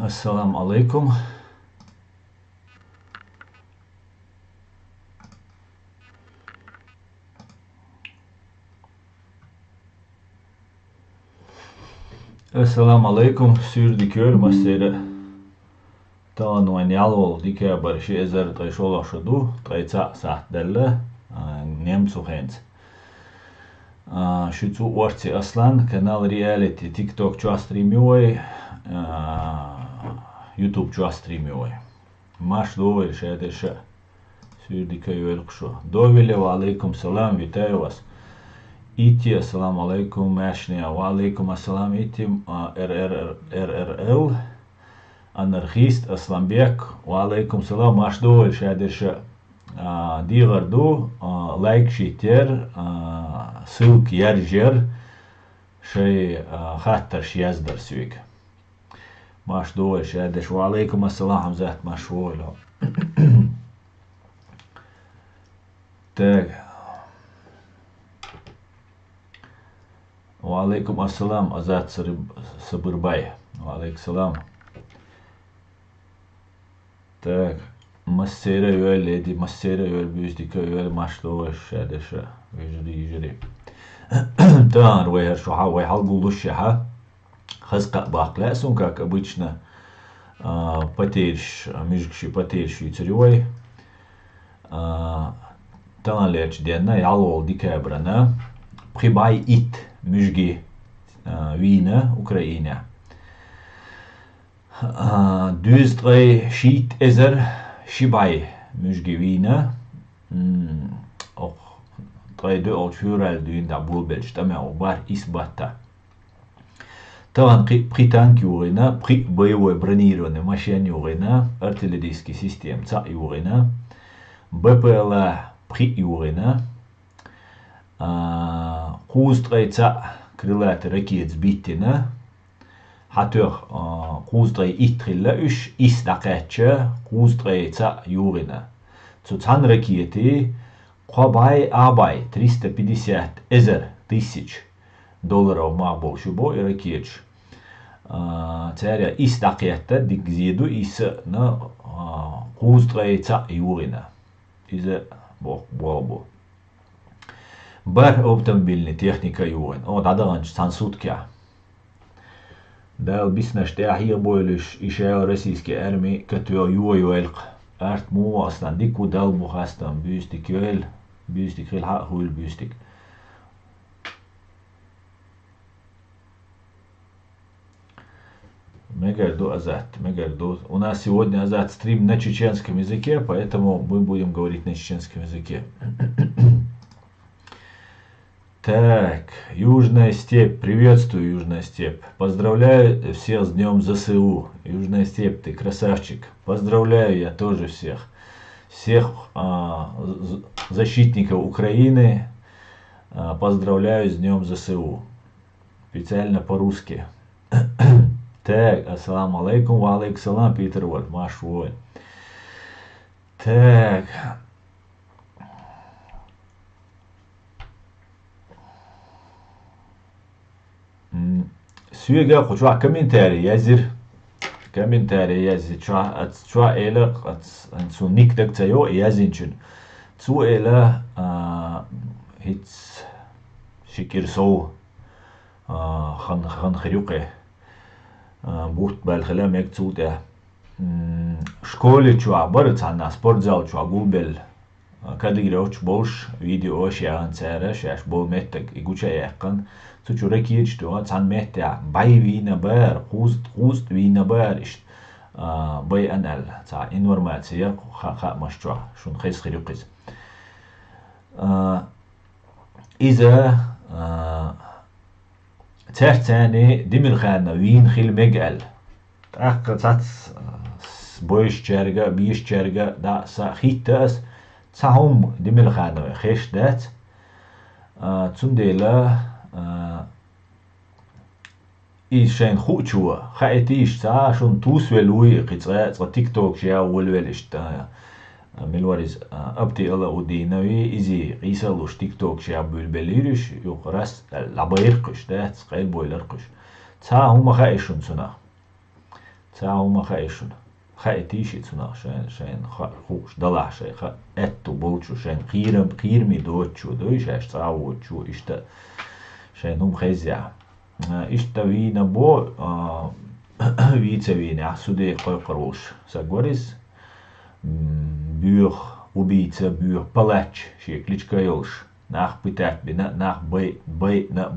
السلام عليكم. السلام عليكم سير ديكير مسيرة تان وين يالول ديكير برشي ازر تايشولا شدو تايتا ساعت دلة نيمسو خينت شتو ورتي اصلا канал реалити تيك توك чё стримиой يوتيوب чё стримиой маш довер шедеше سير ديكير يلقشو довеле وعليكم سلام витаю вас. إيتي السلام عليكم ماشنيا وعليكم السلام إيتي RRL أنارخيست أسلامبيك وعليكم السلام ماش دول شادرش ديغر دو لايك شيتر سلك يرجر شي خاطرش يزدر سويك ماش دول شادرش وعليكم السلام حمزات ماش وولو تاك وعليكم السلام أزات صبرباي وعليكم السلام. Так, مسيرة يوال ليدي مسيرة يوال بيجديك يوال ماشلوش شادش يجري تان ويهر شو حاوي حال بولوش ها خزق باقلا سون как обычно потельш мижгши потельш юцерюй тан лерч денна ялол декабрана прибай ит мижги Вина Украина دوز drei شيت ازر شباي مجگي وينا auch drei دو او شورال دوين دا بولبل شتما وبار إثباتا طبعا بريتانك يورينا بيوي برنيرون ماشين يورينا ارتلريسكي سيستيم تا يورينا بپلا بري يورينا قوز تا крылатый ракет сбитина هاتور قوزدري إتريلا إش إستقاتشة قوزدري تا يورينا تسعن ركيتي قباي آباي 350 إزر тысяч долларов معبول شبو ركيتش تاريا إستقاتة ديك زيدو إس نا قوزدري تا يورينا إذا بو بار أوتومبيلني تكنيكا يورين أو دادغانش سانسوتكا دال بيسنا شتاع هي بويلش إشاء روسيسكي أرمي كتو يويلق أرت مو أصلا ديكو دال بوخاستم بيستيك يويل بيستيك يويل حق هو البيستيك Мегарду Азат, Мегарду. У нас сегодня Азат стрим на чеченском языке, поэтому мы будем говорить на чеченском языке. Так, Южная степь, приветствую, Южная степь. Поздравляю всех с Днем ЗСУ. Южная степь, ты красавчик. Поздравляю я тоже всех. Всех защитников Украины поздравляю с Днем ЗСУ. Специально по-русски. Так, ассаламу алейкум, ва алейкум салам, Питер Вольф, Маш Вой. Так. سويجا قطع كومنتاري يزر كومنتاري يزر شو إلى أنسو نيك دكتيو يزينشن سو إلى هيتس شكر سو خن خريقه بوت بالخلام يكتوده شكولي شو عبرت عن سبورت زاو شو عقوبل كاديروش بولش فيديو شيئا سارش ياش بول متك يقولش يحقن سوچو ركيج تو عن متع باي وينا بار قوست وينا بار إشت باي أنال تاع إنورماتيا خا مشروع شون خيس خريقز إذا تحتاني دمرخانا وين خيل مجال تأخذ تات بويش جرجا بيش جرجا دا سخيتاس تاهم دمرخانا خيش دات تنديلا إيشين خوتشوا خايتيش تا شون توس ولوي قطعة تيك توك شيا ولولش تا ملوريز أبتي الله ودينوي إزي قيسالوش تيك توك شيا بلبليرش يقرس لبيرقش ده تقيل بويلرقش تا هما خايشون سنا تعاوما خايشون خايتيشي تنا شين خوش دلع شي اتو بولشو شين قيرمي دوتشو دويش اش تعاوتشو اشتا شين هم خيزيع اشتا وينا بو ويتا وينا احسودي قروش ساقوريز بيوخ وبيتا بيوخ بلاتش شي كليچكا يولش nach بتاعت بنا nach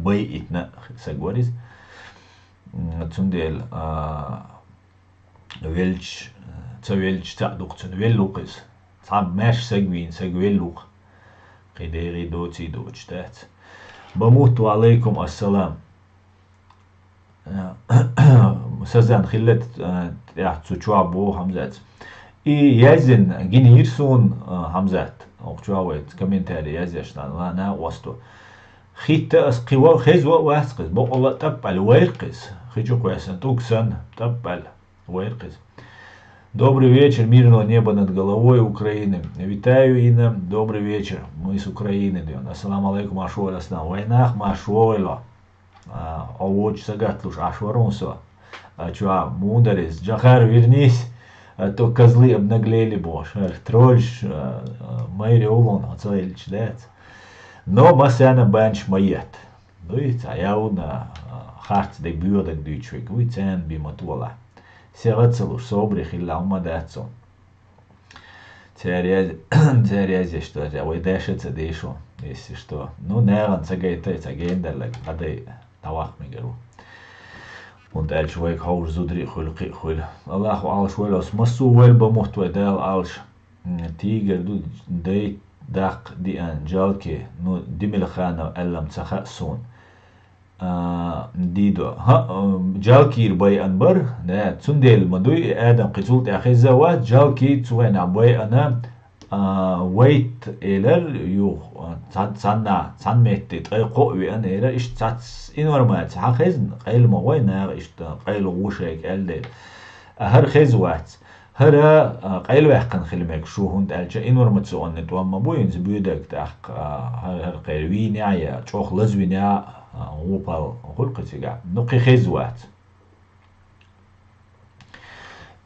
بي اتنا ساقوريز تندل ويلش تسويلش تعدق تنويلوقز صعب ماش ساقوين ساقويلوق قديري دوتي دوتش تات بموت عليكم السلام سازان خلت تشوا بو حمزات اي يزن جنيرسون حمزات او تشواويت كومنتاري يزيشتان لا وستو خيت اس قوا خزوا واسقز بو الله تبال ويرقز خيجو كويسن туксан тапал вайркыз. Добрый вечер, мирного неба над головой Украины. Витаю, Инна, добрый вечер. Мы с Украины. Ассаламу алейкум, ашуэль аснам. Вайнах машуэло. Овоч сагатлуш, ашваронсо. Чуа, мударис, Джахар, вернись. А то козлы обнаглели, бош. Трольш, майри улон, ацелич, дец. Но масяна банч маят. Дуица, яуна харц дек бюрдек дючвик. Уицен биматуала. Сердцелуш собрих или умадацо. Терязи что я ой дашится дешу, если что. Ну нерван цагайтай цагендерлек, адай тавах мигару. Und elchweik haus zudri khulqi khul. Allahu alsh welos masu wel bamut wedal alsh. Tiger du dei daq di an jalke no dimil khana allam tsakhsun. ديدو ها جالكير باي انبر نه تسندل مدوي ادم قتلت اخي زوات جالكي توين باي انا ويت الر يو صنع صنمت تقو وي انا الر اش تاتس انورمات حخزن قيل ما وين اش قيل وشيك ال هر خزوات هر قيل وحقن خلمك شو هند الجا انورمات سو ان تو ما بوين زبيدك تاخ هر قيل وين يا تشوخ لزوين وبال خلقتيجا نقي خزوات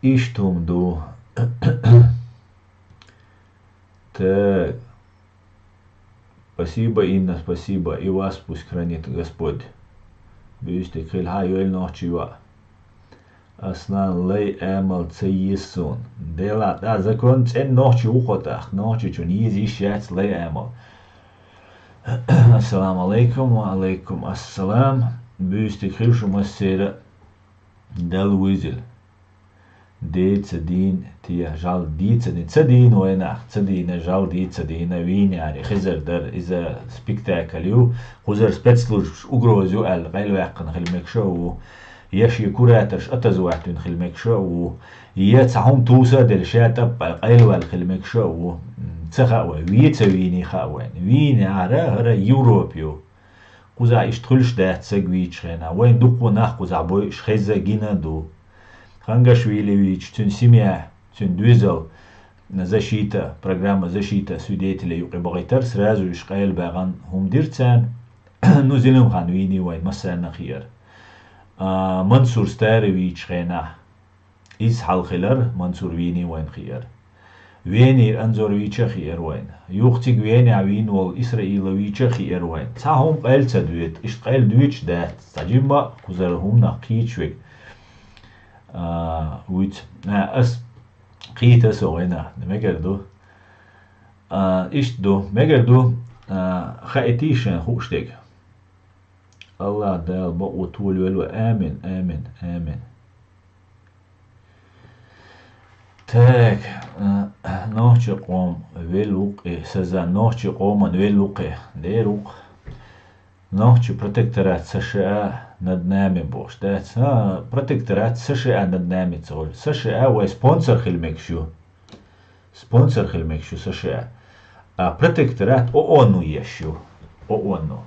إيشتم دو Так, спасибо, Инна, спасибо. И вас пусть хранит Господь. Бюсти крыльха юэль ночива. Аслан лей эмал цейисун. Дела, да, закон цен ночи ухотах. Ночи чун изи шец лей эмал. Ассаламу алейкум, алейкум ассалам. Бюсти крыльшу массера. Дел визель. ديت دين تيا جال ديت دين تدين وينах تدين جال ديت تدين وين يعني خزر در إذا سبيكتاكليو خزر سبتسلوش أجروزيو الغيل واقن خلمك شو يشي كوراتش أتزوعتون خلمك شو يتعهم توسا دل شاتب الغيل والخلمك شو تخاوي ويتسويني خاوين وين هرا يوروبيو قزا يشتغلش دات سجويتش هنا وين دوقو ناخ قزا بويش خزا جينا دو Хангашвилевич, тюн семья, тюн двизел на защита, программа защита свидетелей юqibagaytar сразу ишqayl bagан humdirtsan ну зелем хан вини вайн масана khiyar Mansur Starevich khena is halkhilar Mansur vini wайн khiyar Veni Anzorovich khiyar wайн yuqtig veni avin wal Israilovich khiyar wайн tahum qayl tadwit ishqayl dwich dat tajimba kuzarhum naqich ويت اس قيتا سوينا مجردو إيش دو مجردو خايتيشن خوشتك الله دال بقو طول ولو آمن آمن آمن تاك نوچ قوم ولوق سزان نوچ قوم ولوق ديروق نوچ протекторат США над нами бош. Да, протекторат США над нами цоль. США вай спонсор хельмекшу. Спонсор хельмекшу США. А протекторат ООНу ещё. ООНу.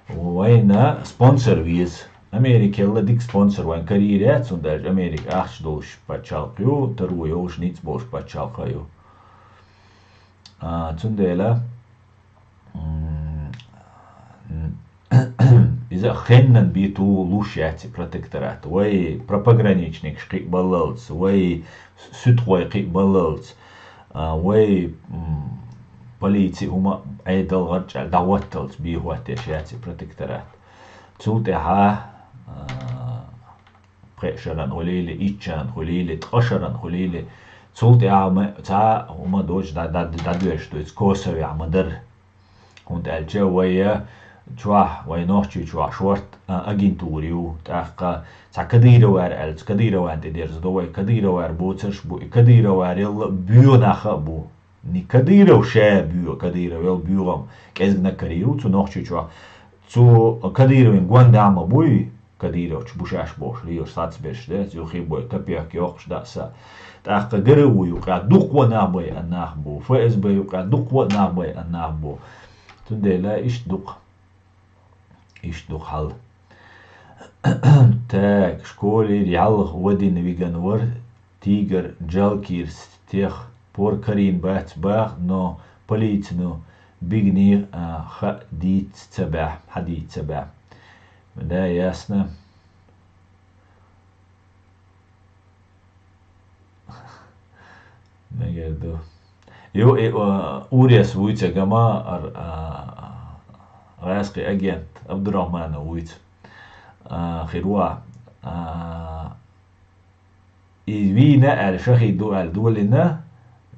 Вайна спонсор виз. Америка ладик спонсор вайн карьерят сундаж Америка ахшдолш пачалкю, тару ёш ниц бош пачалкаю. Цундела إذا خنن بيتو لوشاتي протекторат وي пропограничник شقيق بللز وي سوتوي قيق بللز وي полиции هما عيدل غرجع دعوتلز بيهواتي شاتي протекторат تولتي ها قشرن هوليلي إيتشان هوليلي تقشرن هوليلي تولتي تا هما دوش دادوش دوش كوسوي عمدر هونت الجا ويا تشوح وينوحشي تشوح شورت أجنتوريو تأخا تا كديرة وار ألت كديرة وار تديرز دوي كديرة وار بوتش بو كديرة وار يلا بيو ناخا بو ني كديرة وشا بيو كديرة ويل بيوغم كازنا كريرو تو نوحشي تشوح تو كديرة وين غوان داما بوي كديرة وش بوشاش بوش ريوش ساتس بيش ده زيو خي بوي كبياك يوخش داسا تأخا قروا يوقع دقوة نابوي الناخبو فائز بي يوقع دقوة نابوي الناخبو تندي لا إيش دق حل تاك شكولي ريالغ ودي نويغانور تيجر جالكير ستيخ بور كارين بات باغ نو بوليت نو بيغني حديد تبع دا ياسنا نجدو يو أوريس ويتا جما راسقي أجنت عبد الرحمن ويت خيروا إذا الشيخ دولنا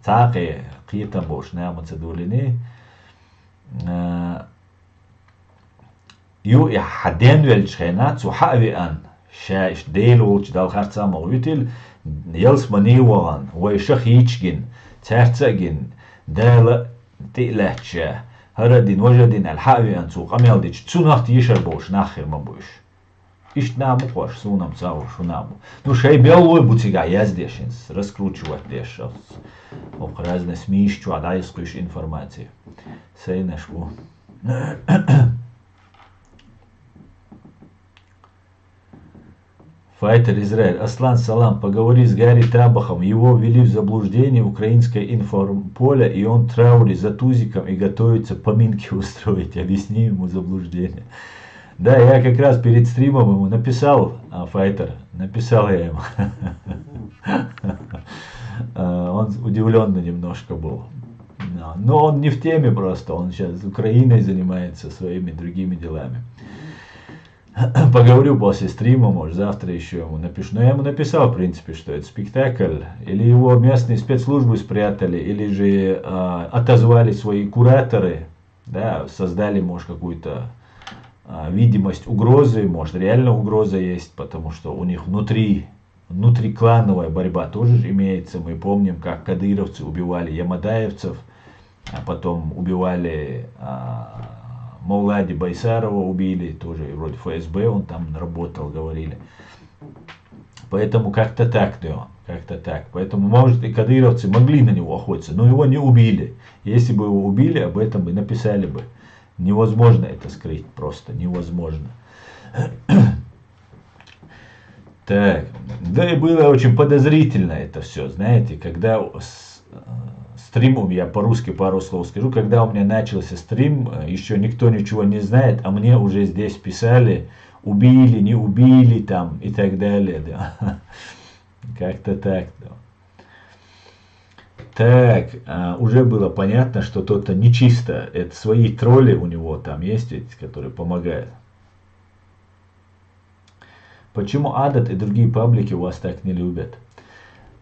تعاقي قيتا بوش نعم تدولني يو حدين والشخينات وحقوي أن شاش ديلوش دال خارتا مويتل يلس مني وغان ويشخ يتشجن تارتجن دال تقلاتش هردين وجدين الحقوي أن سوق أميال ديش تسوناخت يشربوش ناخر مبوش إيش نامو قوش سونام تساور شو نامو نو شاي بيالوي بوتيقا يازديشنس раскручивать деш об разные смеш чу адайскуш информации сейнеш во Файтер Израиль. Аслан Салам, поговори с Гарри Табахом. Его ввели в заблуждение украинское информполе, и он трауре за тузиком и готовится поминки устроить. Объясни ему заблуждение. Да, я как раз перед стримом ему написал, Файтер, написал я ему. Он удивленный немножко был. Но он не в теме просто, он сейчас Украиной занимается своими другими делами. Поговорю после стрима, может завтра еще ему напишу. Но я ему написал, в принципе, что это спектакль. Или его местные спецслужбы спрятали, или же отозвали свои кураторы, да, создали, может, какую-то видимость угрозы, может, реально угроза есть, потому что у них внутриклановая борьба тоже имеется. Мы помним, как кадыровцы убивали ямадаевцев, а потом убивали... Маулади Байсарова убили, тоже вроде ФСБ, он там работал, говорили. Поэтому как-то так, да, как-то так. Поэтому, может, и кадыровцы могли на него охотиться, но его не убили. Если бы его убили, об этом бы написали бы. Невозможно это скрыть, просто невозможно. Так, да и было очень подозрительно это все, знаете, когда... Стримом я по-русски пару слов скажу. Когда у меня начался стрим, еще никто ничего не знает, а мне уже здесь писали, убили, не убили там и так далее. Да. Как-то так. Да. Так, уже было понятно, что то-то нечисто. Это свои тролли у него там есть, которые помогают. Почему Адат и другие паблики у вас так не любят?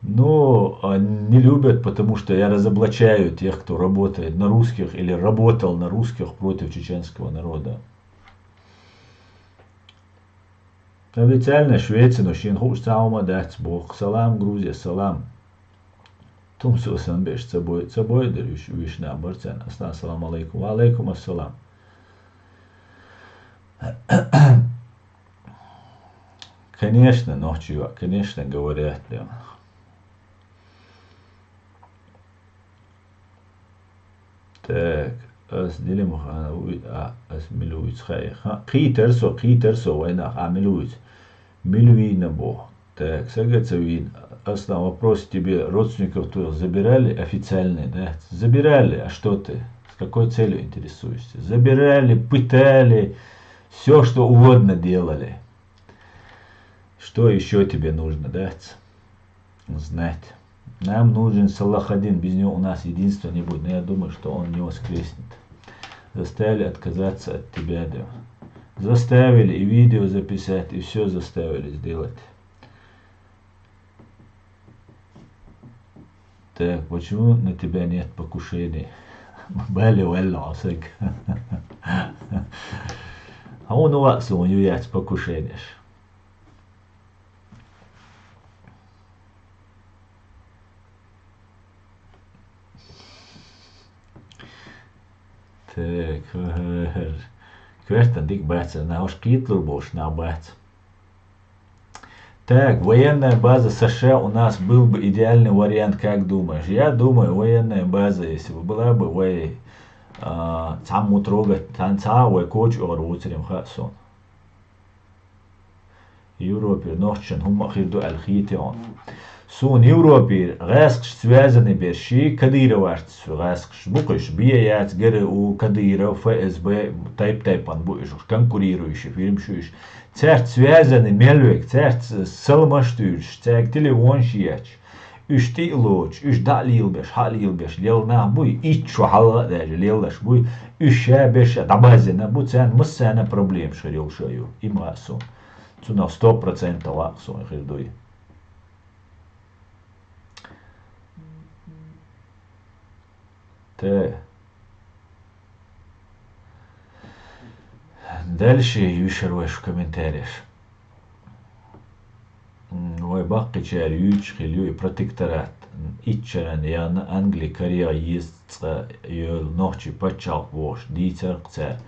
Но не любят, потому что я разоблачаю тех, кто работает на русских или работал на русских против чеченского народа. Официально Швеция, но Шинхуш Саума дать Бог. Салам, Грузия, салам. Тумсу Санбеш, Цабой, Дарюш, Вишна, Барцен. Аслан, салам алейкум. Ва алейкум ассалам. Конечно, ночью, конечно, говорят, да. Так, делим милуиц хайха. Китерсо, война, милуиц. Милуина бо. Так, сагацавин. Основной вопрос тебе, родственников твоих забирали официальные, да? Забирали, а что ты? С какой целью интересуешься? Забирали, пытали, Все, что угодно делали. Что еще тебе нужно, да? Знать. Нам нужен Салах один, без него у нас единства не будет. Но я думаю, что он не воскреснет. Заставили отказаться от тебя, да. Заставили и видео записать, и все заставили сделать. Так, почему на тебя нет покушений? Бали валла асык. А он у вас у него есть покушение. Так, Квертан дик бэц, на уж Гитлер больше на бэц. Так, военная база США у нас был бы идеальный вариант, как думаешь? Я думаю, военная база, если бы была бы, вы саму трогать танца, вы коч оруцерим хасон. Европе ночен хумахирду алхитион. Сун Европе реск связаны берши кадировать реск букаш бияц геры у кадира ФСБ тайпан буиш конкурирующий фильм шуиш. Церт связаны мельвек, церт салмаштуш, церт телевоншияч. Üç tiloç, üç dalilbeş, halilbeş, lelna bu iç şu hala derece lelaş bu üç beş dabazena bu sen mısana problem şeril şayu imasun. Цуна 100% лаксон хирдуй. Дальше юшервеш в комментариях. Ой, бакки чар юч хилю и протекторат. Итчеран я на Англии Корея есть ёл ночи пачал вош дитер кце.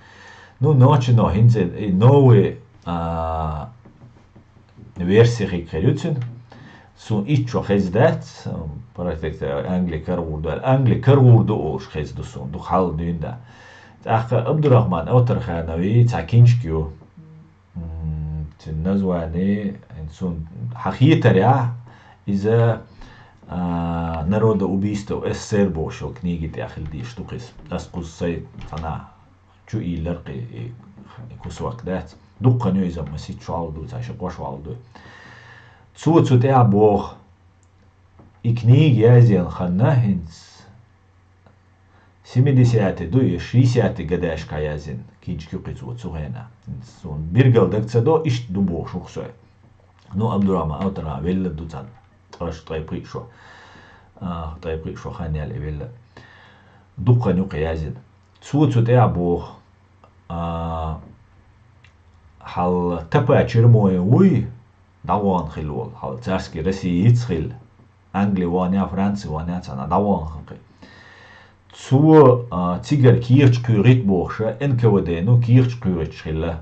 Ну ночи но хинзе новые версии хирютин. Сун итчо хездат протектор Англии карвурду ош хезду сун ду хал дюнда. Ах Абдурахман Отарханови Цакинчкю название инсун хахитаря из-за народоубийства СССР бошел книги тяхилди штукис аскусай тана чу и лерки кусвак дат дукканю из-за масит шалду цаши кошвалду цуцу тя бог и книги азиан ханнахинс 70-те дуи 60-те гадаш каязин кинчкю кицу цугена сон биргалдакца до иш дубо шуксой ну Абдурама аутара велла дуцан аш тайпришо ханяли велла дукканю каязин цуцу тя бог хал тапа чермой уй даван хилол хал царский России ицхил Англия ваня Франция ваня цана даван хи Цу тигер кирчкюрит бохша НКВД ну кирчкюрит шилла.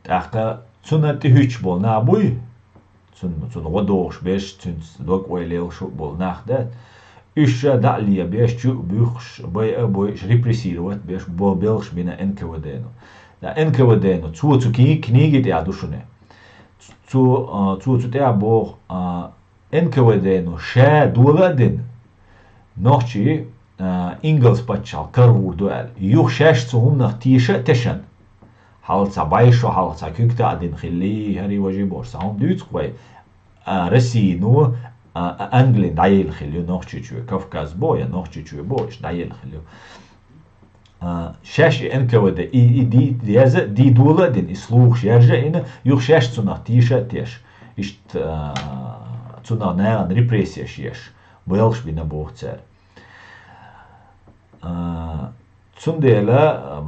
Таха цуна тихич бол на буй цун водош беш цун док ойлел шо бол нахда. Ища далия беш чу бюхш бой репрессировать беш бол белш бина НКВД ну. Да НКВД ну цу книги те душуне. Цу те бог НКВД ну ша дуладин. Ночи Ингелс пачал карвур дуэл. Юх шашцу хумнах тиша тешен. Халца байшо халца кюкта один хилли хари важи бош. Саум дюцквай России ну Англии дайл хилю ночи чуе. Кавказ боя ночи чуе бош дайл хилю. Шаш НКВД и ди дула дин и слух шаржа ина юх шашцу нах тиша теш. Ишт цуна наган репрессия шеш. Белш бина бог царь. Цундела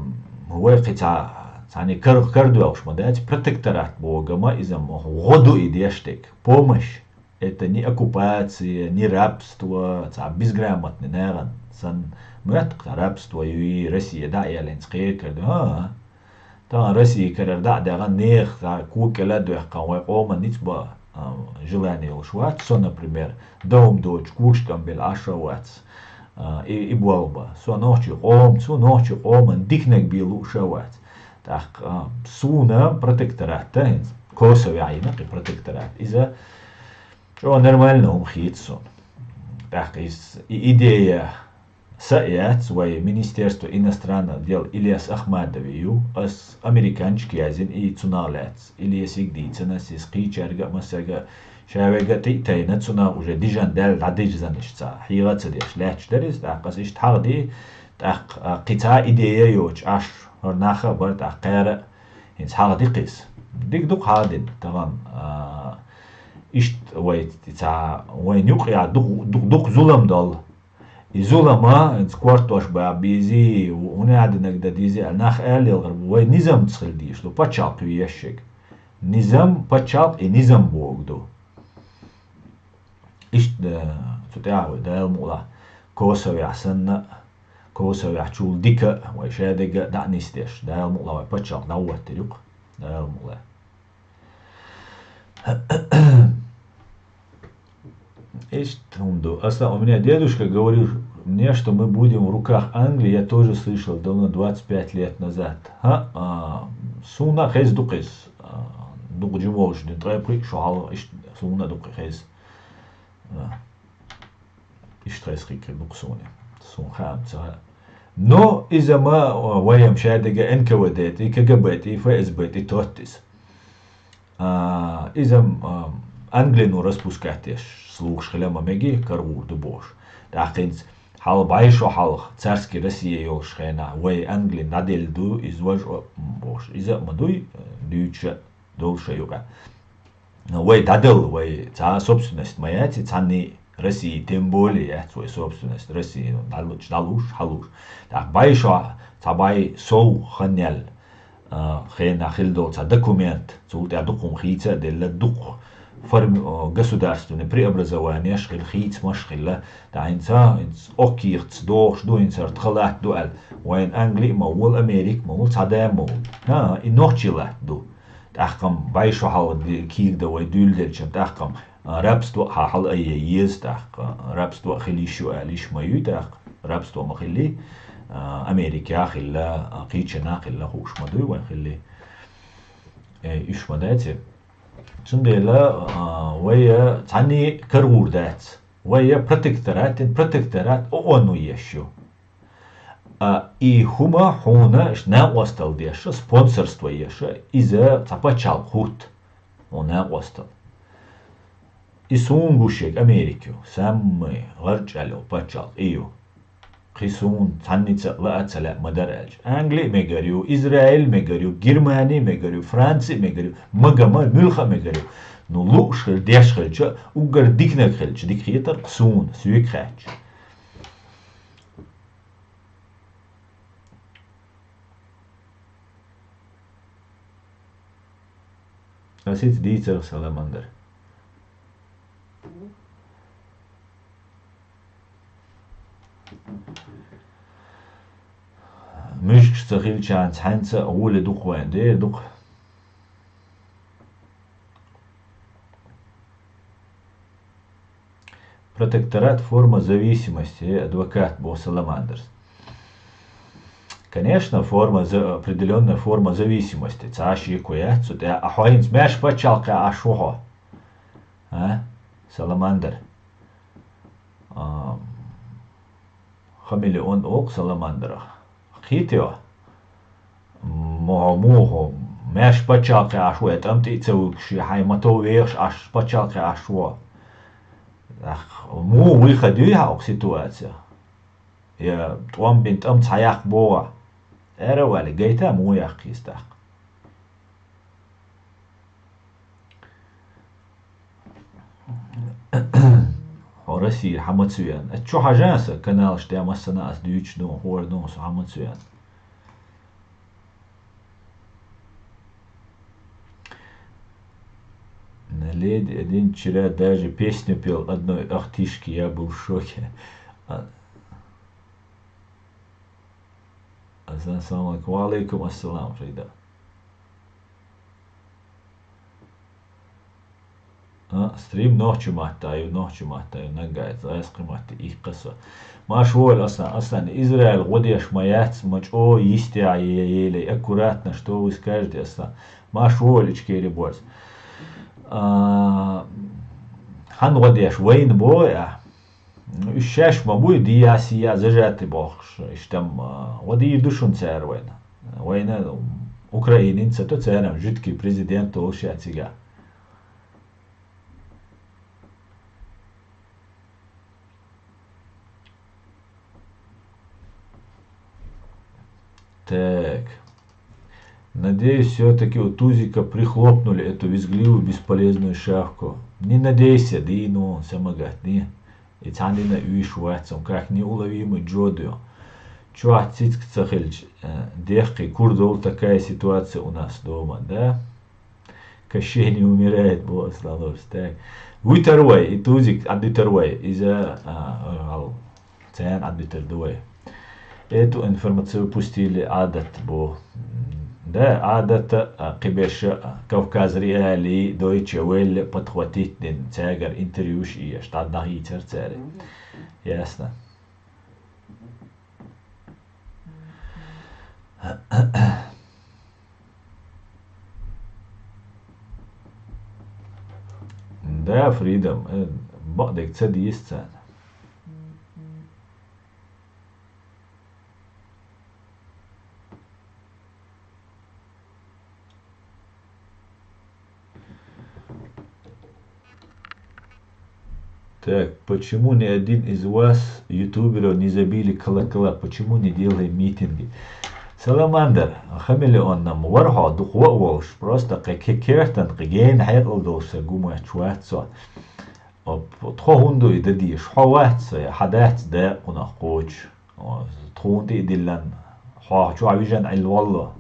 هو قطع يعني كردوش модать протекторат богама изам году идештек помощь это не оккупация не рабство безграмотный народ сан мат рабство и Россия да я ленские када та Россия када да ganneх кукела дуэхкан ома ничба желание ушват со например дом дочь кушкам бел ашават и болба. Со ночи ом дикнек билу шават. Так суна протекторат, Косово айна и протекторат. Из-за что нормально хитсон. Так из идея سأيات ومينستерство иностранных дел Ильяс Ахмадовию أس أمريكانش كيازن إي تنالات إلياس يقدي تنسيس قيشارجا مساجا شاويجا تيتين تنا وجا ديجان دال عديج زنشتا حيرة تديش لاتش دريس تاقس إيش تحردي تاق قطع إيديا يوش عش هرناخا برد عقارة إنس حردي قيس ديك دوق هادين تمام إيش ويت تاع وين يقع دوق ظلم دال إزولما إنس كوارتوش بابيزي ونعد نقدر ديزي الناخ آلي الغرب وين نظام تسخل ديش لو باتشاق ويشك نظام باتشاق نظام بوغدو إيش تتعاوي دا المولا كوسو يحسن كوسو يحشول ديكا ويشادق دا نيستيش دا المولا ويباتشاق داوات تريق دا المولا Есть тунду. У меня дедушка говорил мне, что мы будем в руках Англии. Я тоже слышал давно, 25 лет назад. Суна хез дукис. Дук джимош, не трепри, шоал, суна дук хез. Иштрес рикри дук суне. Сун хам цара. Но إذا ما ويا مشاهدة إن كوداتي كجبتي فإثبتي توتس. إذا أنجلين ورسبوسكاتيش слух шхелема меги карвур ду бош. Дахинц хал байшо халх царский Россия йол шхена вей Англии надель ду извож бош. Иза мадуй дюча долша юга. Вей дадел вей ца собственность моя цани России тем более свой собственность России налуч халуш. Так байшо цабай соу ханел хена хилдо ца документ цулт я дукум хица дел дук государственное преобразование шхил хиц машхилла да инца окирц дох ду инцер тхалат дуал وين انجلي مول امريك مول صدام مول انوخчила ду тахкам байшо хал киг да وي дюл дельчем тахкам рабство хал ез тах рабство хилишу алиш маю тах рабство махили امريكا خلا قيچنا خلا خوش مدو وين خلي ايش مداتي تندلا ويا تعني كرودات ويا بروتكتورات أونو يشو и хума хуна шна остал деша спонсорство еша иза цапачал хут она остал и сунгушек Америку самый ларчало пачал ио خيسون تعنيت لا أتلا مدرج أنجلي مجريو إسرائيل مجريو جرماني مجريو فرنسي مجريو مجمع ملخا مجريو نلو شخل ديش خلجة وقر ديكنا خلجة ديك خيتر قسون سويك خاج نسيت ديتر سلامندر مش تغيل شانس حنسة أول دوق وين دير دوق протекторат форма зависимости адвокат был Саламандерс. Конечно, определенная форма зависимости. Цаши куя, цутя, ахоин смеш пачалка ашухо. Саламандер. Хамелеон ок Саламандера. خيتيو مو مش بتشاقي عشوة تمتي تسوي شي حي ما تويش عش بتشاقي عشوة مو ويخديها أو سيتواتسيا يا توام بنت أم تحياق بوا أرى ولا جيتا مو يحكي استحق России хамацуян. Это что хажанса канал, что я массана с дючну хорну с хамацуян. На леди один вчера даже песню пел одной ахтишки, я был в шоке. Ассаламу алейкум, ассалам, Фрида. ستريم نوحش محتايو نقايت غاسق محتاي إيه قصة ما شوال أصلا إسرائيل غديش مايات مجو يستيع يلي أكورات نشتو ويسكاجدي أصلا ما شوال إشكيري بورس هن غديش وين بويا الشاش مبوي دي سيا زجاتي بوخش اشتم ودي يدوشون سعر وين اوكراينين ستو سعر جدكي بريزيدنت وشاتيجا так. Надеюсь, все-таки у Тузика прихлопнули эту визгливую бесполезную шавку. Не надейся, да и ну, самогат, не. И цандина уиш ватсом, как неуловимый Джодио. Чё отцицк цахельч, дехки, курдол, такая ситуация у нас дома, да? Кощей не умирает, босс, ладос, так. Витервай, и Тузик, аддитервай, из-за, цен аддитердуай. Эту информацию пустили адат, бо ده عادة قبش كوكاز ريالي دويتشه ويل подхватить den تاجر انتريوش إيه شتاد نهي ترتاري ясно да фридом بعدك تسدي يستان Так, почему ни один из вас, ютуберов, не забили колокола? Почему не делаем митинги? Саламандр, хамелеон нам варха духва волш, просто как кертан, кеген хайрл долша гума чуатсо. تخوندو إدديش حوات حدات دا قنا قوش تخوندي إدلان حوا شو عبيجان عيل والله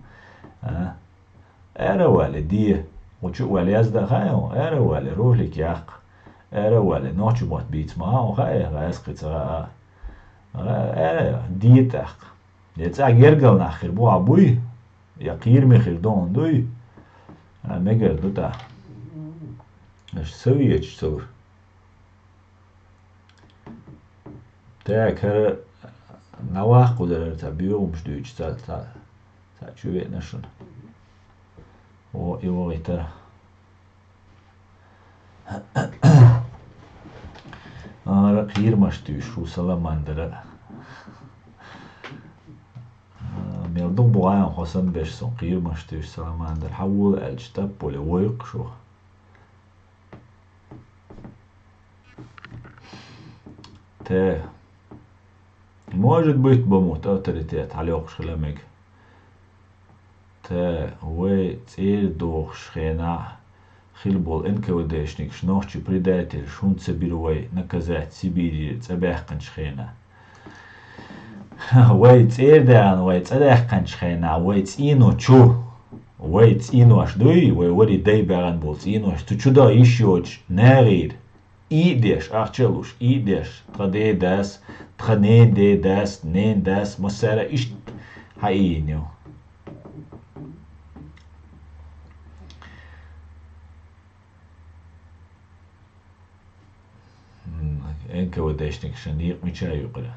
أنا والي دي وشو والي يزدا خايو أنا والي روح لك ياق أنا والي نوشو موت بيت معاه خايو غايس قطع أنا دي تاق يتساق يرقل ناخر بو عبوي يقير مخير دون دوي مقر دو تا اش سوي اش سوي Так, نواق قدر تبيو مش دويش تا شوية نشون و غيتر غير مش دويش وصلا ماندرا ميلدون بغاية حسن بيش سون غير مش دويش صلا ماندر حول الجتاب بولي ويق شو تا Может быть, бомут авторитет, алёк шхлемек. Та уэй цэль дох шхена. Хилбол НКВДшник шнохчи предатель шунце бируэй наказать Сибири цабяхкан шхена. Уэй цэль дан уэй цабяхкан шхена уэй цину чу. Уэй цину аш дуй уэй вари дай бяган бол цину аш ту чуда ишёч нагир. Идеш ахчелуш идеш традедас تخنين داس نين داس مسارة إيش حقيقي إنك وداشتك شنيق مشاي يقرأ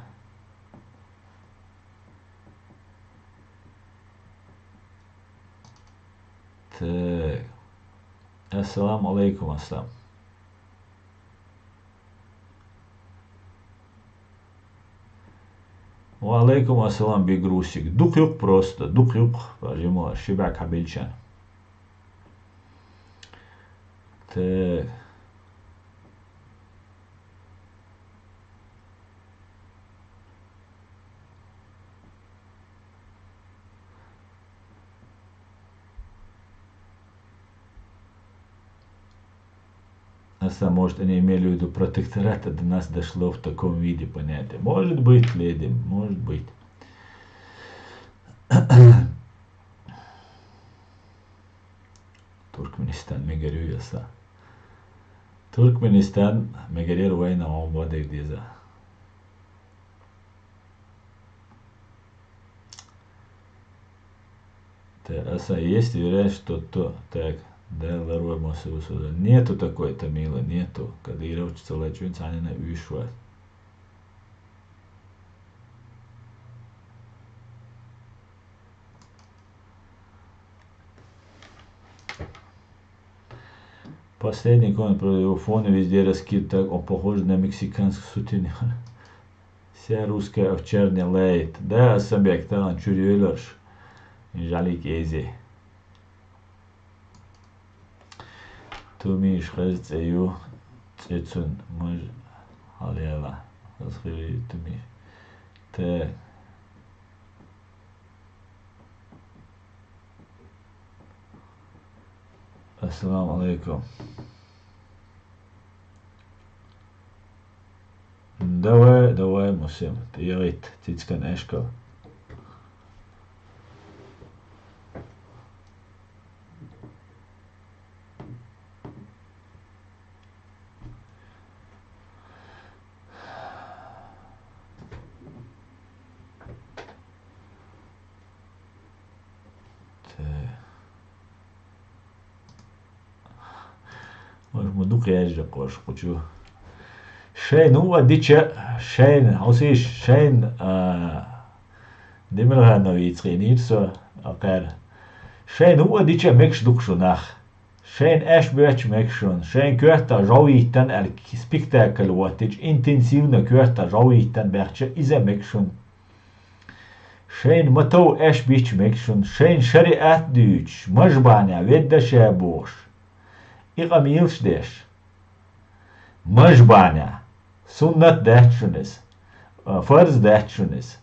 السلام عليكم السلام وعليكم السلام بيجروسك دوق يق просто دوق يق فاجمو شبعك حبيلشان так может они имели в виду протектората до нас дошло в таком виде понятия. Может быть, леди, может быть. Туркменистан мегарю яса. Туркменистан мегарер война обода диза. Есть вероятность, что то так. Да, ларой мосу сюда. Нету такой Тамила, нету. Кадырович целачун цанина уишват. Последний коммент про его фоны везде раскид, так он похож на мексиканский сутенер. Вся русская овчарня лает. Да, Асабек, талан чурюйлерш. Жалик ези. Тумиш хазцею цецун. Мож халела. Расхили тумиш. Так. Ассаламу алейкум. Давай, Мусим. Ты ярит, тицкан эшкал. مدوق يجرق واش قلتو شين هو ديتشا شين هوسيش شين ديمر هانو يترينير سو اقار شين هو ديتشا ميكش دوكشو ناخ شين اش بيتش ميكشون شين كورتا جويتن السبيكتاكل واتج انتنسيونا كورتا جويتن بيرتش اذا ميكشون شين متو اش بيتش ميكشون شين شريعات دوتش مجبانيا ويدا شابوش إقاميلش ديش مجبانيا سنة دهتشونس فرز دهتشونس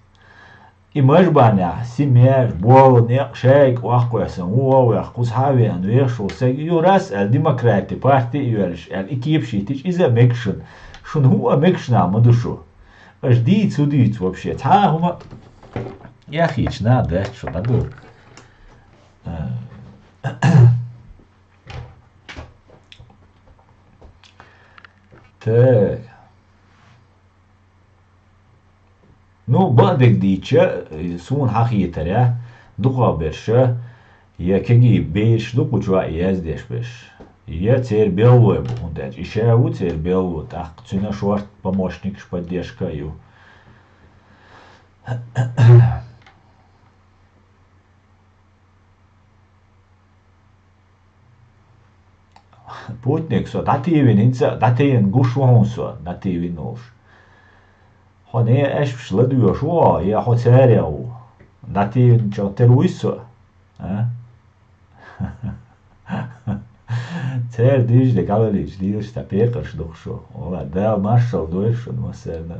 إمجبانيا سيمير بول نيق شايك واقوسن هو ويقوس حاوي أن ويخشو سيج يوراس الديمقراطي بارتي يولش الإكيب شيتيش إذا ميكشن شون هو ميكشن عمدوشو اش ديت وديت وبشي تا هما يا أخي شنا دهتشو ندور Так. Ну, بعدك ديتشا سون حقيقة يا دقا برشا يا كجي بيش دقو جوا يزديش بيش يا تير بيلو بهندج إشاو تير بيلو تحق تسنا شوارت помощник поддержка ю Putnik så dativin insa dativin gushwon så dativin nosh. Han esh sladu shwa ya hoteria o dativin chateruiso. Ter diz de galeriz diz ta perkas doch sho. Ola da marshal doish no serna.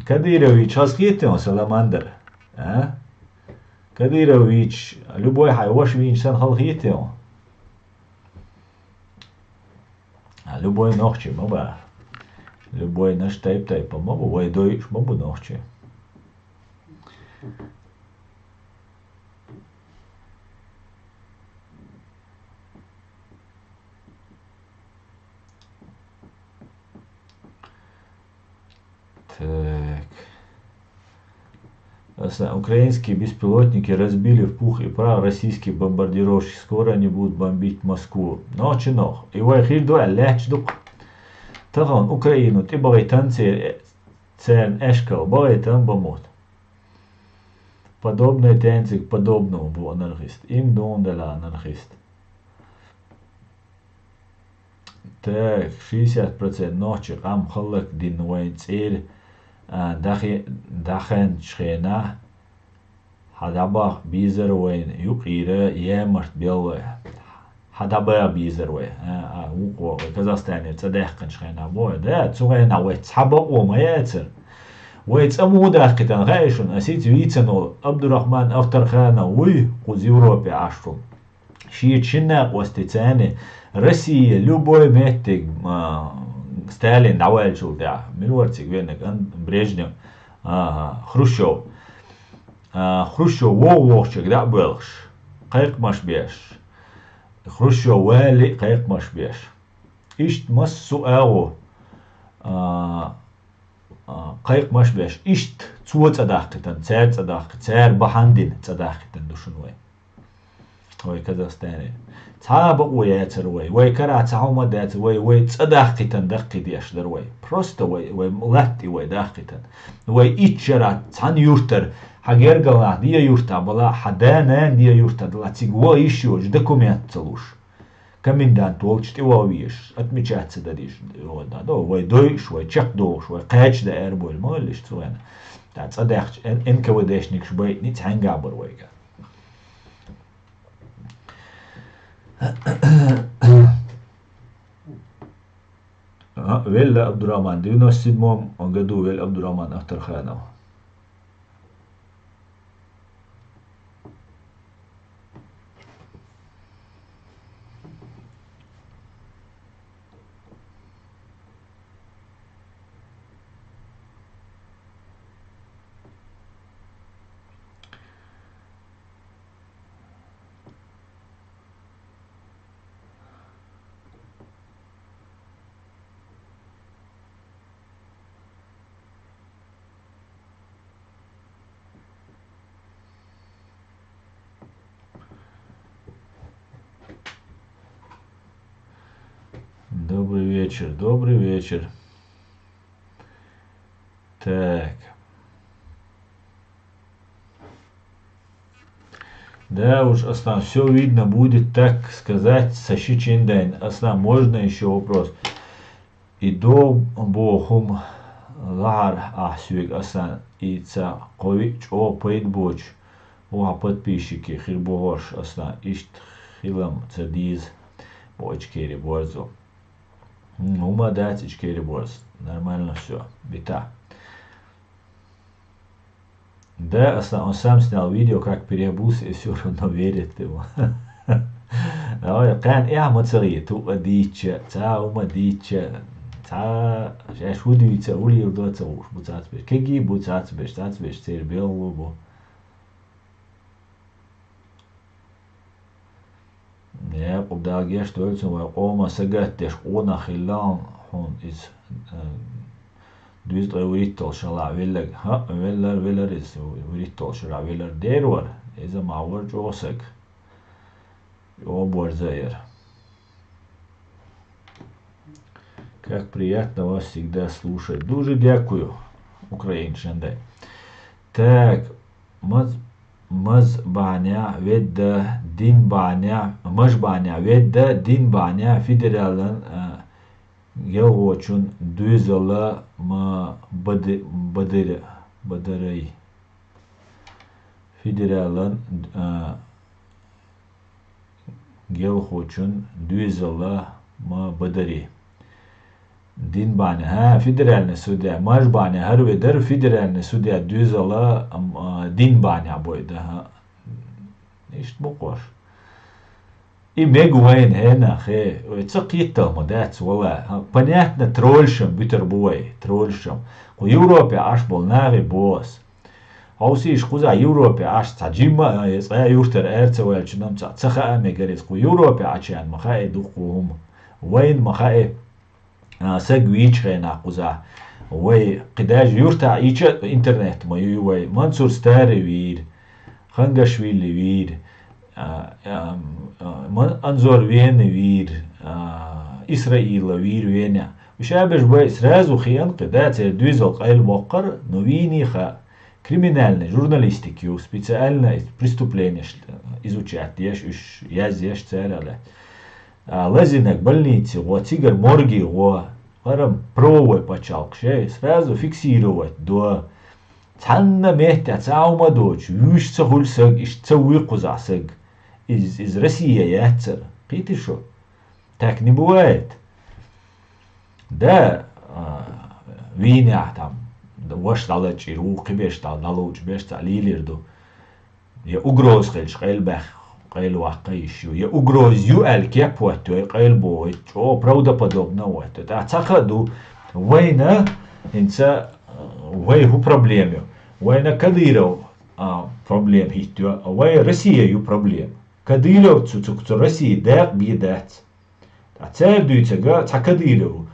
Кадырович, расхитил саламандр, а? Кадырович, любой хайваш винчсан халхитил. А любой ночи, маба. Любой наш тайп, мабу, вайдой, мабу ночи. Украинские беспилотники разбили в пух и прах российские бомбардировщики. Скоро они будут бомбить Москву. Ночи нох. И вайхир дуа лячь дук. Тахан Украину ты багайтан церн эшкал багайтан бомот. Подобный тенцик подобному был анархист. Им дондала анархист. Так, 60% ночи قام خلق دين وين تصير داخن شخينا حدابا بيزر وين يقيرة يامرت بيلوه حدابا بيزر وين وقو كازاستاني تصدقن شخينا بوه ده تسوغينا ويتسحبا وما ياتر ويتسامو داختان غايشون اسيت ويتسنو عبد الرحمن افتر خانا وي قوز يوروبي عشرون شيت شناق واستيتاني Россия, любой метик, Сталин, давай шел, да, Милуарцик, Венек, Брежнев, Хрущев, Хрущев, Вовчик, да, был, как маш беш, Хрущев, Вали, как маш беш, ишт массу эго, как маш беш, ишт цуа цадахтан, цер бахандин цадахтан душунвай. وي كازاخستاني صعب وياتر وي كرا تعوما دات وي تصداقتن دقي ديش در وي بروست وي ملاتي وي داقتن وي إتشرا تان يورتر حاجرجلا دي يورتا بلا حدانا دي يورتا دلا تيجوا يشوج دكومنت تلوش كمين دان تولش تيواويش اتميشات سداديش دو وي دويش وي تشق دوش وي قاچ دا اربول مالش تسوانا تا تصداق انك وداش نيك شبي نيت هنغابر ويكا ويل عبد الرحمن دي نفس المهم انقدو ويل عبد الرحمن اختر خانه Добрый вечер. Так. Да уж, Аслан, все видно будет, так сказать, сащи чендайн. Аслан, можно еще вопрос? И до бохум лар ахсюик, Аслан, и ца кович о пейдбоч, о подписчики, хирбогош, Аслан, ишт хилам цадиз, бочкери борзо. Ума дать ичкери борз. Нормально все. Бита. Да, он сам снял видео, как переобулся и все равно верит ему. كان اعمل صغير تو ديتش تا وما ديتش تا شو دي تقولي ودو تقولش بوتات بيش كيجي بوتات بيش تات بيش تير بيلو بو Ja, op dag eerst uit zijn oma sagat des ona khilan hon is dus de witol shala willeg ha willer is witol shala willer derwar is a mawar josek о борзаер. Как приятно вас всегда слушать. Дуже дякую, українчанде. Так, Mazbanya vedda dinbanya majbanya vedda dinbanya federalın gelvoçun düzela ma badırı federalın gelvoçun düzela ma badırı dinbanya ha federalne sudia majbanya her vedar federalne sudia düzela dinbanya boyda ha işte bu koş имегуайн هنا خي تسقيته مدات والله понятно трольшем бютербой трольшем у Европе аш болнави бос аусиш куза Европе аш таджима я юртер эрцевэлчнам цаха мегарис у Европе ачан махай духум وين махай سجويش خينا قزا وي قداج يرتع إيش إنترنت ما يوي منصور ستاري وير خنجشويلي وير أنظر وين وير إسرائيل وير وينا وشابش بس رازو خيان قدات دويزل قايل وقر новини خا криминальный журналистики специально преступления изучать яз царали лазинок больницы тигр морги парам провой почал сразу фиксировать до цанна мехтя цаума дочь вющца хульсаг ишца выкузасаг из России яцер пити шо так не бывает да виня там ваш талачи руки беш тал налуч беш талилирду я угроз хельш хельбах قيل واقعيشو يا угрозю الكيبوتو قيل بوي او правдоподобно вот تعتقدوا وين انت وين هو проблеме وين كديرو проблем هيتو وين Россия ю проблем كديرو цуцук Россия дак бедат تعتقدوا تجا تعكديرو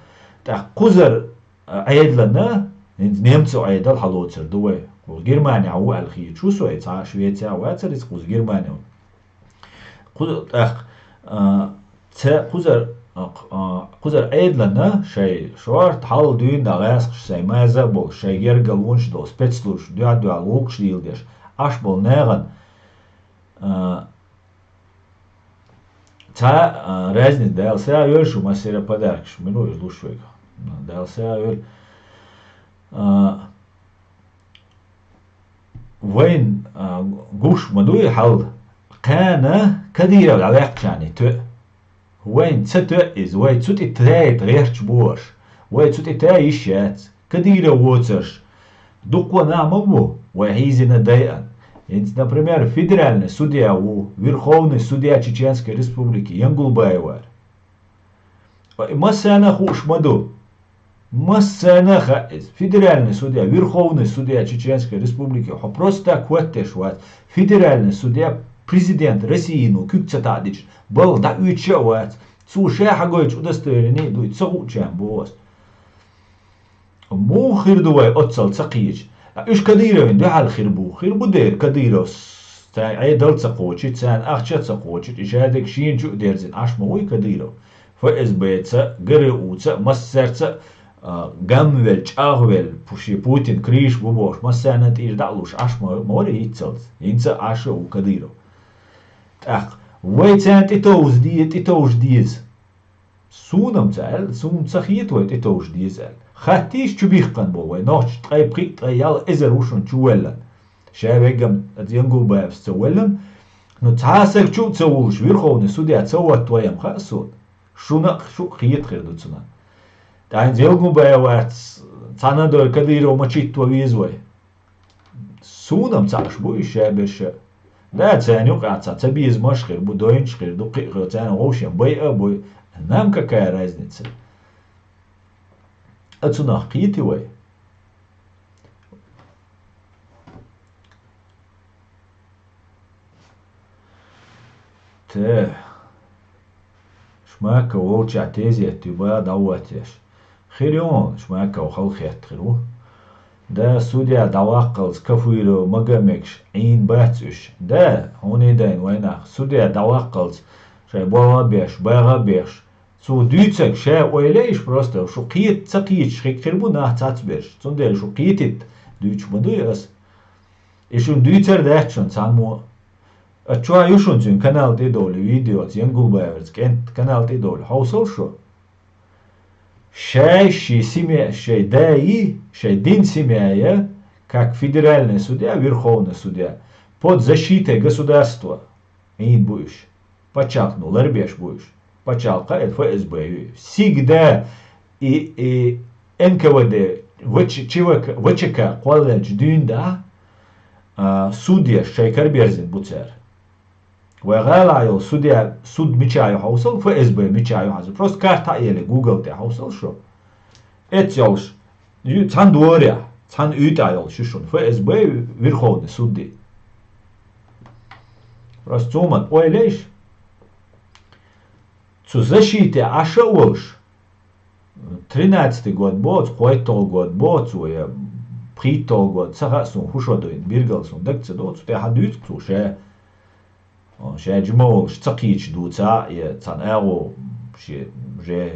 تا قزر ايدلنا немцу ايدل حلوتر دوي وجرمانيا هو الخير شو سويت شويتيا واتريس قوز جرمانيا خذ أخ خذر عيد لنا شيء شوار حال دين دعاس شيء ما زبل شيء يرجع لونش دو سبيتسلوش دو لوكش ديل ديش أشبه نيرن تا رازني دال سا يقول شو ما سير подаркش منو يلوش شوي دال سا يقول وين قوش مدوي حال كان كدير العلاق يعني تو وين ستو إز وين تسوتي تراي تغيرش بوش وين تسوتي تراي يشات كدير ووترش دقوا نعمو وهيزنا دايقا Ведь, например, федеральный судья у Верховной судья Чеченской Республики Янгулбаева. Массана хушмаду. Массана хаиз. Федеральный судья, Верховный судья Чеченской Республики. Просто так вот вот. Федеральный судья, президент России, ну, Кюкцатадич, был да учевать. Слушай, хагоич удостоверение, дует, саучам бос. Му хирдувай отцал цакич. إيش كديرة من ده على خربو دير كديرة تاع عيدل تقوتش تاع أخشى تقوتش إيش هذاك شين شو ديرزين عش موي كديرة فإز بيتسا قرؤوتسا مسرتسا جامويل أغويل بوشي بوتين كريش بوبوش مسرنا إيش دعلوش عش موري يتسلت ينسى عش وكديرة أخ ويتسان تتوز ديز سونم تعال سون تخيط ويتوز ديز خاتيش تبيخ كان بو نوش تقاي بريك تقايال إزر وشون تشويلن شابيقم أدينقل بابس تولن نو تحاسك شو تسولش ويرخوني سوديا تسوات تويم خاسون شو خيط خير دوتسنا تعين زيلقم بايوات تانا دور كديرو مچيت وويزوي سونم تعش بوي شابش لا تاني وقع تبيز مش خير بو دوينش خير دقيق تاني غوشين بوي نام какая разница أتسنا قيتي وي ته شماك وولش عتيزي اتبا دواتيش خير يوم شماك وخلخيت خيرو دا سوديا دواقلز كفويرو مقامكش عين باتش دا هوني دين ويناخ سوديا دواقلز شاي باغا بيش سو دوتسك شا ويليش просто شو قيت تقيتش خيربو ناه تاتبيش تندل شو قيتت دوتش مدويس إيشون دوتر داتشون سامو أتشوا يوشون زين канал تدول فيديو زين جولبايرز كنت канал تدول حوصل شو شي семья شي داي شي дин семья как федеральный судья верховный судья под защитой государства и будешь подчеркнул ларбеш будешь подчеркнул ФСБ всегда и НКВД ВЧК колледж дюнда судья شيكر بيرزن بوتسر وغالا судья суд ميشايو حوصل ФСБ ميشايو حوصل просто карта يلي جوجل تي حوصل شو اتيالش تان دوريا تان يتايل شوشون ФСБ верховный судья просто цуман ой лишь zu защите ашауш 13 год бот хойтол год бот цуя притол год сахасун хушодуин биргалсун дакца дот те хадут цуше جمول شتقيش دوتا يتان اغو شي جي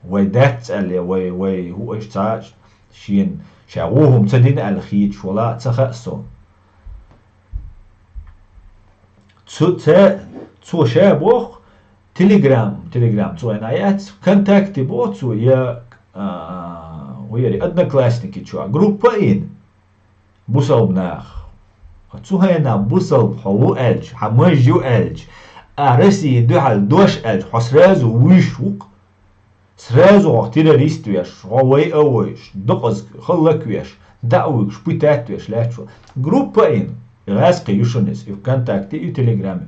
ويدات اللي وي هو ايش تاج شين شاوهم تدين الخيج ولا تخسون تو شابوخ تليجرام تو ايات كونتاكتي بوتسو يا ويري ادنا كلاسنيكي تشوا جروبا ان بوصل بناخ هنا بوصل حو ألج حمجو ألج أرسي دوحل دوش ألج حسرازو ويشوق سرازو اختيراريست ويش غوي أويش دقز خلق ويش دعويش بيتات ويش لاتشو جروبا إن غاسقي يوشونس إف كونتاكتي إو تليجرامي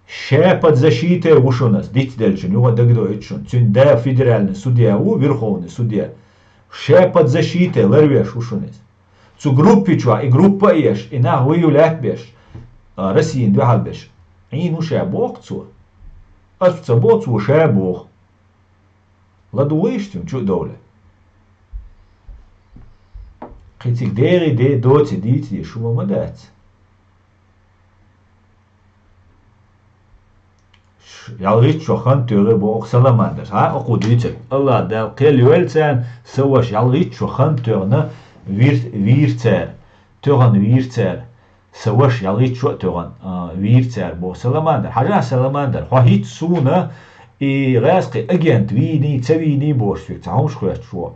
شابت защиты وشونس ديت دلجن يوغا دقدو إتشون تون دا فيدرالني سوديا وفيرховный судья شابت защиты لرويش وشونس zu gruppi čua i gruppa ieš i na huju lätbeš Россиин duhalbeš i nu šēboq cu as cabo cu šēboq ladu ištjum ču dole qicik deri de doci diti šuma madats يالغيتشو خنتوغي بوغ سلاماندر ها أقو ديتك الله دال قيل يوالتان سواش يالغيتشو خنتوغنا ويرتار توغن ويرتار سواش يالغيتشو توغن ويرتار بوغ سلاماندر حاجة سلاماندر هو هيت سونا غاسقي أجنت ويني تسويني بوش فيك تعوش خوات شو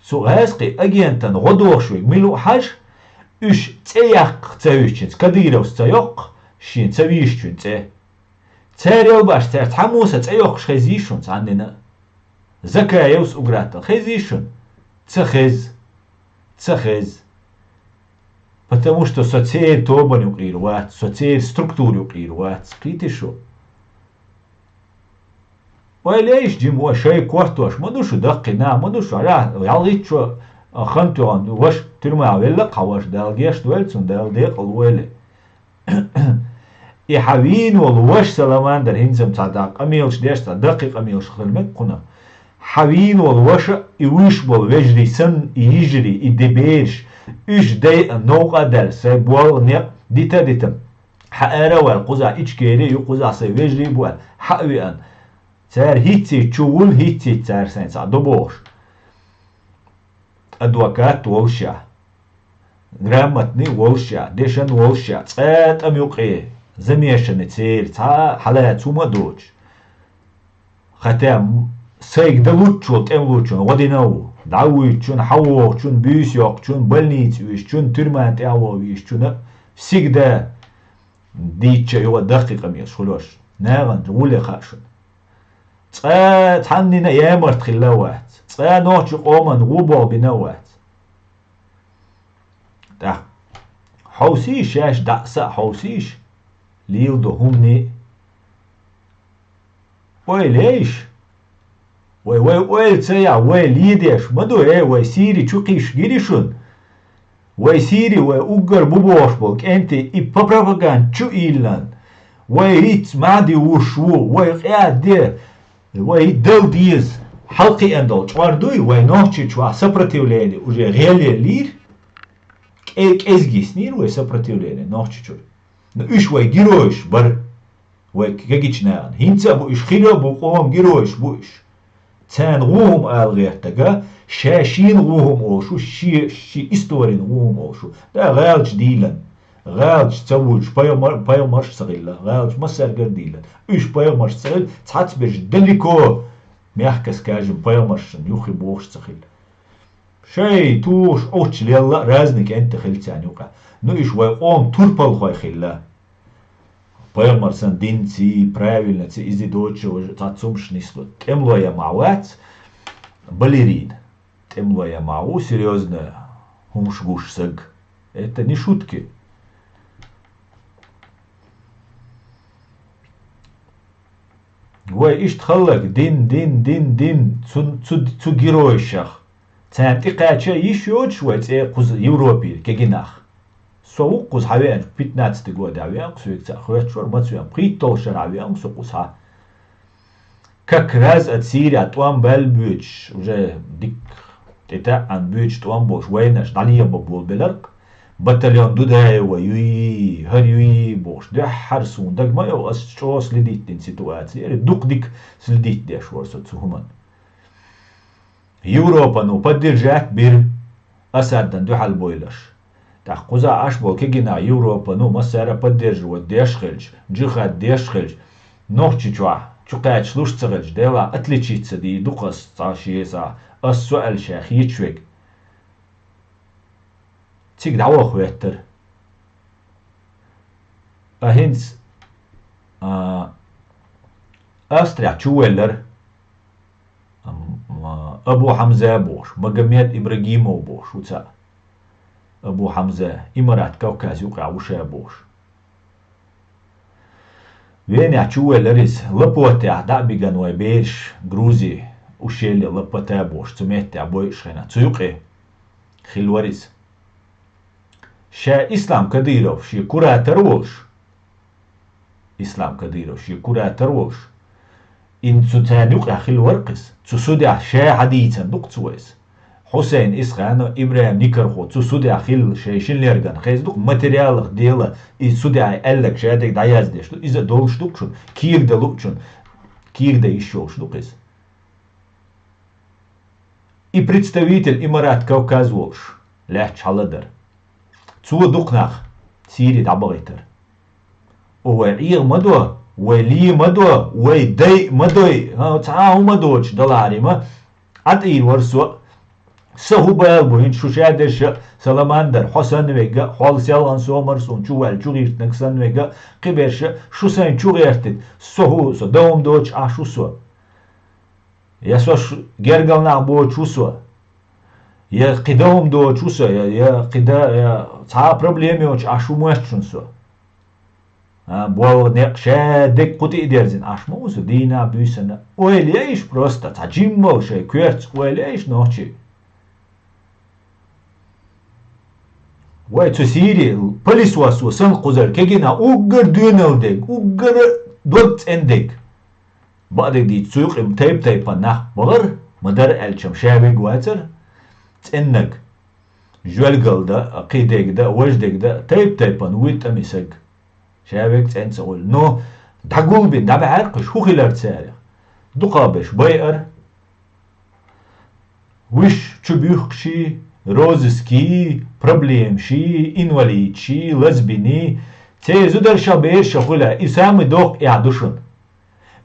سو غاسقي أجنتن غدوش فيك ملو حاج إيش تياق تسويشين كديروس تياق شين تسويشين تاريو باش تار تحموسة تياق خزيشون عندنا زكايوس أقراتا خزيشون تخز потому что соцсеть тобан يقيروات соцсеть структур يقيروات قيتي شو وليش جيم وشاي كورتوش مدوشو دقنا مدوشو على يالغيتشو خنتوان وش ترمى ولا قواش دالجيش دولتون دالديق الويلي يحوين والوش سلاماندر هنزم تعداق أميلش ديشتا دقيق أميلش خلمك قنا حوين والوش يوش بول وجري سن يجري يدبيرش إيش داي نوقع دل سيبوال نيق ديتا حقارا والقزع إيش كيري يقزع سيوجري بوال حقوي أن تار هيتي تشول هيتي تار سينسا دوبوش أدوكات وولشا غرامتني وولشا ديشن وولشا تسات أميوقي زميشن تير تا حالات وما دوج خاتم سيك دلوتشو تملوتشو ودينو دعويتشون حووتشون بيسيوقتشون بلنيتشون ترمان تاوويشون سيكدا ديتشا يو دقيقة ميش خلوش ناغن ولي خاشن تحنينا يامرت خلاوات نوتش قومن غوبو بنوات ده حوسيش ياش دعسا حوسيش ليلدو همني وي ليش وي تسيا وي ليديش مدو وي سيري تشوقيش جيريشون وي سيري وي اوغر بوبوش بوك انت بروباغان تشو إيلان وي هيت مادي وشو وي قاعد دي وي دل ديز حلقي اندول چواردوي وي نوچي چوا سопротивление уже реале лир ازگيس نير وي سопротивление نوچي چور نو ايش وي گيروش بر وي كگيچنان هينتا بو ايش خيرا بو قوم گيروش بو ايش تان روهم الغيرتگا شاشين روهم اوشو شي استورين روهم اوشو دا غالج ديلن غالج تسوج بايو مارش صغيلا غالج مسرگر ديلن ايش بايو مارش صغيل تحت بيج دليكو ميحكس كاجم بايو مارش يوخي بوش صغيل شي توش اوتش ليلا رازنك انت خلت يعني وقع نو ايش واي قوم توربال خوي خيلا بايو مارسن دينتي правильно تي ازي دوتشو تاتسومش نيسلو темло я мават балерин темло я мау серьезно хумшгуш сэг это не шутки. وي إيش تخلق دين تسو جيرويشخ تانتي قاتشا يشيوت شوي تي قوز يوروبي كجناخ سو قوز حويان بيتنات تقوى دعويان قوز يكتا خوات شور ماتسويان قيتو شرعويان سو قوز ها كاكراز اتسيري اتوان بالبوش وجا ديك تتا عن بوش توان بوش ويناش داليا ببول بلرق بطليون دوداي ويوي هريوي بوش ده حرسون دق ما يو أشوا سلديت دين سيتواتي دوق ديك سلديت ده شوار سوتسوهمان يوروبا نو بدر جات بير أسادن دو حال بويلش تاع قوزا عاش بول كيجينا يوروبا نو مسارة بدر جو ديش خلج جيخات ديش خلج نوخشي جوا چوقات شلوش تغلج ديلا أتليتشيتس دي دوقس تاشيسا السؤال شاخ يتشوك تيك دعوة خواتر أهنس أسترع تشويلر أبو حمزة بوش مقاميات إبراهيمو بوش وتا أبو حمزة إمارات كوكاز يوقع وشا بوش وين تشويلرز لبوتع دعبيغان ويبيرش جروزي وشيلي لبوتع بوش تميتع بوش خينا تيوقع خلوريز شا إسلام كديروف شي كوراتر وولش إسلام كديروف شي كوراتر وولش إن تتانيق أخي الورقس تسودع شا حديثا نقطويس حسين إسخان إبراهيم نيكرخو تسودع أخي شايشين ليرغان خيز دوك ماتريال ديلا إن سودع ألك شادك دعياز ديش إذا دولش دوكشون كير دلوكشون ких да еще штукис. И представитель Имарат Кавказ волш, леч халадар. Цу дукнах, сири дабагитер. وعير مدو ولي مدو ويدي مدوي تعاو مدوش دلاري ما عطير ورسو سهو بالبوين شو شادش سلاماندر حسن ويغا حول سيالان سومرسون چوال چوغيرت نكسن ويغا قبرش شو سين چوغيرت سهو سو دوم دوش اشو سو يسوش گرگلنا بو چوسو يا قدوم دو چوسو يا قدا يا تا проблемиоч اشو موچون سو بو نقشادك قطي درزين اشموسو دينا بيسنا ويليش просто تاجيمو شي كويرت ويليش نوچي وي تسيري بوليس واسو سن قزر كينا اوغر دونالدك اوغر دوت اندك بعد دي تسوق ام تايب ناخ بغر مدر الشم شابك واتر انك جوالقل دا قيدك دا وجدك دا تايب نويت اميسك شابك تنسول نو دقول بين دابا عرقش هو خلال تسارع دقابش باير وش تشبيخشي روزسكي проблемشي инвалидشي لزبيني تي زدر شابير شغلا اسام دوق اعدشن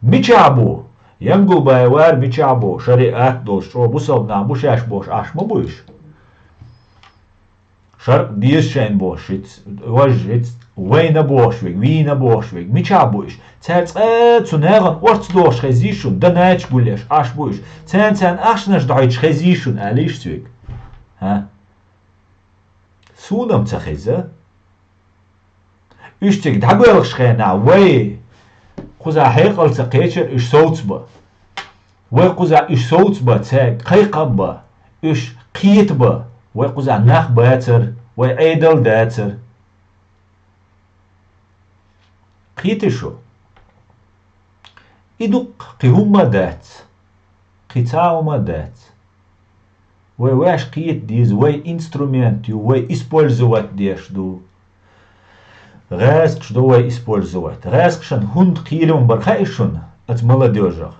ميچابو ينقل بايوار ميچابو شريعات دوش رو بوصلنا بوشاش بوش اشما بوش شرق ديز شين بوش وجهت وين بوشويك وين بوشويك ميچابوش تاعت سناغن ورت دوش خزيشون دنايش بوليش اش بوش تان اخشنش دايش خزيشون عليش سويك ها سونم تخزه اشتك دعبالغش خينا وي قزا حيقل تقيتشر اش صوت با وي قزا اش صوت با تاك قيقب با اش قيت با وي قزا ناخ باتر وي عيدل داتر قيتشو إدق قهما دات قطاوما دات وي واش قيت ديز وي انسترومنت وي использовать ديش دو غاسكش دو وي использовать غاسكشن هند قيلون برخايشون ات молодежах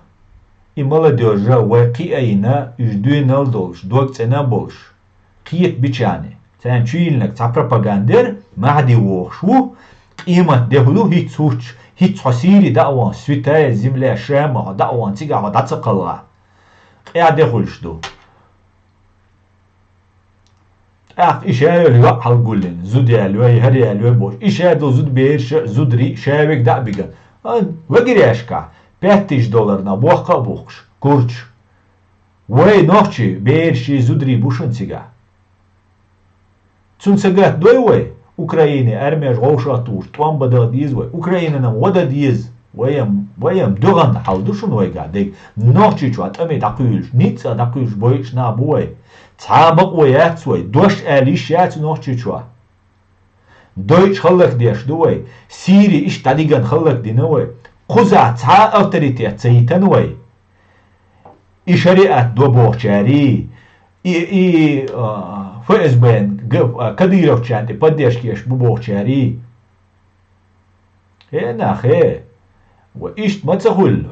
и молодежа وي قيئينا اجدوينال دولش دوكتنا بولش قيت بيچاني تان چويلنك تا пропагандер معدي ووخشو قيمة دهلو هيت سوچ هيت حسيري دعوان سويتايا زملا شامة دعوان تيغا داتقلغا قياد دهلش دو اخ إشارة لوق حلقولين زود يالوي هري يالوي بوش إشارة زود بيرش زود ري شابك دعبقا وقرياشكا $5 بوخا بوخش كورش وي نوخشي بيرشي زود ري بوشن تيغا تون ساقات دوي وي أوكرايني أرميش غوشا توش طوان بدا ديز وي أوكرايني نم ودا ديز ويم دوغن حالدوشن وي قاديك نوخشي شوات أمي دقيلش نيتسا دقيلش بويش نابوي تعامق ويات وي دوش آليشات نوخشي شوا دويش خلق ديش دوي سيري إش تديغن خلق دينوي قزع تا أوتريتيات سيتن وي إشاريات دو بوخشاري فاز بين كديرو شانتي بديش كيش بوخشاري هنا خي وإيش ما تقول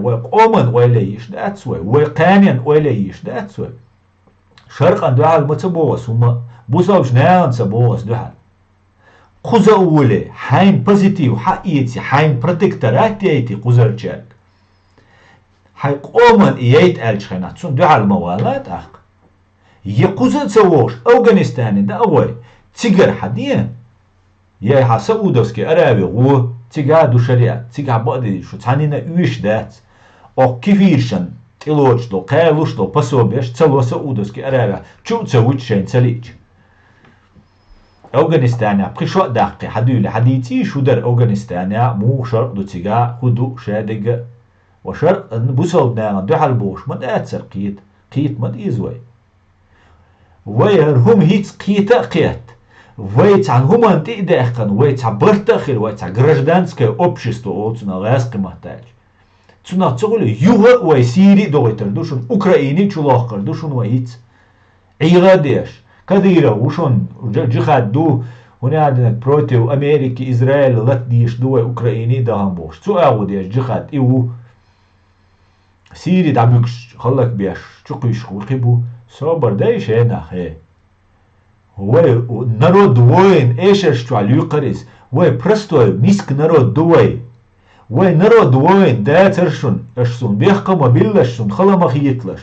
وقومن ويليش داتسوي وقانين ويليش داتسوي شرقا دوحال ما تبوغس وما بوصوش نان تبوغس دوحال قوزا أولي حين بوزيتيف حقيتي حين بروتكتراتيتي قوزر جاك حي قومن إيات ألشخينات سون دوحال موالات أخ يقوزا تسووش أفغانستان دا أوي تيجر حديا يا حسودوسكي أرابي غو تيجا دو شريعة تيجا بقدي شو تانينا ويش دات أو كيفيرشن تلوش دو قالوش دو بسوبيش تسلو سودوسكي أرابي شو تسويش شين تسليج أفغانستان بخشوة داقي حدولي حديتي شو در أفغانستان مو شرق دو تيجا خدو شادق وشرق بوصل ناغن دو حالبوش مد أتسر قيت مد إيزوي وير هم هيت قيتا قيت ويت عن هم أنت إداخن ويت عبرتخل ويت гражданское общество أوتنا غاسق محتاج تنا تقول يوغا ويسيري دوغيتر دوشون أوكرايني چلاخ دوشون ويت عيغا ديش كديرا وشون جخاد دو هنا عندنا بروتيو أمريكي إسرائيل لات ديش دو أوكرايني دهم بوش تو أغو ديش جخاد إيو سيري دعمكش خلك بيش شقيش وقبو صبر دايش هنا خي هو народ воин эшершту алюкарис وي برستو ميسك народ دوي وي народ воин داترشون اشسون بيحكم بيلشون خلما خيتلش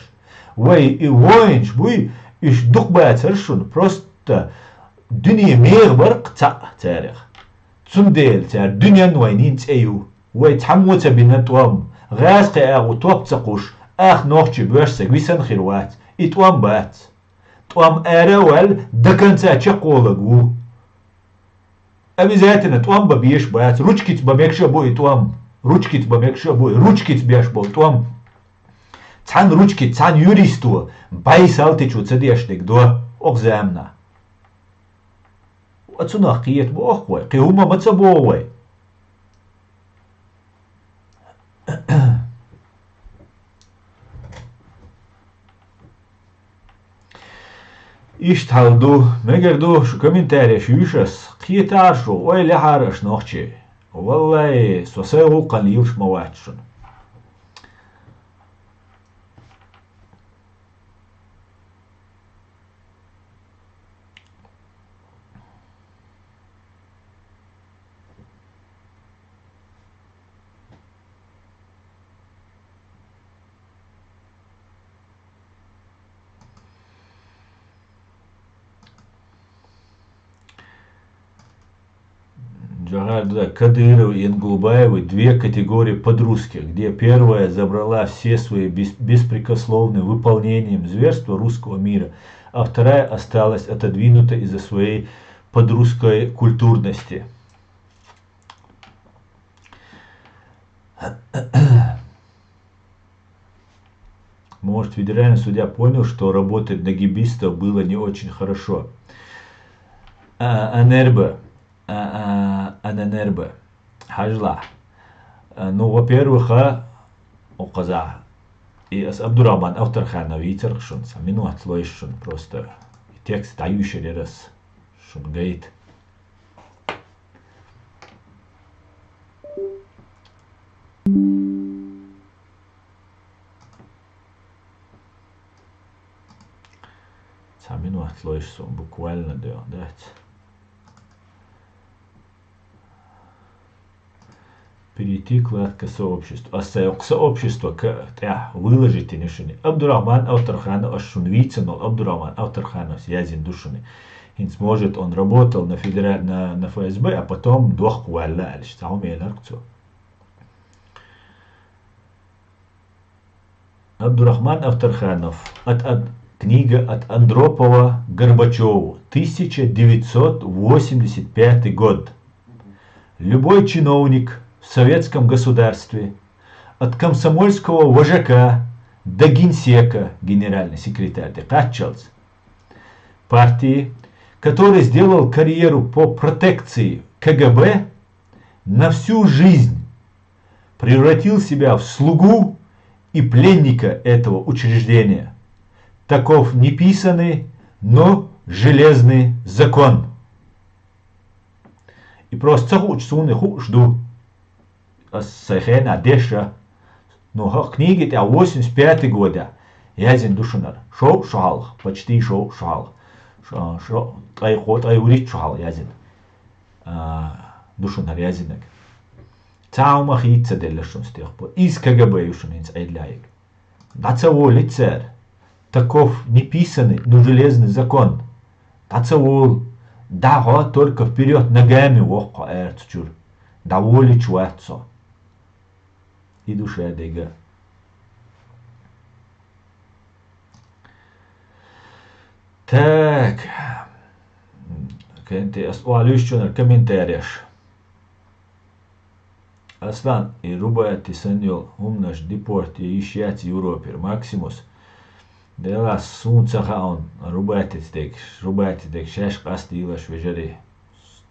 وي и воинш буй иш дук баатершун просто دنيا ميغ برق تاريخ تسنديل تار دنيا نوينين تأيو ويتحموت بنتوام غاز قاعو توب تقوش اخ نوخشي بوشسك ويسن خيروات اتوام بات توام اراول دكنتا تشقولغو обязательно توام ببيش بات رучкит بمекша بو اتوام رучкит بمекша بو رучкит بيش بو توام تان رучкит تان юристу بايسالتيچو цедешдек до اغزامنا واتسونا قيت بو اخوي قيوما متصبوي اشتهلدو مجردو شو كومنتاري شوشس قيتارشو ويلي حارش نوخشي والله سوسيو قليوش مواتشون Кадыров и Ингулбаевы две категории подрусских, где первая забрала все свои беспрекословным выполнением зверства русского мира, а вторая осталась отодвинута из-за своей подрусской культурности. Может, федеральный судья понял, что работать нагибистов было не очень хорошо. Аненербе. Хажла. Ну, во-первых, оказа. И с Абдурахман Авторханов Витер, шун самину отлойшун просто. Текст тающий раз. Шун гейт. Самину отлойшун буквально дать. Перейти к сообществу. А сообщество выложите нишини. Абдурахман Авторханов ашунвицинол Абдурахман Авторханов связен душами. Инц может он работал на ФСБ, а потом дох валла альш. Абдурахман Авторханов. Книга от Андропова Горбачеву. 1985 год. Любой чиновник в советском государстве, от комсомольского вожака до генсека, генеральный секретарь Катчалс, партии, который сделал карьеру по протекции КГБ, на всю жизнь превратил себя в слугу и пленника этого учреждения. Таков неписанный, но железный закон. И просто жду. Сайхена Деша, но книги это 85 года. Язин душунар. Шоу шал, почти шоу шал. Трай урит шал язин. Душунар язинек. Цаума хитца делешун стехпо. Из КГБ юшун инц айдляек. Дацаво лицер. Таков неписанный, но железный закон. Дацаво. Да, только вперед ногами вокко эрцчур. Да воли чуэцо. И душе дега. Так. Кенти асуалющунар комментариях. Аслан и рубаяти сеньол умнаш депорт и ищать Европер Максимус. Дела сунца хаун рубаяти дек шеш кастилаш вежери.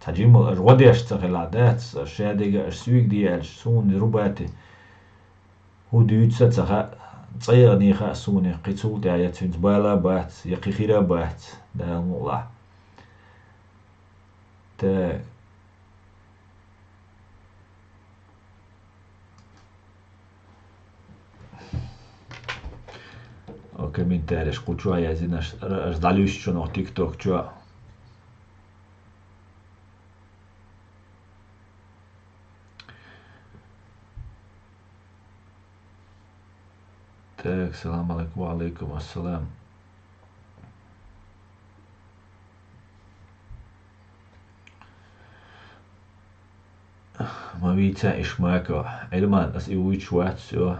Таджимол родеш цахеладет шедега сюг диалш сун рубаяти. هو ديوتسا تخا تصيغني خا سوني قيتول تاع تفنت بالا بات يقي خيرا بات دا مولا تا коментариш, кучу я зинаш ждалюсь, что на TikTok, что. Так, салам алейкум, алейкум ассалам. ما بيتا إشماكو علمان أس إيوي شوات سو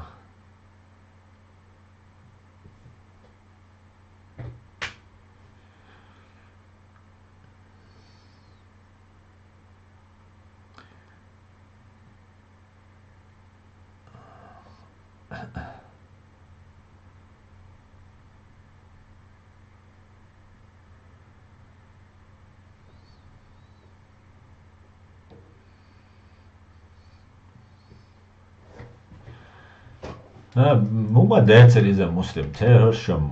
مو ما داتر إذا مسلم تهرشم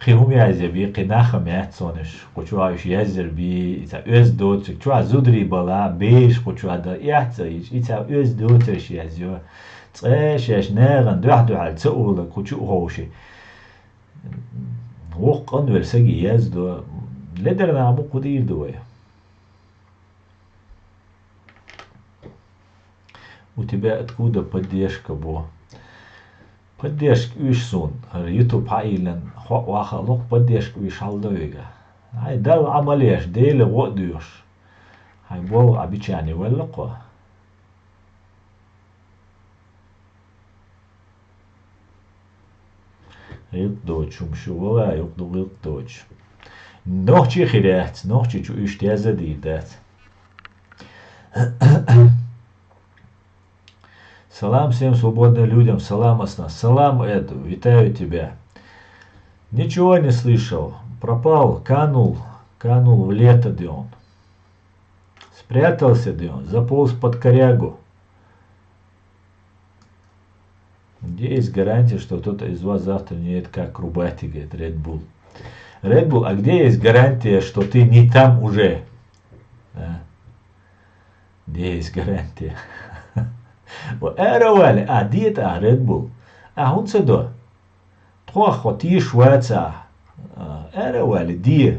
قيهم يعزي بي قناخم يعتصونش قوشو عايش يزر بي إتا أز دوتر شو عزودري بلا بيش قوشو عدا يعتصيش إتا أز دوترش يزيو تقاش ياش ناغن دوحدو على تسؤول قوشو هوشي وقن ورساقي يزدو لدرنا عمو قدير دوية وتبقى تكودا بديشك بو بديشك ويش سون يوتيوب هايلن واخلوق بديشك ويش هالدويغا هاي دل عمليش ديل وقديوش هاي بول عبيش يعني ولقوا غيط دوتش ومشو ولا يقدو غيط دوتش نوحشي خيرات نوحشي شو اشتيازة ديدات Салам всем свободным людям, салам Асна, салам Эду, витаю тебя. Ничего не слышал, пропал, канул в лето, где он. Спрятался, где он, заполз под корягу. Где есть гарантия, что кто-то из вас завтра не едет как Рубати, говорит Red Bull. Red Bull, а где есть гарантия, что ты не там уже? Да? Где есть гарантия? وأروالي ديت ريد بول هون سدو تخوا خوتي شواتسا أروالي دي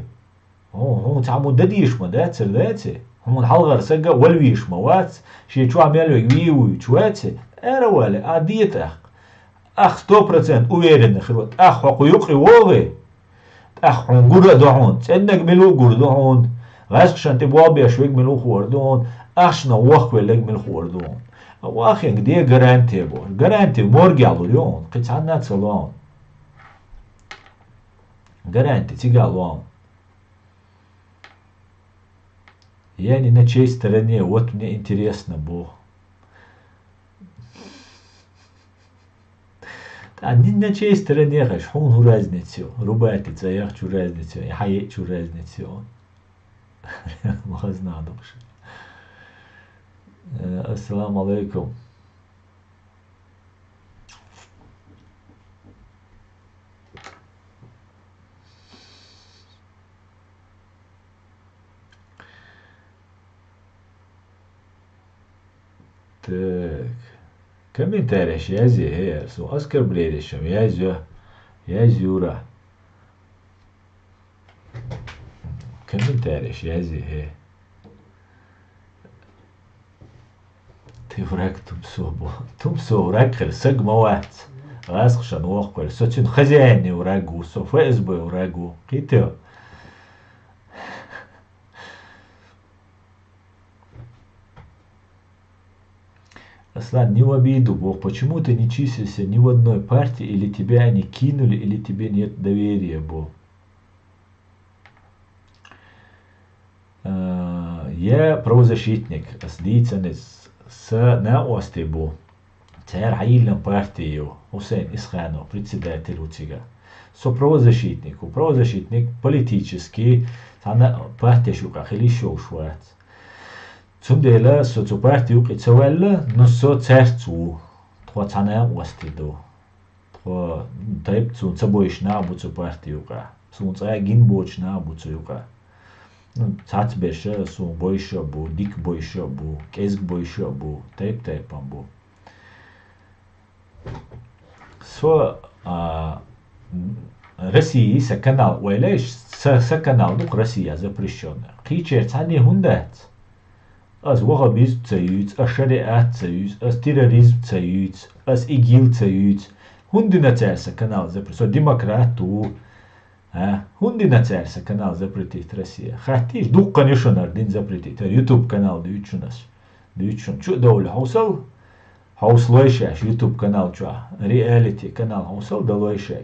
هون تعمو دديش ما داتسي هم الحلغر سجا والويش ما وات شي شو عملوا يوي شواتسي أروالي ديت أخ 100% уверен خلوت أخ حقو يقري ووغي أخ هنقول دعون تنك ملو قردون غاسق شانتي بوابي أشويق ملو خوردون أخشنا وقت ولق ملو خوردون واخي где гарантия бо гарантия моргалурион кицанна целон гарантия тигалон я не на чьей стороне вот мне интересно бо не на чьей стороне хаш хун разницу рубати цаях чу разницу я хай чу разницу махазна души Ассаламу алейкум. Так. Комментарий язи хер. Су оскорблением язюра. Комментарий язи хер. تفرق تمسو وراك خلصق موات غاسق شنوق كل سوتين خزاني وراجو سوفا اسبوع وراجو قيتو Аслан, не в обиду, Бог, почему ты не числишься ни в одной партии, или тебя они кинули, или тебе нет доверия, Бог. Я правозащитник, слийцанец с наостебу. Царь Аилем партию, Хусейн Исханов, председатель УЦИГа. Со правозащитник политический, партия шуках или шоушват. Цундела соцу партию кицавелла, но со царцу, тхо цана остеду. Тхо тайп цун цабоиш на буцу партию ка. Сун цая гин боч на буцу ка. Цац беша сун бойша бу, дик бойша бу, кезг бойша бу, тайпам бу. Со России канал, уэлэш, канал дук Россия запрещенная. Кичер цани хундат. Аз вахабизм цаюц, аз шариат цаюц, аз терроризм цаюц, аз игил цаюц. Хундина царса канал запрещен. Демократу. Хундина царса канал запретит Россия. Хатиш дук конечно дин запретит. YouTube канал дючунас. Дючун. Чу доля хаусал? Хауслойшаш YouTube канал чуа. Реалити канал хаусал далойшак.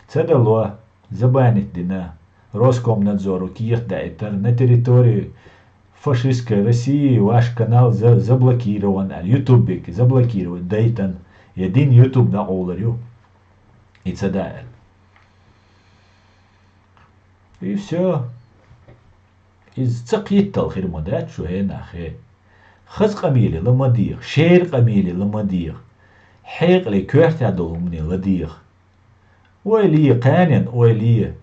Цедало забанить дина. Роскомнадзору кирдайтер на территории фашистской России ваш канал заблокирован. YouTube заблокирован. Дейтан. Един YouTube на оларю. И цедайл. И все. Из цقيتل خير مدات شو هنا خير. خز قميلي لما ديغ. شير قميلي لما ديغ. حيق لي كوحت عدلهمني لديغ. ويلي قانن ويلي.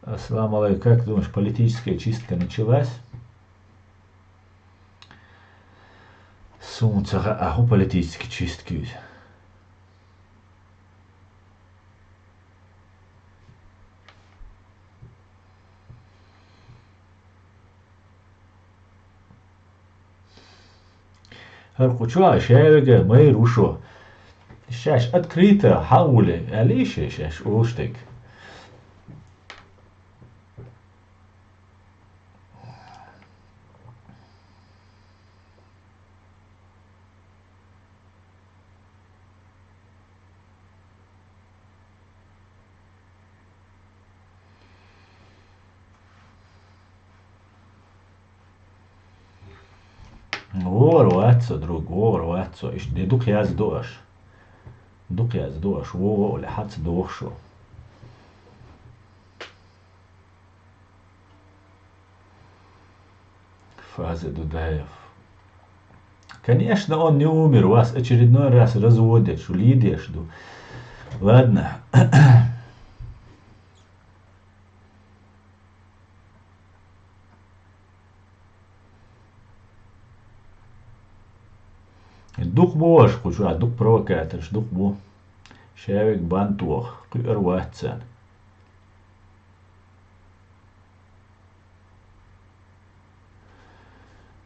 Ассаламу алейкум. Как думаешь, политическая чистка началась? Сумцага аху политические чистки. هالقشوع شارجة ما يروشو الشاش открыто حولي عليش شاش اوشتك Говорваться, друг, говорваться. Не дук я сдош. Дук я сдош. Во, лехац дошу. Фазы Дудаев. Конечно, он не умер, вас очередной раз разводят, шулидешь. Ладно. Дух бош, кучу, дух провокатор, дух бо. Шевик бантух, куерватсан.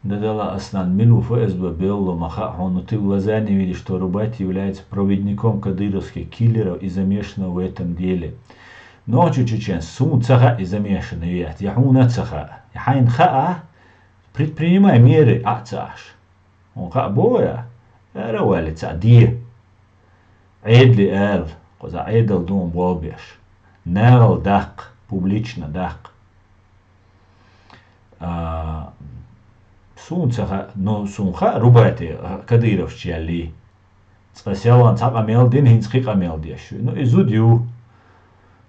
Дадала Аснан Милу ФСБ Белло Махаху, но ты в глаза не видишь, что Рубати является проводником кадыровских киллеров и замешан в этом деле. Ночью чечен сун цаха и замешаны ведь. Яхуна цаха. Яхайн хаа предпринимай меры ацаш. Он ха боя. Равали цадие. Эдли эл. Коза эдл дом бобеш. Нел дак. Публично дак. Сунцаха, но сунха рубати кадыровчи али. Спасялан цака мелдин хинцхика мелдиашу. Ну изудю.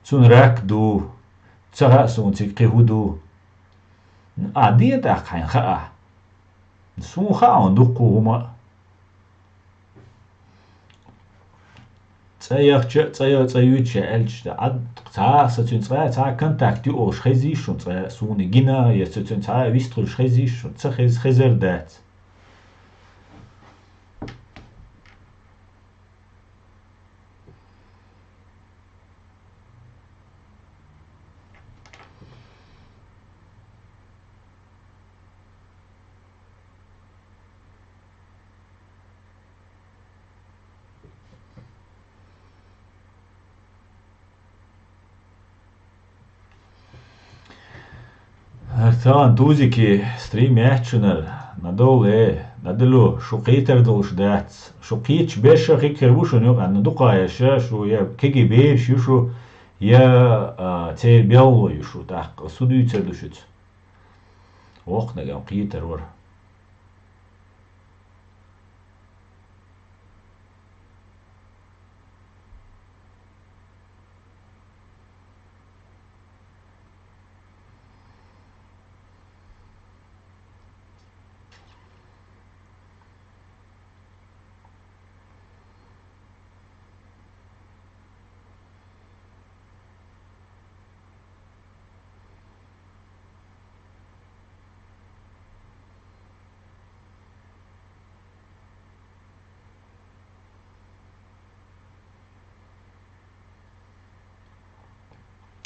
Сун рак ду. Цаха сунцик кихуду. Диета хайн хаа. Сунха он дукку хума. Цаюча эльчта. Ца сацун ца контакти ош хезишун ца суни гина я сацун ца виструл хезишун ца хезердат. Тан тузики стрим ячунар надоле надолу шуқитер долш дац шуқич беша хикервушу нёк ан дукая шу я КГБ шушу я те белло юшу так судуйца душуц охнагам қитер вар.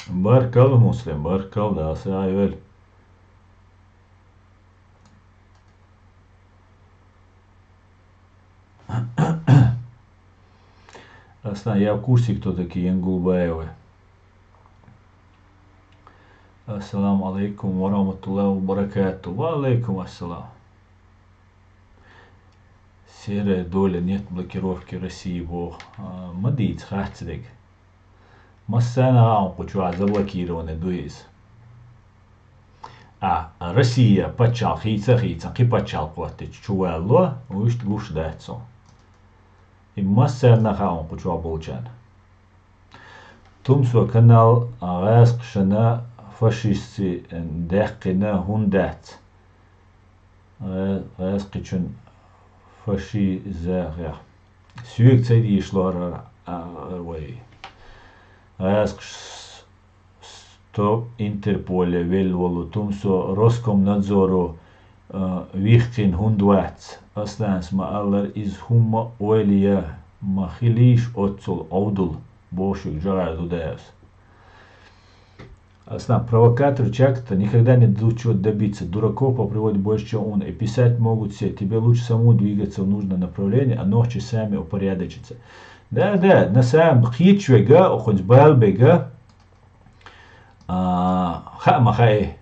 بارك الله مسلم، بارك الله سايول. Я в курсе, кто такие Янгулбаевы. Ассаламу алейкум ва рахматуллахи ва баракату. Ва алейкум ассалам. Серая доля, нет блокировки России. Мадиц хацдек. Массана раун кучуа заблокированы дуиз. Россия почал хица, ки почал платить чуэлло, уишт гуш дайцо. И массана раун кучуа болчан. Тумсо канал расқшана фашисти дәққина хундат. Расқичун фашизагя. Сүйек цайди ишлар арвай. Расқш сто Интерполе велволу тумсо Роскомнадзору вихкин хундвац. Асланс ма аллар из хумма ойлия махилиш отцул аудул. Бошик жарду дайс. Провокаторы человека никогда не дадут чего добиться. Дураков поприводит больше, чем он. И писать могут все. Тебе лучше самому двигаться в нужное направление, а ночи сами упорядочиться. Да, на самом хитчвега, хоть балбега, хамахай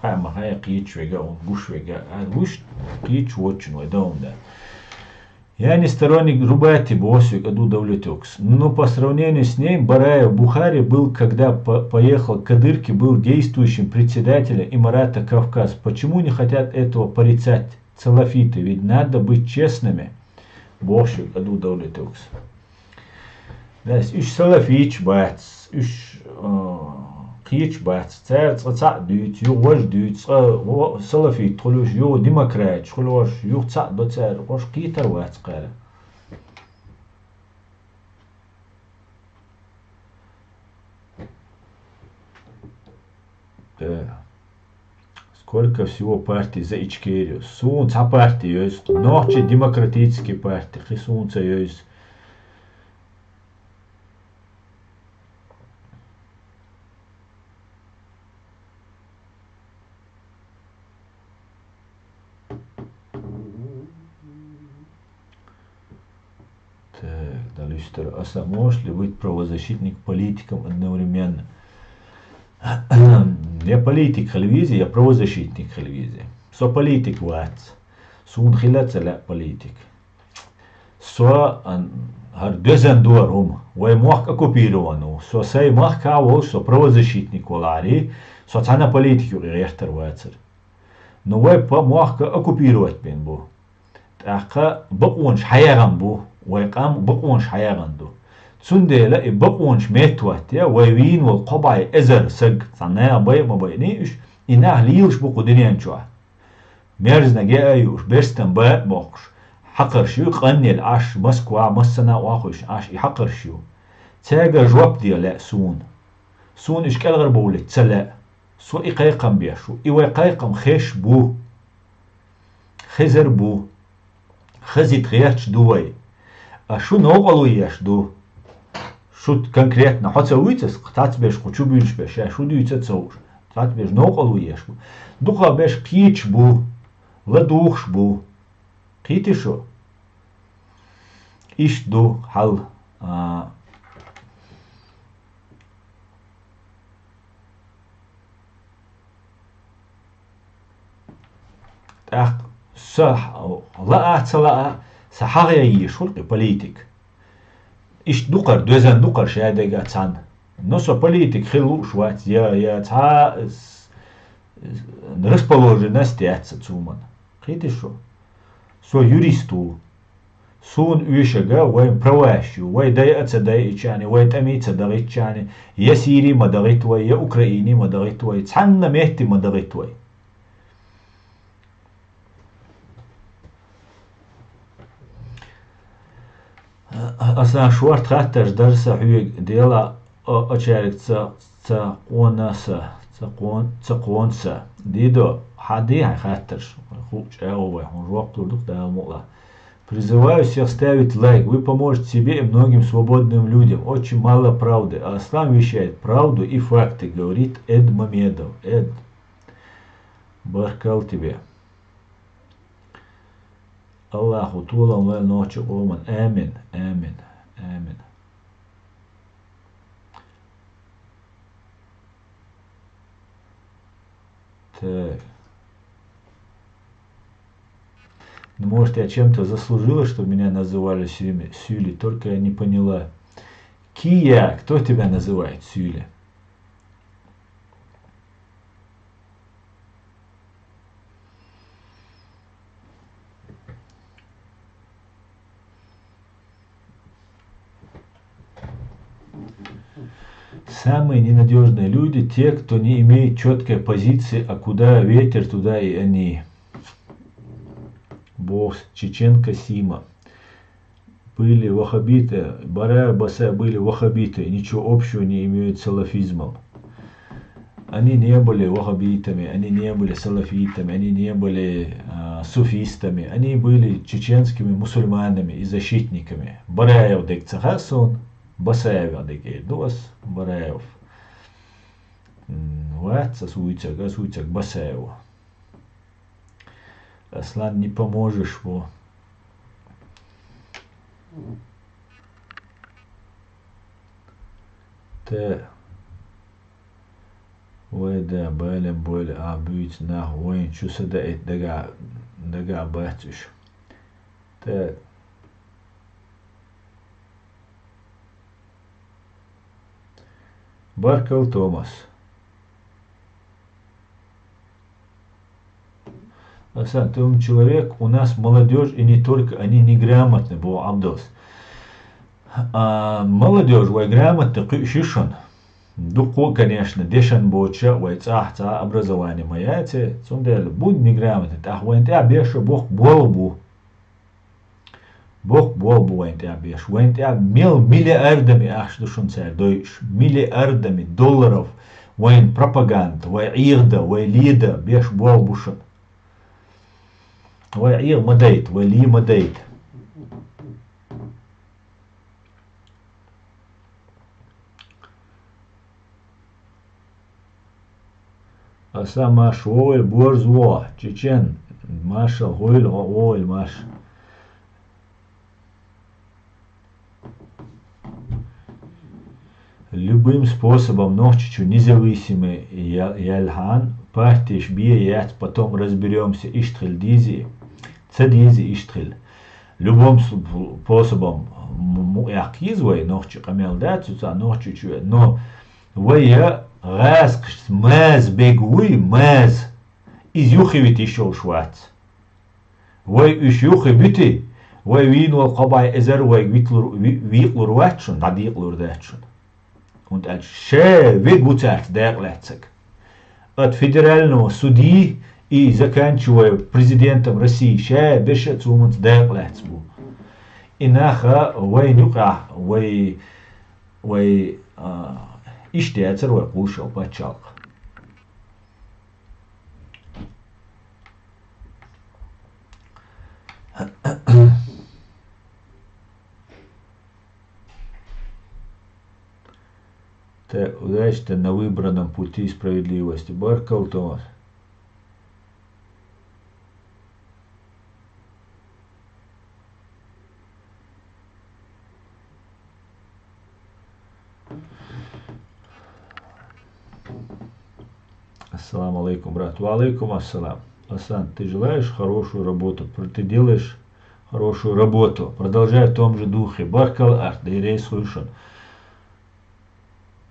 хитчвега, он гушвега, гуш хитчвочин, да. Я не сторонник Рубати Босвик, Аду Давлетюкс. Но по сравнению с ней, Бараев Бухари был, когда поехал к Кадырке, был действующим председателем Эмирата Кавказ. Почему не хотят этого порицать салафиты? Ведь надо быть честными. Босвик, Аду Давлетюкс. Үш салафич бац, үш қич бац, цац дүйт, юғваш дүйт, салафит, құлыш, юғы демократ, құлыш, юғы цац доцар, құлыш қитар бац қара. Сколько всего партий за Ичкерию? Сунца партии есть, ночи демократические партии, хисунца есть. А может ли быть правозащитник политиком одновременно? Я политик хальвизи, я правозащитник хальвизи. Со политик вац, сун хиляца ля политик. Со дезен дуарум, вай мах оккупировану, со сей мах кавол, со правозащитник валари, со цана политику рехтер вацер. Но вай па мах оккупировать бен бу. Така бакунш хаяган бу. ويقام بقونش حياغندو تسندلا بقونش ميتواتيا ويوين والقبع ازر سج صنايا باي ما باينيش اناه ليوش بقدرين شو ميرزنا جايوش بيرستن باق بوكش حقر شو قني العش مسكوا مسنا واخش عش يحقر شو تاجا جواب ديال سون اشكال غربولة تسلا سو اقايقم بيشو ايوا اقايقم خيش بو خزر بو خزيت غيرش دوي شو نوقلو يشدو شو конкретно حتسويتس قطعت بيش قچو بيش بيش شو ديوتس تصور قطعت بيش نوقلو يشو دوخا بيش قيتش بو لدوخش بو قيتي شو إيش دو حل صح لا سحاغي يشولق политик. إيش دقر دوزن دقر شادة عن نصو политик خلو شوات يا تا расположенность цуман. Хити шо? Со юристу сун уйшага вай праващу вай дайца дайчани вай тамица дайчани я сири мадагитвай я украини мадагитвай цанна мехти мадагитвай. أصلا شوارت خاطر درس حيق ديلا أشارك تقونسا ديدو حدي هاي خاطر خوش أو هون روق تردك ده مقلا Призываю всех ставить лайк. Вы поможете себе и многим свободным людям. Очень мало правды. А Аслан вещает правду и факты, говорит Эд Мамедов. Эд, баркал тебе. Аллаху тулам вал ночи оман. Амин. Амин. Амин. Так. Ну, может, я чем-то заслужила, чтобы меня называли Сюли, только я не поняла. Кия, кто тебя называет Сюли? Самые ненадежные люди те, кто не имеет четкой позиции, а куда ветер, туда и они. Босс, Чеченко Сима. Были ваххабиты, Барая Баса были ваххабиты, ничего общего не имеют с салафизмом. Они не были ваххабитами, они не были салафитами, они не были суфистами, они были чеченскими мусульманами и защитниками. Бараев дек Цахасон, Басаев дек Дос, Бараев. Ватса суйцак Басаеву. Аслан, не поможешь его. Те вайда байлем бойле абүйт нах ойын чуса да эт дага батюш. Те Баркал Томас. Асан, ты умный человек, у нас молодежь и не только, они неграмотны, бо Абдос. А молодежь, вай грамотно, шишон. Дуко, конечно, дешан боча, вай цахца образование маяте, цундел, будь неграмотный, ах, вай ты обеша, бог болбу. Бог болбу вай ты обеш, вай ты миллиардами, ах, что шун царь, миллиардами долларов, вай пропаганда, вай ирда, вай лида, беш болбушан. ويعير مديت ولي مديت أسا ماش وول بورز وا чечен маша гойль гойль маш. Любым способом ночью независимый Ялхан партиш бият, потом разберемся Иштрил дизи. Цадизи Иштрил. Любым способом яхизвай ночью камелдацию, ночью чует. Но вая газ маз бегуй маз из юхивит еще швац. Вай уж юхивити, вай винул кабай эзер вай витлур ватшун, дадиклур датшун. Und als шэ вигбуцарт дяглацак. От федерального судьи и заканчивая президентом России, шэ бешет суманс дяглацбу. Инаха вай нюка, вай иштяцер вай кушал пачалк. Так, удачи на выбранном пути справедливости. Баркал Томас. Ассаламу алейкум, брат. Ва алейкум ассалам. Асан, ты желаешь хорошую работу? Ты делаешь хорошую работу. Продолжай в том же духе. Баркал арт, дейрей слышен.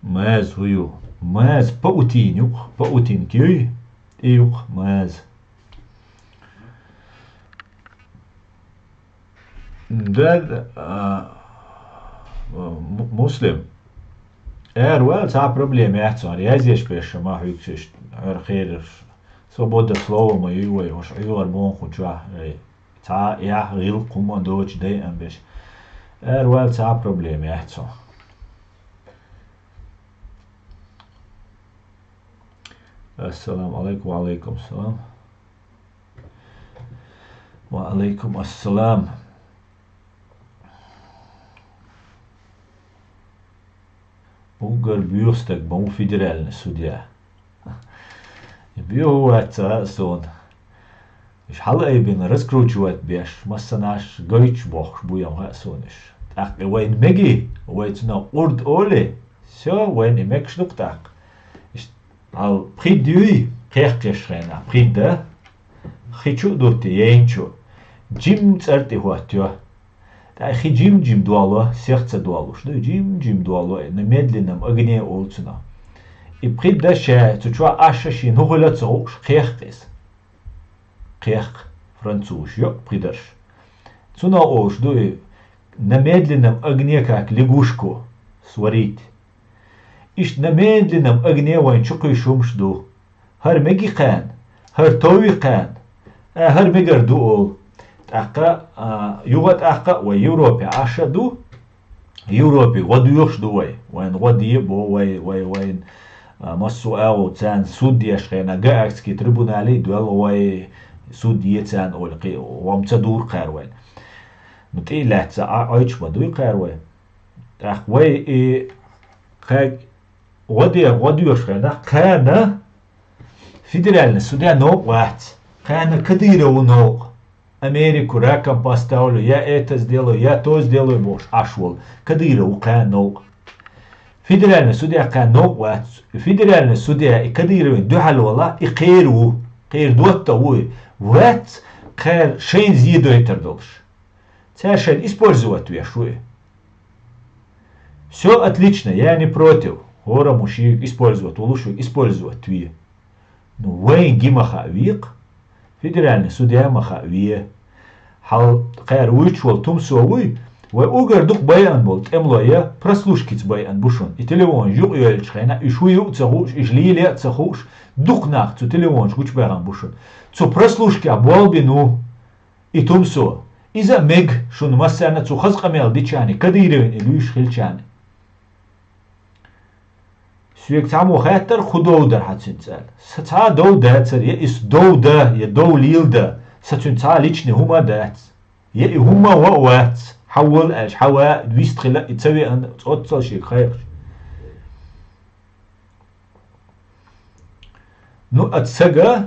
Маз вую. Маз паутинки. Июк, маз. Да, муслим. Wel, ta probleem echt zo. Jij zegt speciaal, maar ik zeg, er свобода слова мою, и уж bon хуча. Ta ja, heel kom Deutsch de en bis. Wel, ta probleem echt zo. Assalamu alaikum, wa alaikum salam. Wa alaikum assalam. угар бюстек бому федеральный судья. Бюстек сон. إيش حلقة بين رسكروتشوات بيش مسناش جويتش بوخش بويا مهسونش تاق وين مجي وين تنا أرد أولي سو وين إمكش نقطع إيش على بريد دوي كيش خينا بريد ده خيشو دورتي ينشو جيم ترتي هواتيو تا خي جيم دوالو سيرت دوالو شنو جيم دوالو نمدلنم أغني أولتنا إبريد ده شيء تشوا أشاشين هو لا تروش كيخ Кех француз, придаш. Цуна ош дуй на медленном огне как лягушку сварить. Иш на медленном огне вайн чукай шум жду. Хар меги қан, хар тови қан, хар мегар ду ол. Ака югат ака ва Европе аша ду. Европе водуёш дуй. Вайн водие бо вайн массу ау цан судья шхена гаагский трибунали дуэл вай سودية تان أولقي وامتدور قاروين متى لا تعايش بدوي قاروين أخوي خاك ودي يشخنا كان فيدرالنا السودان نوع واحد كان كديره ونوع أمريكا راكم باستاولو يا إيتز ديلو يا توز ديلو بوش أشول كديره وكان نوع فيدرالنا السودان كان نوع واحد فيدرالنا السودان كديره دو حل والله يقيرو قير دوتا وي وات قير شين زيدو يتردلش царшен использовать вешуе. Все отлично, я не против. Гора мужик использовать, улучшить, использовать твие. Но вейн гимаха вик, федеральный судья маха вие. Хал қайр уйчвал тумсуауй, вай угар дук баян болт, эмлоя прослушкиц баян бушон. И телефон жук юэльч хайна, и шую цахуш, и жлиле цахуш, дук нах, цу телефон жгуч баян бушон. Цу прослушки абуалбину, и тумсуа. إذا مج شون مسألة تخص قميل ديشاني كديرين إلوش خلشاني سويك تعمو خاطر خدو در حتسين تسأل ستا دو داتر يا إس دو دا يا دو ليل دا ستون تا ليشني هما دات يا هما وقوات حول أش حوا دويست خلا يتسوي أن تقصل شيء خير نو أتسجى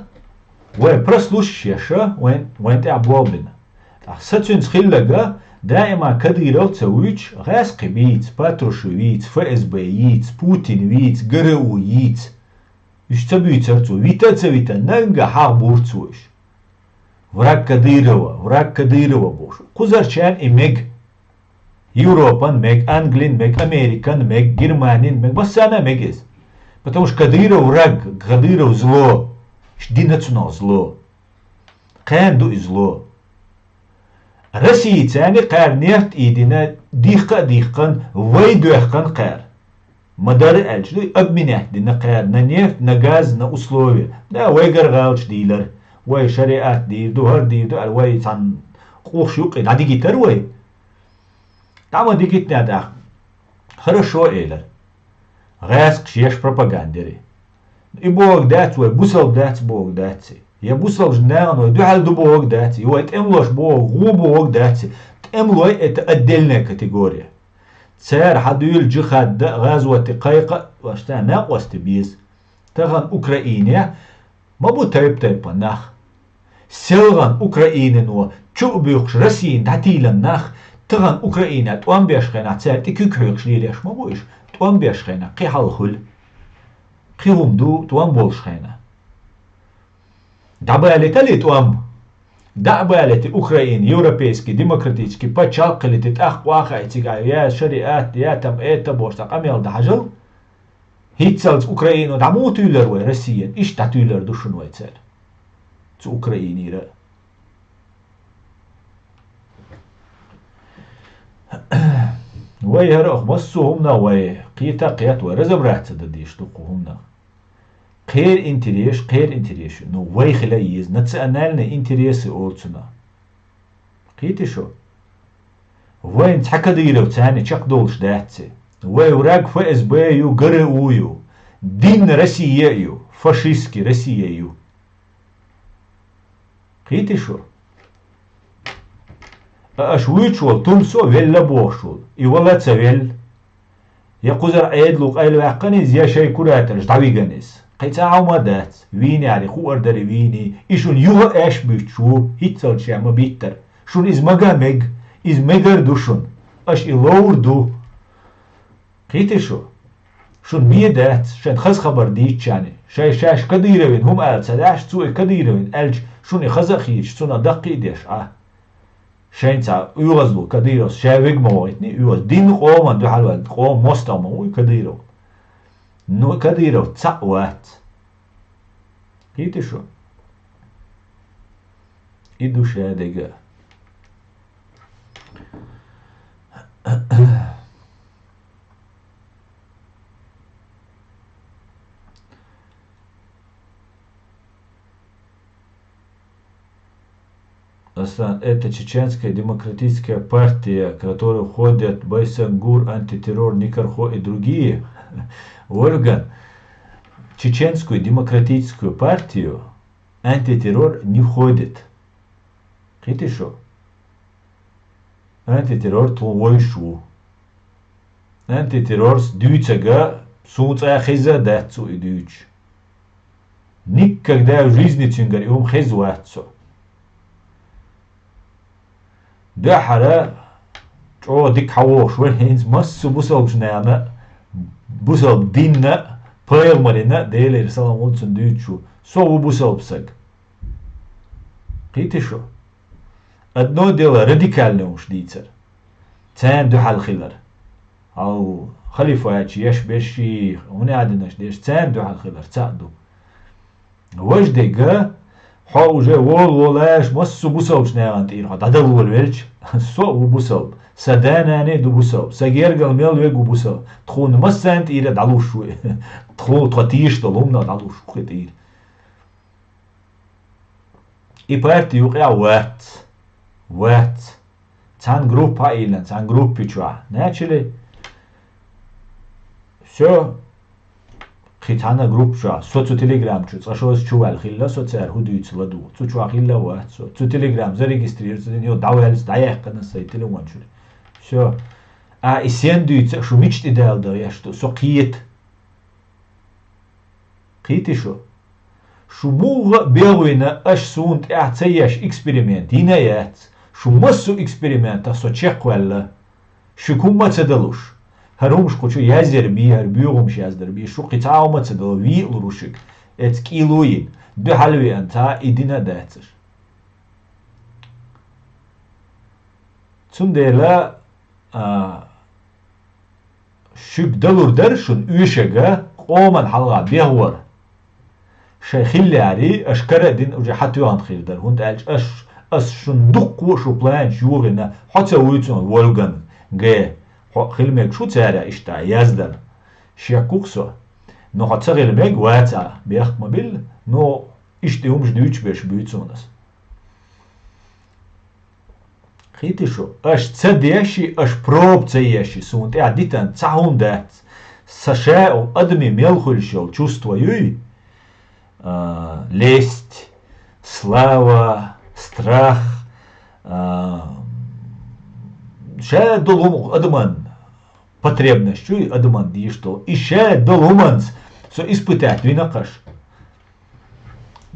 وين برسلوش يشا وين تعبوا بنا ستون خلقة دائما كديرو تسويش غاس قبيت باتروشويت فأسبايت بوتينويت قرويت يشتبيت ترتو ويتا تسويتا ننقى حابورتوش وراك كديرو بوش قزر شان إميج يوروبان ميج أنجلين ميج أمريكان ميج جرمانين ميج بس أنا ميجز потому что кадиров зло شدينتنا зло قاندو зло Россия тяни قار нефть идина дихкан вайдуахкан قار مدار الجدي обменять дина قار на нефть на газ на условия да вайгар галч дилер вай шариат дир дуhar дир ду вай цан قوشوق надо гитар вай там дигит надо хорошо элер газ кшеш пропагандери и бог дать вай бусал дать бог дать Я бусал жнеану, духаль дубовок дати, его это эмлош бог, губовок дати. Эмлой это отдельная категория. Царь хадуил джихад да газвати кайка, вашта нақвасти биз. Таган Украине, мабу тайп нах. Селган Украине но, чу убюхш Россиин татилан нах. Таган Украине, туан бешхена, царь ти кюкхюкш лилеш мабуиш. Туан бешхена, қихал хул. Қихумду, туан болшхена. Дабалетали туам, дабалети Украин, европейский, демократический, почалкалити тах вахайтига, я шариат, я там это бошта, камел дажал. Хитцалц Украину, даму тюлер вой Россия, иш та тюлер душун вой царь. Ц Украине ра. Вой ярох, массу хумна вой, қита қият вой, разобраться да дишту хумна. غير انتريش نو وي خلايز نتسألنا انتريسي اولتنا قيتي شو وين تحكى ديرو تاني تشق دولش داتسي وي وراق فأس بايو قرأويو دين رسييو فاشيسكي رسييو قيتي شو اشويتشول تلسو ويلا بوشول اي ولا تسويل يقدر عيدلوك أي الواقنيز يا شيء كراترش دعويغنيز قيتا عمدات ويني على خو أردري ويني إيشون يوه إيش بيتشو هيتسال شاما بيتر شون إز مغامج إز مغر دوشون أش إلور دو قيتي شون بيدات شان خز خبر ديت يعني شاش كديروين هم قال سداش تسوي كديروين ألج شون خزخيش شون دقي ديش شين تا يغزلو كديروس شاويق مويتني يغز دين قوما دو حلوة قوم مستمو كديرو نو كديرو تساوات قيتي إدو شادقة Это чеченская демократическая партия, которая входит Байсангур, антитеррор, Никархо и другие. Орган. Чеченскую демократическую партию антитеррор не входит. Видите что? Антитеррор твой шу. Антитеррор с дючага сунца хиза датсу и дюч. Никогда в жизни тюнгар им хизватсу. ده حرا او ديك حوش وهينز مس بوسل جنانا بوسل ديننا بايغمرنا ديلي رسالة مونسن ديتشو سو بوسل بسك قيتي شو ادنو ديلا راديكال نوش ديتر تان دو حال خلر او خليفة هاتشي يش بيشي هنا عدناش ديش تان دو حال خلر تاعدو واش ديقا حاوجه ولاش مس بوسل جنانا تير حد هذا هو الويرج سو بوسل سداناني دو بوسل سجيرجل ميل ويجو بوسل تخون مسنت إيره دالوش شوي تخون تطيش دلومنا دالوش كتير إبارتي يقع وات تان جروب هايلن تان جروب بيتشوا ناتشلي شو خيتانا جروب شو سو تليجرام شو تشوز شو الخيلة سو تسار هدو يتصلدو سو شو الخيلة وات سو تليجرام زي ريجسترير زي داوالز دايق كنا سيتلي وان شو إسيان دو شو ميشت إدال دا يشتو سو قيتي شو موغ بيغوينا أش سونت اعتياش إكسبريمنت ينايات شو مسو إكسبريمنت سو تشيق ولا شو كون ما تدلوش هرومش قوشو يازر بي هربيوغمش يازر بي شو قطعو ما تدلو وي لروشك ات كيلوين دو حلوي انتا إدينا داتر تنديلا شو بدلور درشون ويشغا قوما حلغا بيهور شيخيلي عري اشكرا دين وجا حتى يوان خير در هند ألج أس شندق وشو بلان شوغنا حتى ويتون وولغن غي خيلمك شو تارا اشتا يازدر شيكوكسو نو حتى غيلمك واتا بيخ مبيل نو اشتي همش دوش بيش بيتونس خيتي شو اش تصديشي اش بروب تيشي سونت عديتان تسعون دات سشاء ادمي ميلخلشل чувствуй лесть, слава, страх, ше долум адман потребность, чуй адман ди что, и ше долуманс, со испытать винакаш.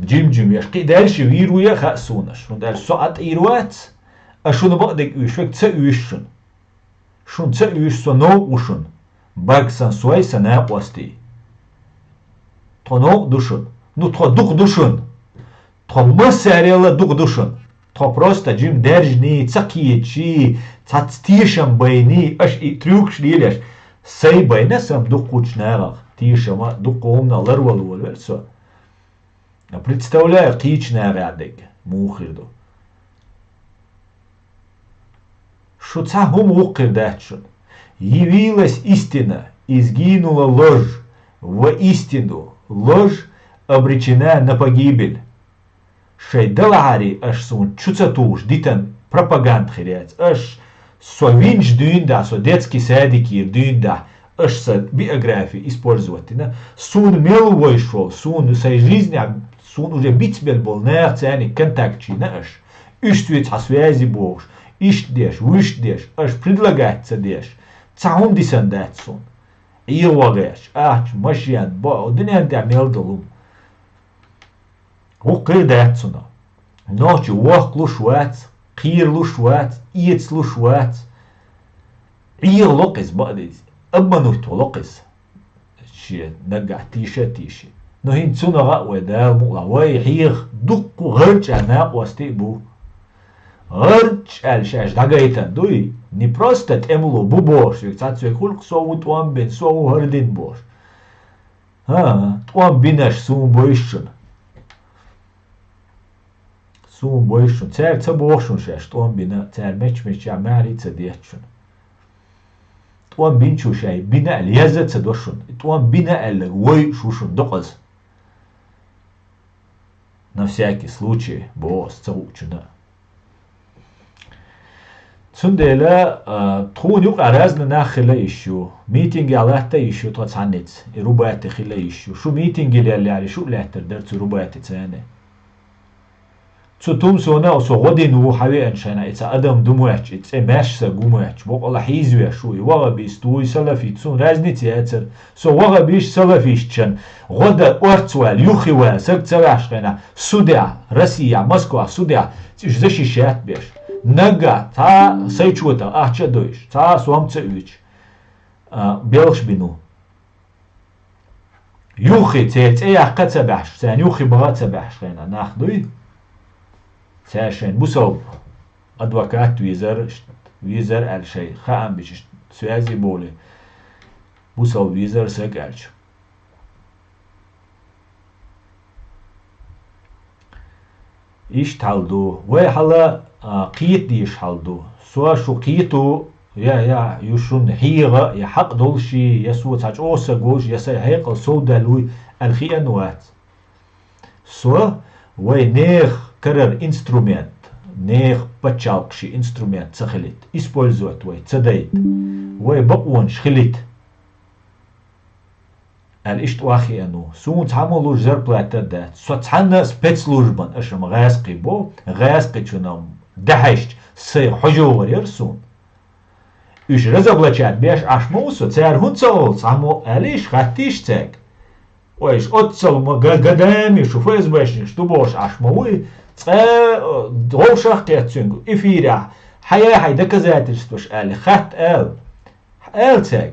Джим яшки дальше вируя хасунаш, он дальше со от ируат, а шун багдек уйшвек ца уйшун, шун ца уйш со но ушун, баг сан суай сана ости, то но душун. Ну, то дух душун. То масарела дух душун. То просто джим держни, цакиечи, цацтишам байни, аж и трюк шлилеш. Сей байна сам дух кучнелах. Тишама дух умна ларвал вольверсо. Представляю, кичная рядек. Мухирду. Шуца хум укир датшун. Явилась истина, изгинула ложь. Воистину ложь обречена на погибель. Шейдалари аж сун чуцатуш дитан пропаганд хирец, аж совинч дюнда, со детский садикир дюнда, аж со биографии использовать. Сун мел войшел, сун сей жизни, сун уже битбел был, на цене контакчи, аж ищет о связи бож, ищешь, аж предлагается деш, цаун дисандат сун. يوغيش مشيان با الدنيا انت عميل دلوم هو قيدات سنة نوچ وق لوشوات قير لوشوات ايتس لوشوات لوقس بقديز ابنوت لوقس شي نقع تيشي نو هين سنة غاوة دال مقلا واي حيغ دقو غرج انا واستيبو غرج الشاش دقايتن دوي ني بروستات املو بوبوش تاتسو يقول سو توان بين سو هردين بوش ها توان بيناش سون بويشن سون بويشن تار تبوشن شاش توان بينا تار مش عماري تديتشن توان بينشو شاي بينا اليزة تدوشن توان بينا الوي شوشن دقز на всякий случай бос цаучна цундела тхун юк аразна нахила ищу митинги алахта ищу тоцанец рубаят хила ищу шу митинги лали шу лахтер дерц рубаят цане цутум сона осогоди ну хави аншана ица адам думуяч ица машса гумуяч боқала хизуя шу вага бистуй салафи цун разница яцер со вага биш салафишчан года орцвал юхива сакцавашкана судя Россия Москва судя тиш защищает беш нага та сайчута ахча дойш та суамца үч белшбину юхи цеце яқцабаш сан юхи багацабаш гана нахдуй ساشن بوسو ادوكات ويزر الشيء خام بيش سوازي بولي بوسو ويزر ساقالش ايش تالدو وحلا قيت ديش حالدو سوا شو قيتو يا يشون حيغة يا حق دولشي يسوى تاج اوسا قوش يسا هيقل سودا لوي الخيانوات سوا وينيخ كرر инструмент нех пачалкши инструмент цахилит использовать вой цадайт вой баквон шхилит الاشت واخي انو سون تعملوا зарплата да соцحنا спецслужбан اشم غاسقي بو غاسقي чунам دحشت سي حجور يرسون ايش رزقلچات بيش اشمو соцар хунцол саму алиш хатиш цек ويش отцол гадами шуфез бэшни что бош ашмоуи دوشخ كاتسونغ إفيرا حياة حيدا كزاتش توش آل خات آل تاج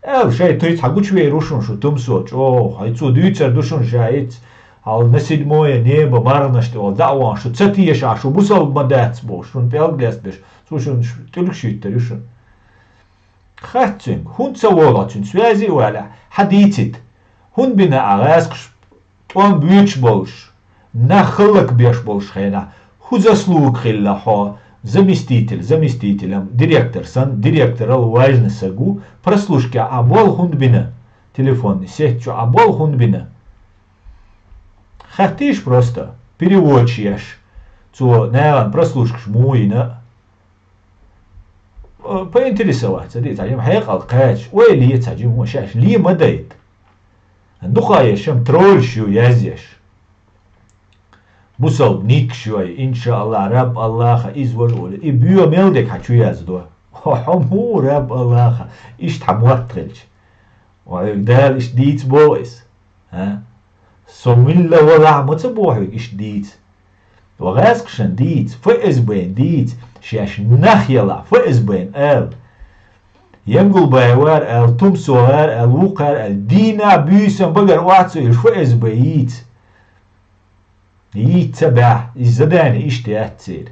آل شاي تويت حقوش شوي روشون شو تمسوش هاي تو دويتر دوشون شايت هال نسيد موية نيبا مارنشت أو دعوان شو تساتيش عشو بوصل مدات بوش شون بيالجلاس بش شون تلك شيتر يشون خاتسونغ هون تسوالاتون سوازي ولا حديتت هون بنا عغاسقش طوان بيوتش بولش نخلق بيش болшхена ху заслуг хилла хо заместителем директор директорал важно сагу прослушки абол хундбина телефонный сеть абол хундбина хатиш просто переводчиш цо наан прослушкш муина поинтересоваться дит ажим хайқал қач ой ли цажим мошаш ли мадайт духаешем трольшу язеш بوسو نيك شوي إن شاء الله رب الله إزور ولا إبيو ميلدك حشو يزدو حمو رب الله إيش تحموات تغلش وعندها إيش ديت بويس ها سوميلا ولا متبوحك إيش ديت وغاسقشن ديت فإز بين ديت شاش نخيلا فإز بين ينقل بايوار تمسوار الوقر الدينا بيسن بقر واتسو إيش فإز بيت يتبع الزبان إيش تأثير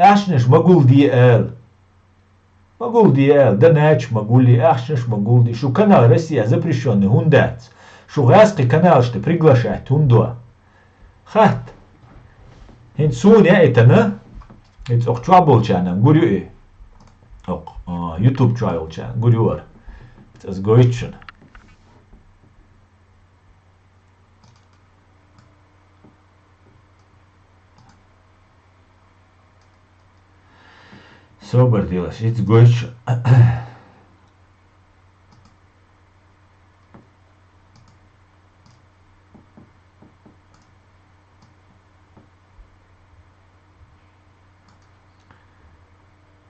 أشنش مقول دي مقول دي دناش مقول لي أشنش مقول دي شو канал Россия запрещенный хундат шо غاسقي канал что приглашает хундо хат هن سونيا إتنا إتس أخ trouble channel قولوا إيه أخ يوتيوب trial channel قولوا إتس قويتشن Собор делаешь, it's гойч.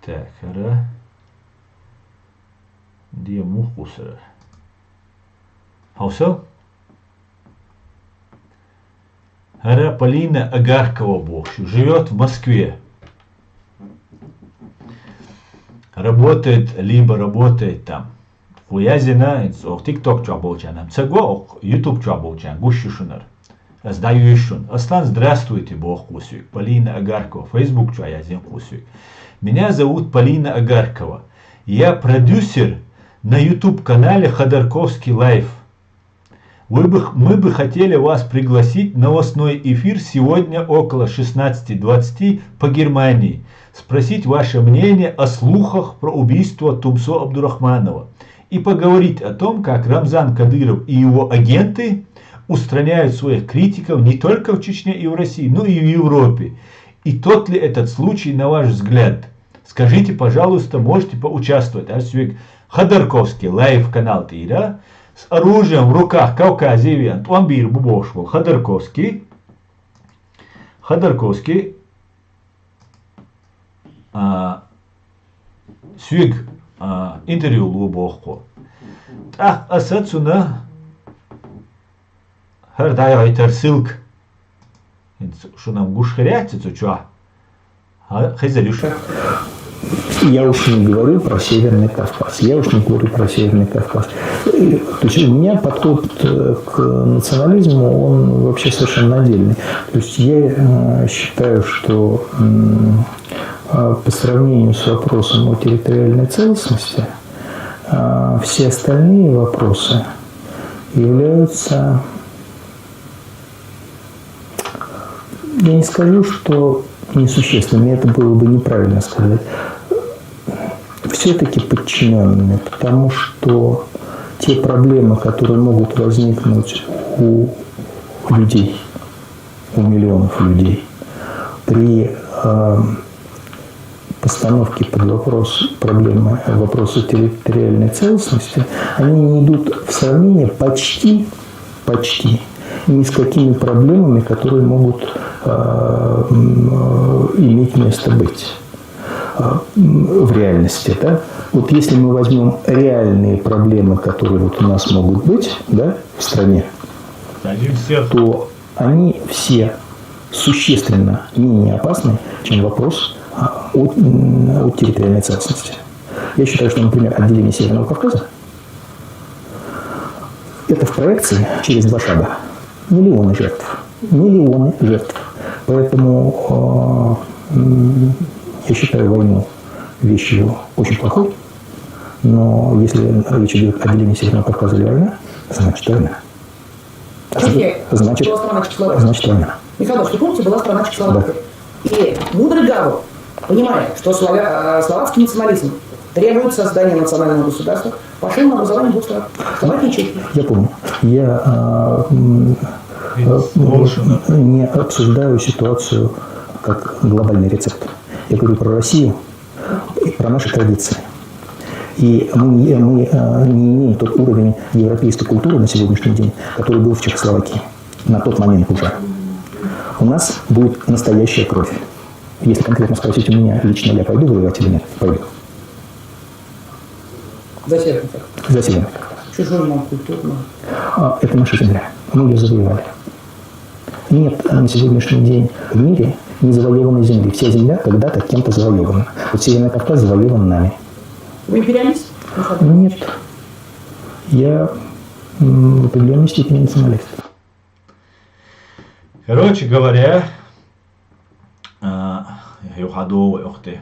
Так, Надія Мухусер. Хауса? Гара Полина Агаркова Богшу. Живет в Москве. Работает, либо работает там. Хуязина, ох TikTok чаболчанам. Цего, ох YouTube чаболчан. Гущушунар. Сдаю ишун. Аслан, здравствуйте, Бог Хусюк. Полина Агаркова. Facebook чаязин Хусюк. Меня зовут Полина Агаркова. Я продюсер на YouTube-канале Ходорковский Лайф. Мы бы хотели вас пригласить на новостной эфир сегодня около 16:20 по Германии. Спросить ваше мнение о слухах про убийство Тумсо Абдурахманова. И поговорить о том, как Рамзан Кадыров и его агенты устраняют своих критиков не только в Чечне и в России, но и в Европе. И тот ли этот случай, на ваш взгляд? Скажите, пожалуйста, можете поучаствовать. Ходорковский Лайв канал Тира. С оружием в руках Кавказии, Амбир Бубошвал, Ходорковский, Сюг интервью Лубохко. Так, асацуна, Хардай айтар сылк, что нам гушхряется, чё? Хазарюша. Я уж не говорю про Северный Кавказ. То есть у меня подход к национализму, он вообще совершенно отдельный. То есть я считаю, что по сравнению с вопросом о территориальной целостности, все остальные вопросы являются, я не скажу, что несущественными, это было бы неправильно сказать, все-таки подчиненными, потому что те проблемы, которые могут возникнуть у людей, у миллионов людей, при постановке под вопрос проблемы вопроса территориальной целостности, они не идут в сравнение почти ни с какими проблемами, которые могут иметь место быть в реальности. Да? Вот если мы возьмем реальные проблемы, которые вот у нас могут быть, да, в стране, то они все существенно менее опасны, чем вопрос о территориальной целостности. Я считаю, что, например, отделение Северного Кавказа – это в проекции через 2 шага миллионы жертв. Поэтому я считаю войну вещью очень плохой, но если речь идет о делении Северного Кавказа или война, значит война. Значит война. Михаил, в помните, была страна Чехословакия. Да. И мудрый Гавел, понимая, что словацкий национализм требует создания национального государства, пошел на образование 2 стран. Словакия и Чехия. Я помню. Я не обсуждаю ситуацию как глобальный рецепт. Я говорю про Россию и про наши традиции. И мы не имеем тот уровень европейской культуры на сегодняшний день, который был в Чехословакии на тот момент уже. У нас будет настоящая кровь. Если конкретно спросить у меня, лично я пойду воевать или нет? Пойду. За Северный Кавказ. За Северный Кавказ. Чужой нам культурно. Это наша земля. Мы ее завоевали. Нет на сегодняшний день в мире незавоеванной земли. Вся земля когда-то кем-то завоевана. Вот Северный Кавказ завоеван нами. Вы империалист? Нет. Я в определенной степени националист. Короче говоря, юхадовый ухты.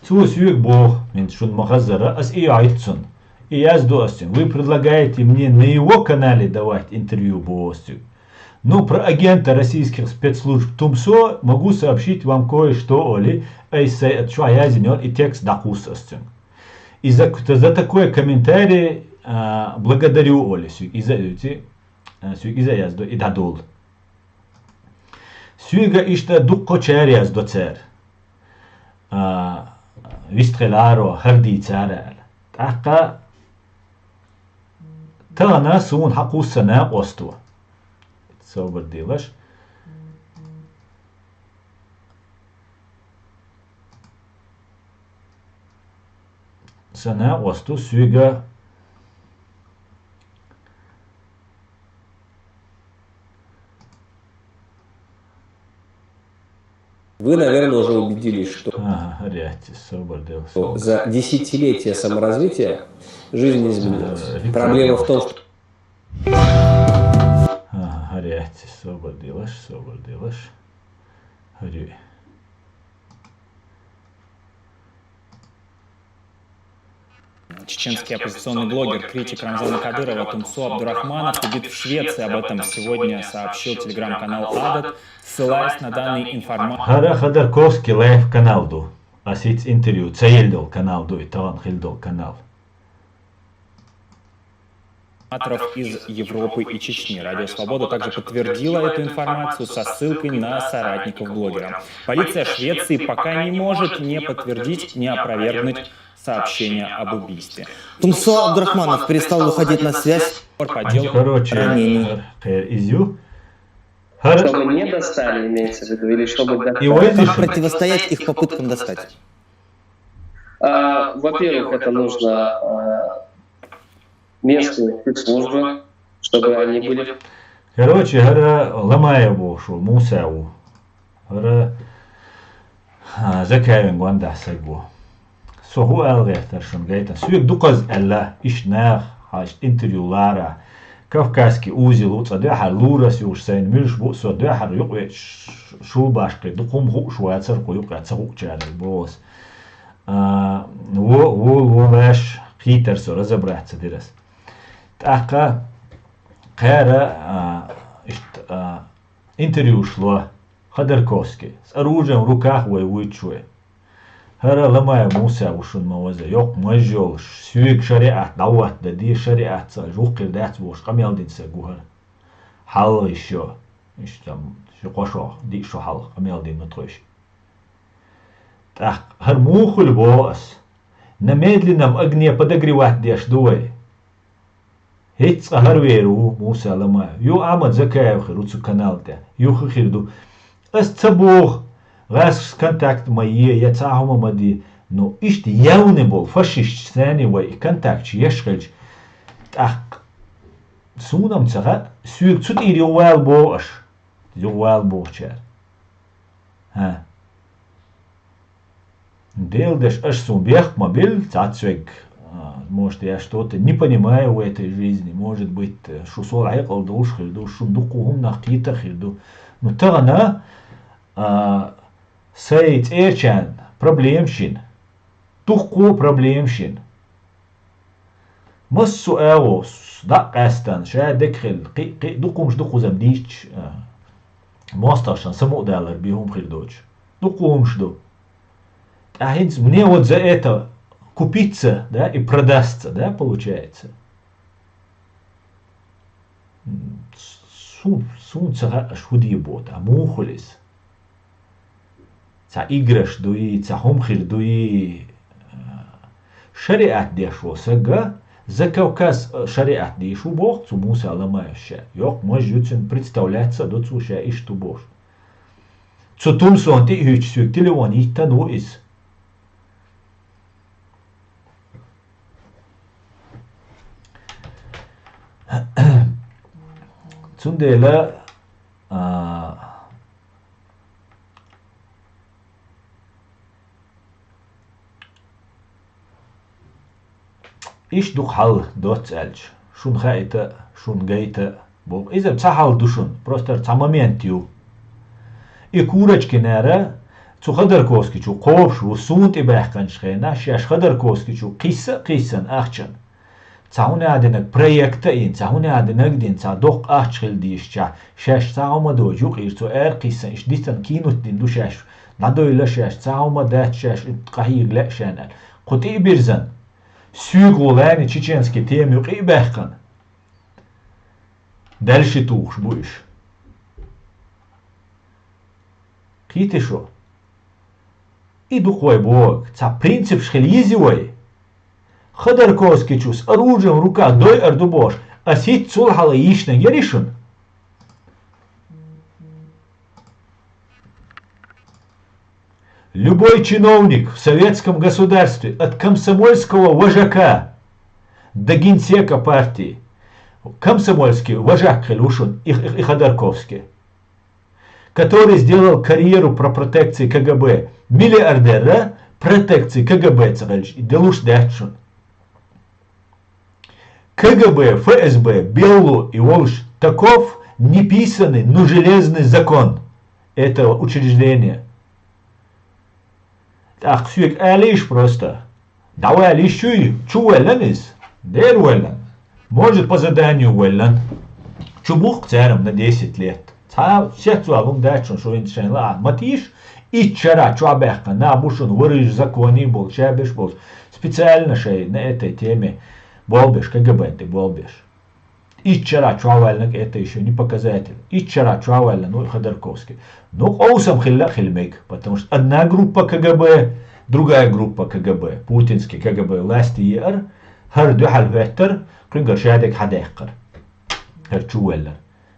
Сюк Бог, меньшун махазара, ас и айтсун. И я сдостен. Вы предлагаете мне на его канале давать интервью Бостю. Ну, про агента российских спецслужб Тумсо могу сообщить вам кое-что, Оли, и текст дакусостен. И за такой комментарий благодарю Оли. И за язду и дадул. Сюга ишта дуккочер язду цер. Вистреларо харди царел. Така тана сун хакусана осту. Собор делаш. Sana ostu suyga Вы, наверное, уже убедились, что за десятилетия саморазвития жизнь не изменилась. Проблема в том, что... Чеченский оппозиционный блогер, критик Рамзана Кадырова Тумсо Абдурахманов убит в Швеции. Об этом сегодня сообщил телеграм-канал Адат, ссылаясь на данные информации. Ходорковский лайв каналду, а сеть интервью цейлдол каналду и талан хилдол канал. Из Европы и Чечни. Радио Свобода также подтвердила эту информацию со ссылкой на соратников блогера. Полиция Швеции пока не может не подтвердить, не опровергнуть сообщение об убийстве. Тумсо Абдурахманов перестал выходить на связь по делу ранений. Чтобы не достали, имеется в виду, или чтобы как противостоять их попыткам достать? Во-первых, это нужно местные спецслужбы, чтобы они были... Короче, гара Ламаеву, шо Мусаву, гара Закаевин Гуанда Сайбу. Соху алгайтар шун гайта. Сүйек дуказ алла ишнах, хаш интервью лара. Кавказский узел уцадахар лурас юшсайн мирш бусо дахар юqwe шулбашкы дукум ху шуацар куюк ацагук чарал бос. Во ваш хитерсо разобраться дирас. Така кара интервью шло Ходорковский с оружием в руках воевучуе. Хара ламая Муса ушун маваза yok majol süyük şeriat davat da di şeriat sa juqir dat boş qamyaldin sa guhar hal işo işte şu qoşo di şu hal qamyaldin matqoş ta har mukhul boas namedlinam agniya podogревать деш дуй hiç qahar veru Musa lamaya yo Ahmad Zakayev khirucu kanalda yo khirdu as tabuh غاس كونتاكت مايه يتعاهم مدي نو إشت يونبل فشيش ثاني وي كونتاكت يشغلج تاق سونم تغا سويك تسود إيري وال بوش وال بوشار ها ديل деш аж сум бех мобиль тацвек может я что-то не понимаю в этой жизни может быть шусол айқал душ хилду шундукугум нахтита хилду но тагана Сейт эрчан проблемшин. Тухку проблемшин. Массу эвос дак астан ша декхил قي دقومش دقو زمديش ماسترشان سمو دالر بيهم خيردوش دقومش دو ахинц мне вот за это купиться, да, и продастся, да, получается. Сун цага шудибот, а мухулис. Ца играш дуи, ца хумхир дуи шариат дешу сага, за Кавказ шариат дешу бог, цу Муса аламающа. Йок, может представляться до цуша и что бог. Цу тумсон ти хючсюк телевон и тану из. Цундела إيش دوك حل دوت ألج شون خايته شون جايته بوق إذا بتحل دوشون بروستر تمامينتيو إكورج كنارة تو خدر كوسكي شو قوبش وسونت إباحكنش خينا شاش خدر كوسكي شو قيسن أخشن تعوني عدنك بريكتين تعوني عدنك دين تعدوق أخشل ديش شاش تعوما دو جوق إيرتو قيسن إيش ديتن كينو دين دو شاش ندو إلا شاش تعوما دات شاش قهيق لا شانال قد إبرزن Сюгулани чеченский тем юк и бехкан. Дальше туш будешь. Ките шо? И духой бог, ца принцип шхелизивой. Ходорковский чус оружием в руках дой ардубош, а сить цулхала ишна яришун. Любой чиновник в советском государстве, от комсомольского вожака до генсека партии, комсомольский вожак Хелушин и Ходорковский, который сделал карьеру про протекции КГБ. Миллиардера протекции КГБ царальч. И делуш дячун. КГБ, ФСБ, Беллу и Волш. Таков неписанный, но железный закон этого учреждения. Так, сюк алиш просто. Давай алишуй, чу уэлланис. Дэр уэллан. Может по заданию уэллан. Чубух царом на 10 лет. Та сексуалум дачун, что иншен ла. Матиш и вчера чуабехка на бушун вырыж законе был, чабеш был. Специально шей на этой теме болбеш, КГБ ты болбеш. И вчера чуавальник это еще не показатель. И вчера чуавальник, ну Ходорковский. Ну оусам хильмейк, потому что одна группа КГБ, другая группа КГБ, путинский КГБ, власти ЕР, هردو حلوتر كرنجر شادك حداقر هرچوولر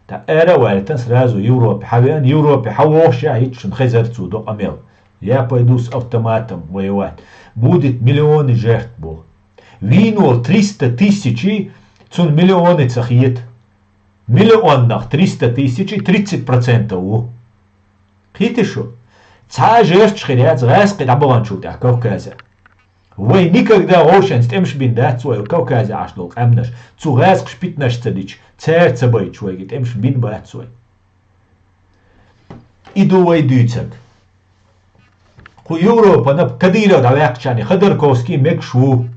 تا ارا والتن سرازو يوروبي حوان يوروبي حووش هيتشن خزرتو دو اميل يا بايدوس автоматом воевать будет миллионы жертв бо вино 300 тысяч цун миллионы цахиет миллионах 300 тысяч 30% у хитишо ца жертв шхиряц расқи дабаланчу та Кавказа. Вы никогда очень стемш бин да цой Кавказе ашдол амнаш цугас шпитнаш цадич цер цабай чуй темш бин ба цой иду вай дюцак ку Европа на кадира да вякчани Ходорковский мекшу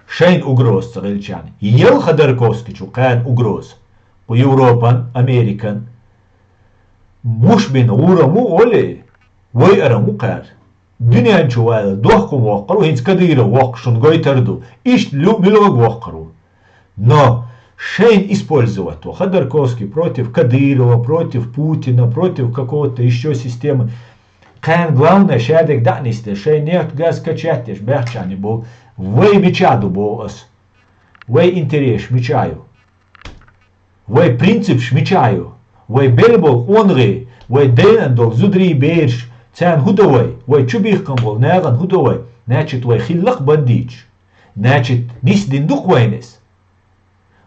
шейн угроз царельчани ел Ходорковский чу кан угроз ку Европан Американ муш бин ураму оле вай араму кар دنيا جوال دوخ وقرو هنس كديرو وقشون гойтарду иш любило вقرу но шейн использовать Ходорковский против Кадырова, против Путина, против какого-то еще системы. Кан главное шадек данисте шейн нет газ качатеш бехчани был вей мечаду был ос вей интерес мечаю вей принцип шмечаю вей белбол онре вей дейнандол зудри бейрш цан худовой, вой чубихкам был, наган худовой, значит, вой хиллах бандич, значит, нис диндук войнес.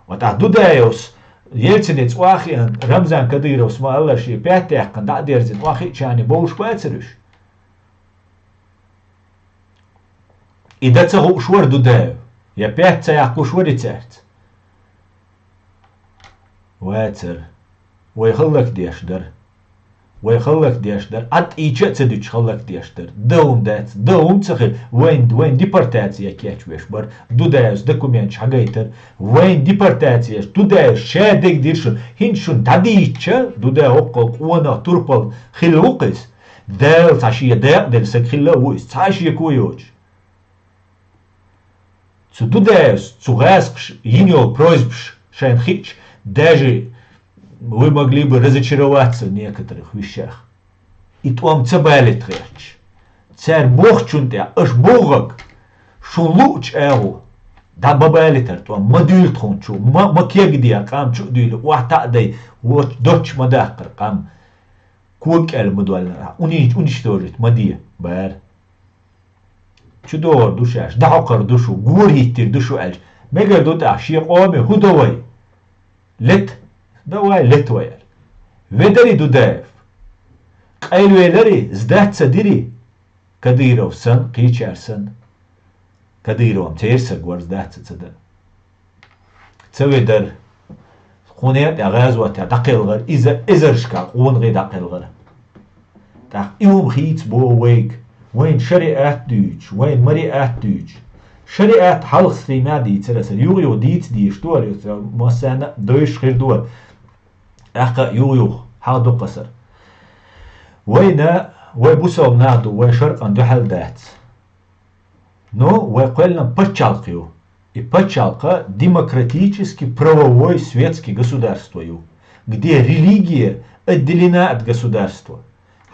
Вот а дудаеус, ельцинец уахиан, Рамзан Кадыров смаалаши, пятяхкан, да дерзин, уахи чани, боуш пацарыш. И да цаху швар дудаев, я пять цаяхку швари царц. Вацар, вой хиллах дешдар. ويخلك ديشتر ات ايچه تدوچ خلك ديشتر دوم تخل وين ديبورتاتيا كيچ بيش بر دودايس دокумент حاجيتر وين ديبورتاتيا دودايس شادك ديرش هينشون تديچه دودا اوقل قونا توربل خلوقس دال تاشيه دال سكخلا ويس تاشيه كويوچ цу дудаيس цу гаск ينيو просьбш шайн хич даже вы могли бы разочароваться в некоторых вещах. И том цабали тречь. Царь Бог чунте, аж Богак, шун луч эгу, да бабали тер, том мадюл тхончу, макегдия, кам чудюл, уахтадай, вот дочь мадакар, кам кук эль мадуальнара, уничтожить мадия, бар. Чудор душаш, дахакар душу, гурхиттир душу эль, мегер дута, шиек оме, худовай, лет, давай летвайер. Ведари дудаев. Кайлуэлари сдать садири. Кадыров сан, кичар сан. Кадыровым терса гвар сдать садан. Цаведар. Хунет агазват дақилгар изершка қонғи дақилгар. Так иум хиц бо вейк. Вейн шариат дүйч, вейн мариат дүйч. شريعة حلق سليمان دي ترسل يوغيو ديت دي شتور مثلا دوش خير دور احقا يوغيو حاضو قصر وينا ويبوسو نادو ويشرق عن دو حل دات но ويقولنا подчалкаю и подчалка демократически правовой светский государствою, где религия отделена от государства.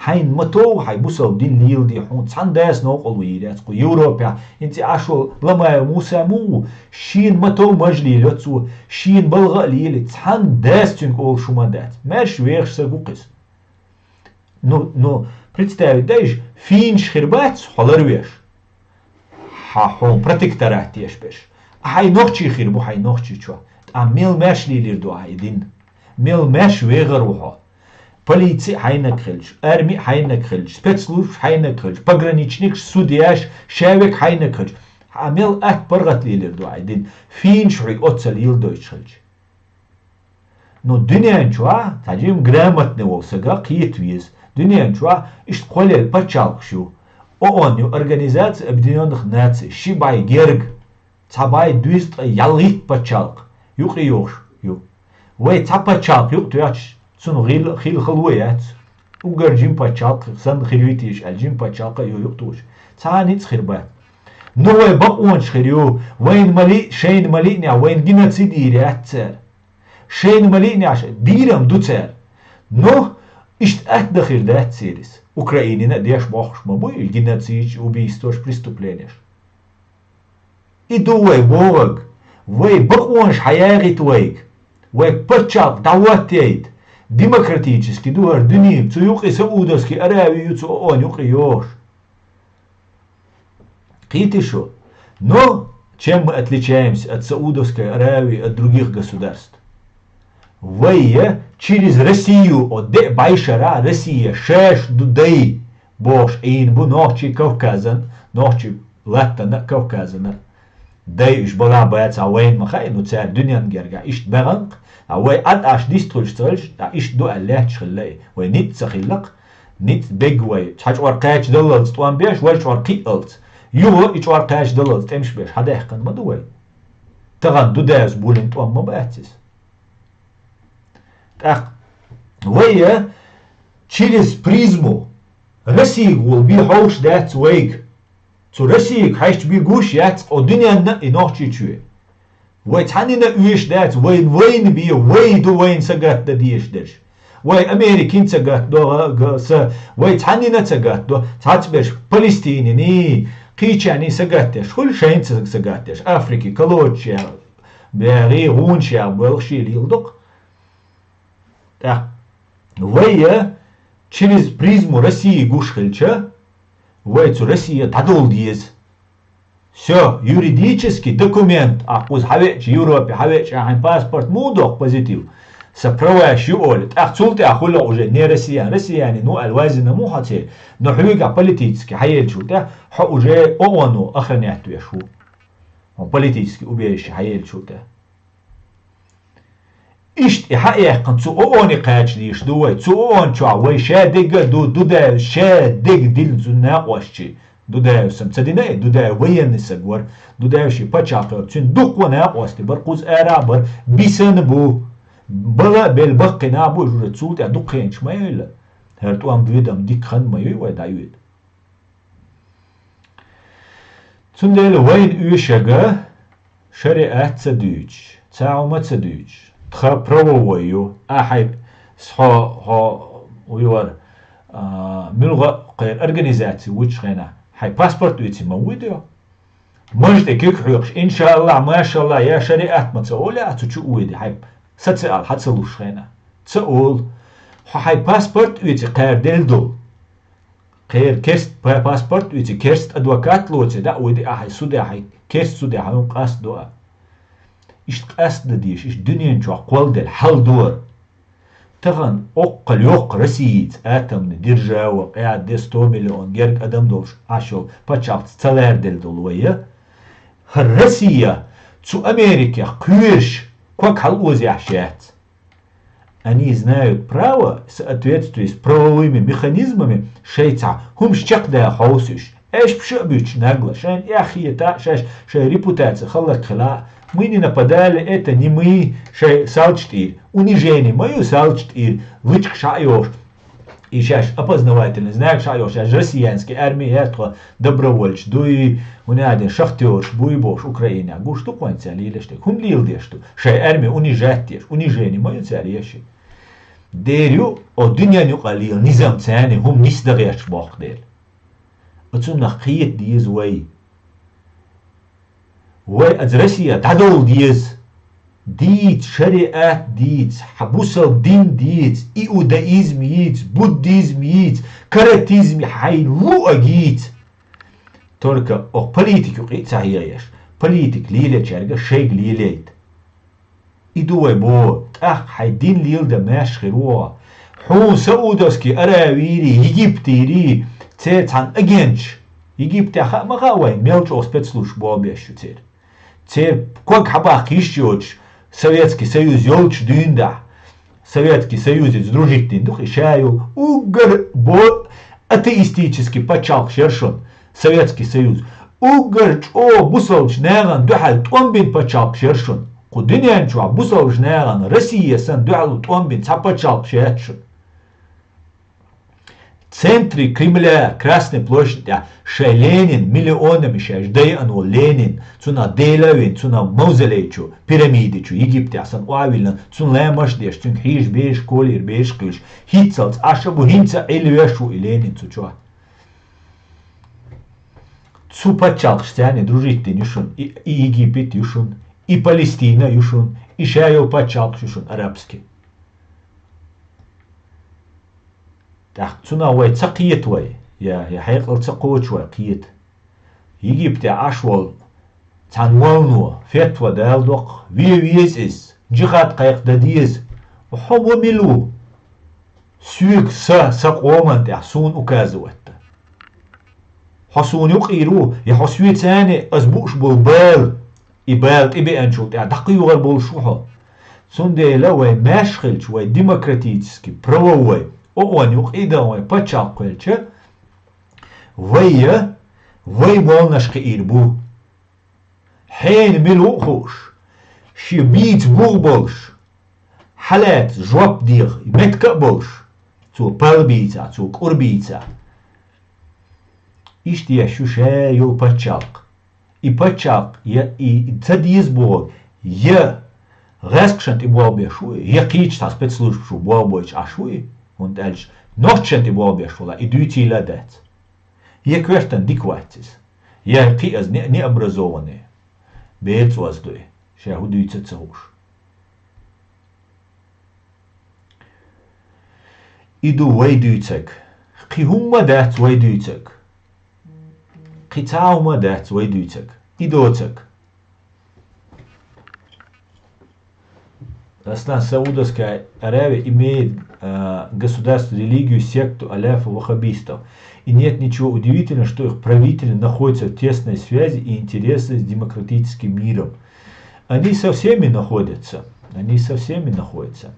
حين متو حيبوسو دين ليل دي حون صنداس نوقل ويرات قو يوروبيا انت عاشو لما موسى مو شين متو مجلي لتسو شين بلغ ليل صنداس تنقول شو مدات ماش ويرش سقوقس نو представить даешь финш хербац холервеш حون протекторат ешбеш хай нохчи хербу хай нохчи чо а мел маш лилир до айдин мел маш вегер ухо полиция хайнак хилж, армия хайнак хилж, спецслужб хайнак хилж, пограничник, судьяш, шавик хайнак хилж. عمل برغت ليلر دو عيدين فين شعي أتصل يلدوش خلج نو دنيا انشوا تاجيم جرامت نو سجا قيت ويز دنيا انشوا إشت قولي البتشالق شو أونيو أورجانيزات أبديون خناتس شي باي جيرج تاباي دويست يالغيت بتشالق يوقي يوش يو وي تابتشالق يوق توياتش سن خيل خلويات وجرجيم بتشالق سن خلويتيش الجيم بتشالق يو يوقتوش تاني تخربات نوع بقون شخريو وين ملي شين مليني وين جنات سيديري أتسر شين مليني عش ديرم دوتسر نو إشت أتدخل ده تسيرس أوكرانينا ديش باخش مبوي الجنات سيج وبيستوش بريستوبلينش إدوه بوغ وي بقونش حياغيت ويك ويك بتشاق دعواتيت ديمقراطيتشسكي دوهر دنيم تو يوقي سعودسكي أراوي يوتو أون يوقي يوش قيتي шо, но чем мы отличаемся от Саудовской Аравии, от других государств? Вы через Россию, от Байшара, Россия, шеш дудей, бош, инбу ночи Кавказан, ночи латтана Кавказана. Дей иш бала баец авейн махай, ну царь дюнян герга, иш баганг, авей ад аш диструльш цальш, а иш ду аллах шхиллай, вей нит сахиллак, нит бегвей, чач варкач далалц, туан беш, вельч варки алц. يو إيشوار قاش دلوز تمش بيش حدا يحقن ما دوي تغن دو داز بولين توام ما باتس تاق ويا через призму России will be host that way تو России хайш би гуш яц одиняна и ночи чуе وي تحنينا уيش that وين بي وين دو وين سجات دا ديش درش وي أمريكين سجات دو وي تحنينا سجات دو تعتبرش فلسطيني قيتشاني سجاتش كل شيء سجاتش أفريقي كلوتشيا بيغي غونشيا بلغشي ليلدق ويا через призму России гушхельча ويتو Россия тадол диез все юридический документ уз хавеч Европе хавеч ан паспорт мудок позитив سبرواشي أولد أخذت أقول уже не россиян россияне ну الوازن مو حتى نحويجا политически حيل شو ده حق уже أونو أخرنياتو يشو هم политически убежище حيل شو ده إشت إحقيقة كنتو أوني قاش ليش دوي تو أون شو عوي شادق دو ده شادق دل زناق واشي دو ده سمتدينه دو ده وين نسجور دو ده شي بتشاقر تين دوق وناق واستي برقوز آرابر بيسن بو بلا بالبقي نابو جورت سوت أدقينش ما يلا هرتو أم بيدم ديك خن ما يوي دايود تندل وين يشجع شريعة تدوج تعاومة تدوج تخبروا ويو أحب صها ويور ملغى غير أرجانيزاتي وش خنا هاي باسبورت ويتي موجودة مجد كيك حيوش إن شاء الله ما شاء الله يا شريعة ما تقولها تشوفي هاي ستسأل حتسألوش خينا تسأل هاي باسبورت ويتي قير دلدو قير كيرست باسبورت ويتي كيرست أدوكات لوتي دا ويدي هاي سودا هاي كيرست سودا هاي قاس دوا إيش قاصد ديش إيش دنيا نشوا قول دل حل دور تغن أقل يوق رسيد آتم نديرجا وقاعد دي 100 مليون جرق أدم دولش عشو باتشافت تلار دل دولوية هالرسية تو أمريكا قيرش كوك حلوزي عشات أني знают право соответствует с правовыми механизмами шейца هم شقدا حوسش إيش بشبيش نقلة شان يا تا شاش شاي репутация خلق خلا мы не нападали это не мы шай салчтир унижение мою салчтир вычк шайош и шаш опознавательный знак шайош шаш россиянский армия это добровольч дуй уняден шахтерш буйбош Украина гуш ту конца лилеште хум лил дешту шай армия унижать унижение мою царьеши дерю о дünyanı qalil nizam tani hum nisdagyash baqdel اتون نقيت ديز وي از روسيا تعدول ديز ديت شريعات ديت حبوسل دين ديت ايودايزم يت بوديزم يت كاراتيزم حي لو اجيت تركا او بوليتيك قيت صحيح بوليتيك ليله شرقه شيء ليليت إدوه بو تأخ حي دين ليل دا ماش خيروه حو سعودوسكي أراويري يجيبتيري تير تان أجنش يجيبتي أخا مغاوي ميلج أو спецслужб بوابيشو تير كوك حبا كيشيوش Советский Союз ёлч дюнда Советский Союз дружить дух ишаю угар бо атеистический почал шершон Советский Союз угар о бусалч наган духал томбин почал шершон кудинyan чуа бусалч наган Россия сан духал томбин цапачал шершон в центре Кремля, Красной площади, ше Ленин миллионами ше ждей ану Ленин, цуна дейлавин, цуна мавзолейчу, пирамидичу, Египте, асан уавилна, цун лемаш деш, цун хиш беш, колир беш клиш, хитцалц, ашабу хинца эльвешу и Ленин цучуа. Цу пачал христиане дружите юшун, и Египет юшун, и Палестина юшун, и шею пачал юшун, арабский. تحتنا وي تقيت وي يا حيق التقوت وي قيت يجيب تاع عشوال تنوالنو فتوى دالدوق ويز إس جغات قيق داديز وحبو ملو سويق ساقومن تاع سون وكازوات حسون يقيرو يحسوي تاني أزبوش بالبال إبال إبي أنشو تاع دقيو غير بالشوحو سون دي لوي ماشخلش وي ديمقراطيتسكي правовой он يقيدون بتشال قلتش ويا والنشق إيربو حين ملوخوش شبيت بوبلش حالات جواب ديغ متكبلش تو بالبيتا تو قربيتا إشتيا شو شايو بتشالق بتشالق يا تديز بول يا غاسكشنت إبوابي شوي يا قيتش تا спецслужб شو بوابوش عشوي und als nochcenti болбешвала идуйти ладать. Я квертан дикватис. Я пиаз не образованный. Бец воздуй. Ша худуйца цауш. Иду вайдуйцак. Қихумма дать вайдуйцак. Қитаума дать вайдуйцак. Идоцак. Аслан Саудовская Аравия имеет государство, религию, секту, аляфа, ваххабистов. И нет ничего удивительного, что их правители находятся в тесной связи и интересы с демократическим миром. Они со всеми находятся.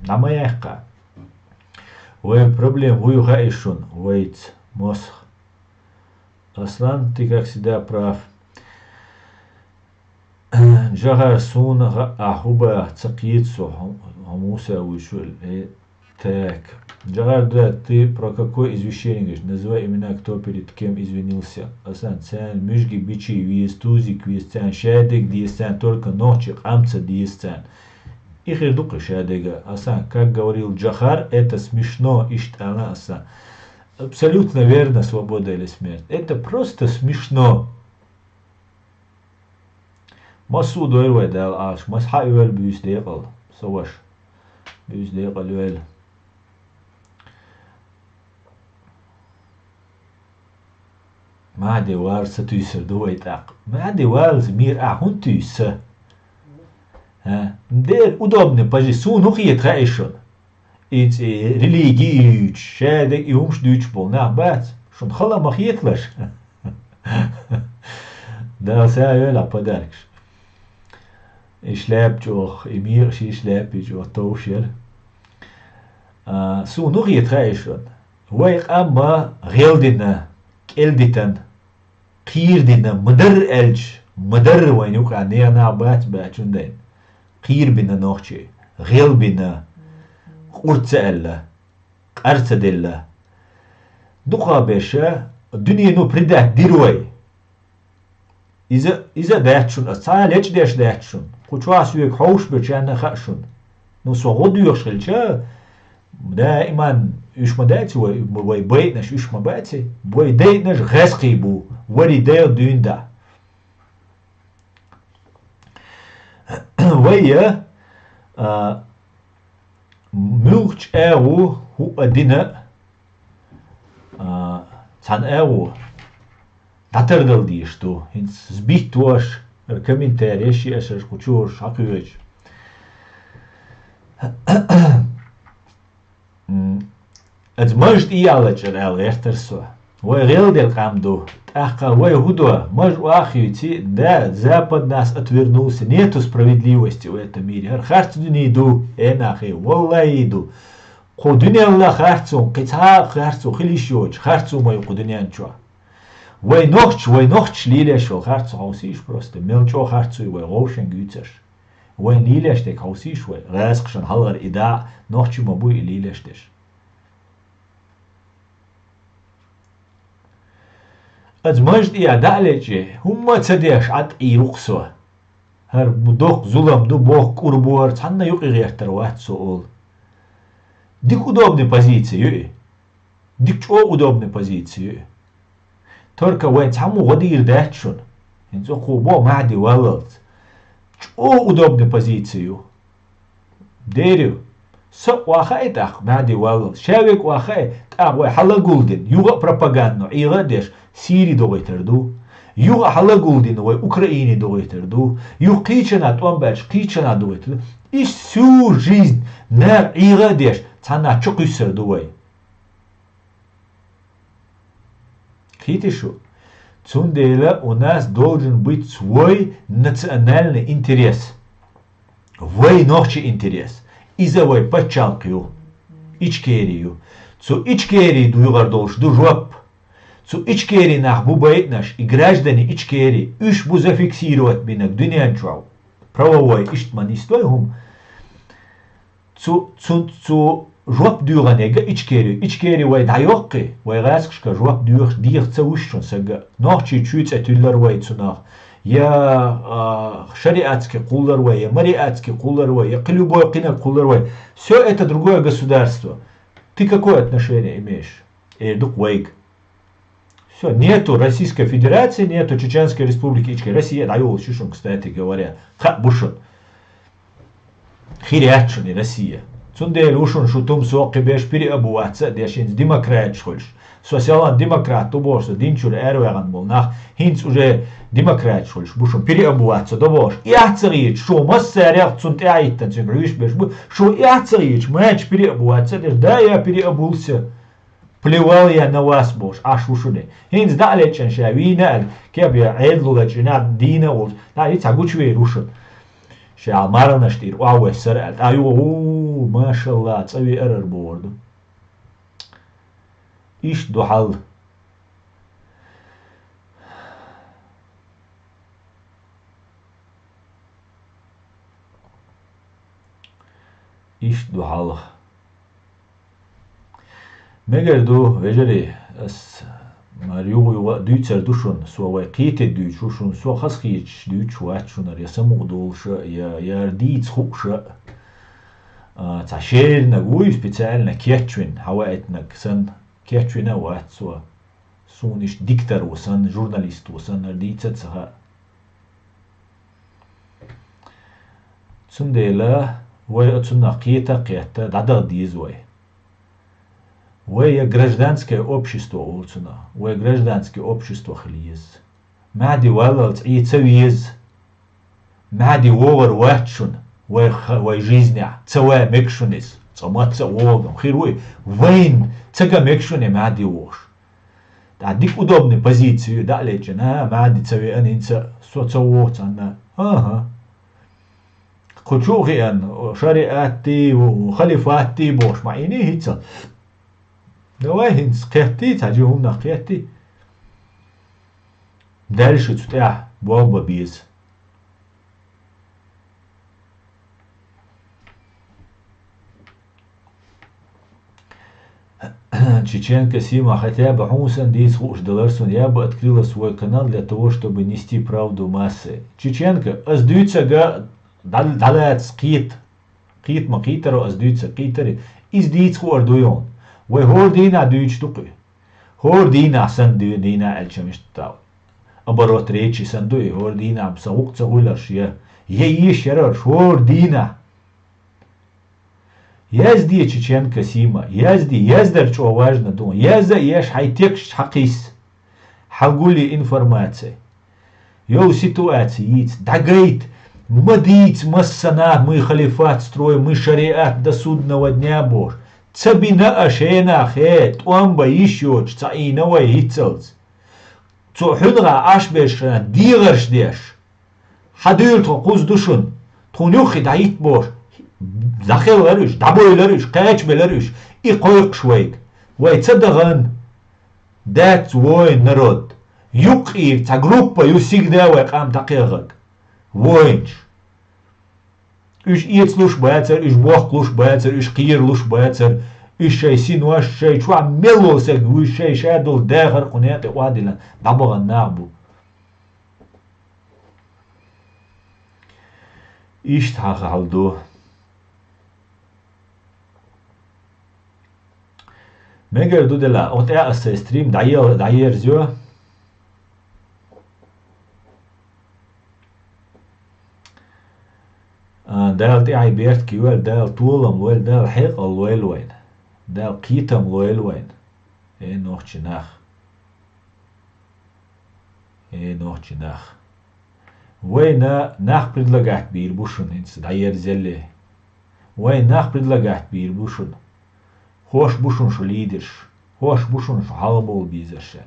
На маяка. Вой проблем, вой гаишун, войц, мосх. Аслан, ты как всегда прав. جغر سون أحوبة تقييدسو هموسا وشول так. Джагар, да, ты про какое извещение говоришь? Называй имена, кто перед кем извинился. Асан, цен, мюжги, бичи, виз, тузик, виз, цен, шадек, диез, цен, только ночи, амца, диез, цен. Их ирдука шадега. Асан, как говорил Джахар, это смешно, иштана, асан. Абсолютно верно, свобода или смерть. Это просто смешно. Масуд ойрвай дал аш, масха юэл бюс дейqal, саваш. Бюс дейqal юэл. ما عاد وار ستيسر دويت أق ما عاد وار زمير أهون تيسر ها ندير удобно позицию نخية خايشون إنت ريليجي شادك يومش دوتش بولنا بات شون خلا ما خيتلش ده سايو لا подаркش إشلاب جوخ إمير شي إشلاب جو توشير سو نخية خايشون ويق أما غيلدنا كيلدتن قيردنا مدر ألج مدر وين يوقع نيانا بات باتشون دين قير بنا نوخشي غيل بنا قرصة ألا قرصة دلا دقا باشا الدنيا نو بريدات ديروي إذا داتشون أصال هيش داش داتشون قوشواس يوك حوش بچانا خاشون نو سوغود يوشغلشا دائما يش مداتي وي بيتناش يش مباتي وي ديتناش غاسقي بو ولي داير دين دا ويا ملوش ايو هو ادينا تان ايو تاتردل ديشتو هنس زبيتوش الكومنتاريش ياشر كوتشور حقيقي از مجد ایالچر الگرترسو وی غیلدر قامدو تاقا وی هدو مج واخیوتی да запад нас отвернулся, нету справедливости в этом мире. Харцу не иду, энахи, валла иду. Кудуня ла харцу, кица харцу, хилишоч, харцу мой кудунянчо. Вой нохч лилешо, харцу хаусиш просто. Мелчо харцу вой рошен гюцеш. Вой лилеш тек хаусиш вой. Раскшан халгар ида, нохчи мабуй лилештеш. از مجد یا دالچه هم تصدیش عد ایروقسو هر بدوق ظلم دو بوق قربور تحنا يقي غير تروات سؤال ديك удобной позиции ديك شو удобной позиции تركا وين تحمو غدير داتشون انزو قوبو معدي والد شو удобной позиции ديريو سق واخاي تاخ معدي والد شاوك واخاي تاخ وي حلا قولدن يوغا بروباغاندو ايغا ديش سيري دوغيتردو يوغا حلا قولدن وي اوكرايني دوغيتردو يو قيچنا تومباش قيچنا دوغيتردو ايش سو жизнь на ايغا ديش تانا چو قيسردو وي Хитишу. Цундейла у нас должен быть свой национальный интерес. Вой нохчи интерес. Иза вой пачалкию. Ичкерию. Цу ичкерии дуйгар долш ду жоп. Цу ичкерии нах бубает наш и граждане ичкерии. Иш бу зафиксировать бинак дунянчвау. Правовой иштманистой хум. Цу جواب دورانيجا إيشكيري ويد عيوقي ويغاسكشكا جواب دير تسوشون سجا نوحشي تشويت أتولر ويد سناخ يا شريعتك قولر ويد يا مريعتك قولر ويد يا قلوبوي قنا قولر ويد все это другое государство. Ты какое отношение имеешь? Эрдук вейг. Все, нету Российской Федерации, нету Чеченской Республики Ички. Россия дает шишун, кстати говоря. Бушун. Хириатшуни Россия. Цундейл ушун шутум соқи беш пири абуатса дешинс демократ шхольш. Социалан демократ туборса динчур эрвеган бол нах хинц уже демократ шхольш бушун пири абуатса добош. Яцрич шо массаряк цунт яиттан цунгриш беш бу шо яцрич мач пири абуатса деш да я пири абулся. Плевал я на вас бош аш ушуне. Хинц далечен шавина кебя эдлулачина дина ол. Да и цагучве рушун. شعال مارنا شتير واو سرعت ايوه ما شاء الله تسوي ارر بوردو ايش دو حل ايش دو حل مگردو وجري اس Марьюгу дүйцер душун, суавай қиете дүйчушун, суа хасхич дүйчуачунар, я саму долша, я ардиц хукша, цашерна гуй специально кетчвин, хаваэтнак сан кетчвина ват суа, суниш диктор усан, журналист усан, ардица цаха. Цундела, вай отсуна қиета, дада дизвай. وهي гражданское общество улцуна, وهي гражданское общество خليز. معدي والله تعيد سويز. معدي وور واتشون وي жизня تسوى مكشونيز. صمات سووغم خير وين تسقى مكشوني معدي ووش. تعديك удобной позицию да лечена معدي تسوي أن إنسا سووغ تانا. خشوغي أن شريعتي وخليفاتي بوش معيني هيتسا. Давай хинц қияти тажихум на қияти. Дальше цутя болба без. Чеченка Сима хотя бы Хумусан Дейс Хуш Деларсон я бы открыла свой канал для того, чтобы нести правду массы. Чеченка аздуется га далец қит. Қит мақитару аздуется қитари. Из Дейс Ху ардуйон. وهور دينا دويش تقي هور دينا سندو دينا الشمشتاو أبروت ريتشي سندوي هور دينا بسوق تقولش يش يرش هور دينا يزدي تشينكا سيما يزدر شو واجنا دون يش حيتكش حقيس حقولي انفورماتسي يو سيتواتسي دقيت مديت مسنا мы халифат строим мы шариат до судного дня бож تبينا أشينا خيت وان بيشوش تعينا ويهتلز تو حنغا أشبش ديغرش ديش حدير تقوز دوشن تونيوخي دايت بوش داخل لرش دابوي لرش قايش بلرش إقويق شويك ويتصدغن دات وين نرد يقير تا جروبا يسيق داوي قام دقيقك وينش إيش إيتلوش باتر إيش بوخلوش باتر إيش قيرلوش باتر إيش شي سينواش شي شو عملو سك وإيش شي شادل داخر قنيات وادلا دابغا نابو إيش تحاق عالدو مگر دو دلا اوتیا است ستریم دایر زیو دال تي بيرت كيوال دال طولم لويل دال حيق لويل وين دال قيتم لويل وين اي نوخ ناخ اي نوخ ناخ وين ناخ بريدلغات بير بوشن انس داير زلي وين ناخ بريدلغات بير بوشن خوش بوشن شو ليدرش خوش بوشن شو حلبول بيزرشل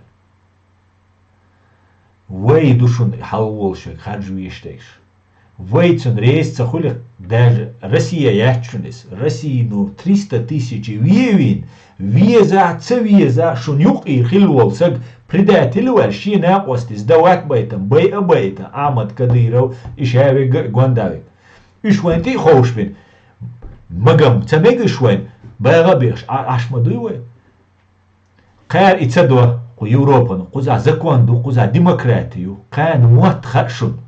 وي دوشن حلبول شو خرج ويشتيش ويتسن ريس تخلق در روسيا يحتشنس روسيا نو 300 тысяч виевин виеза цвиеза شون يقير خلول سق بريدات الوال شي ناقوستس دوات بيتم بي ابيتا عمد كديرو اشاوي غونداوي ايش وينتي خوش بين مقام تميق وين باغبيش اشمدوي وين قال اتسدوا قو يوروبا قوزا زكواندو قوزا ديمقراطيو كان موت خرشون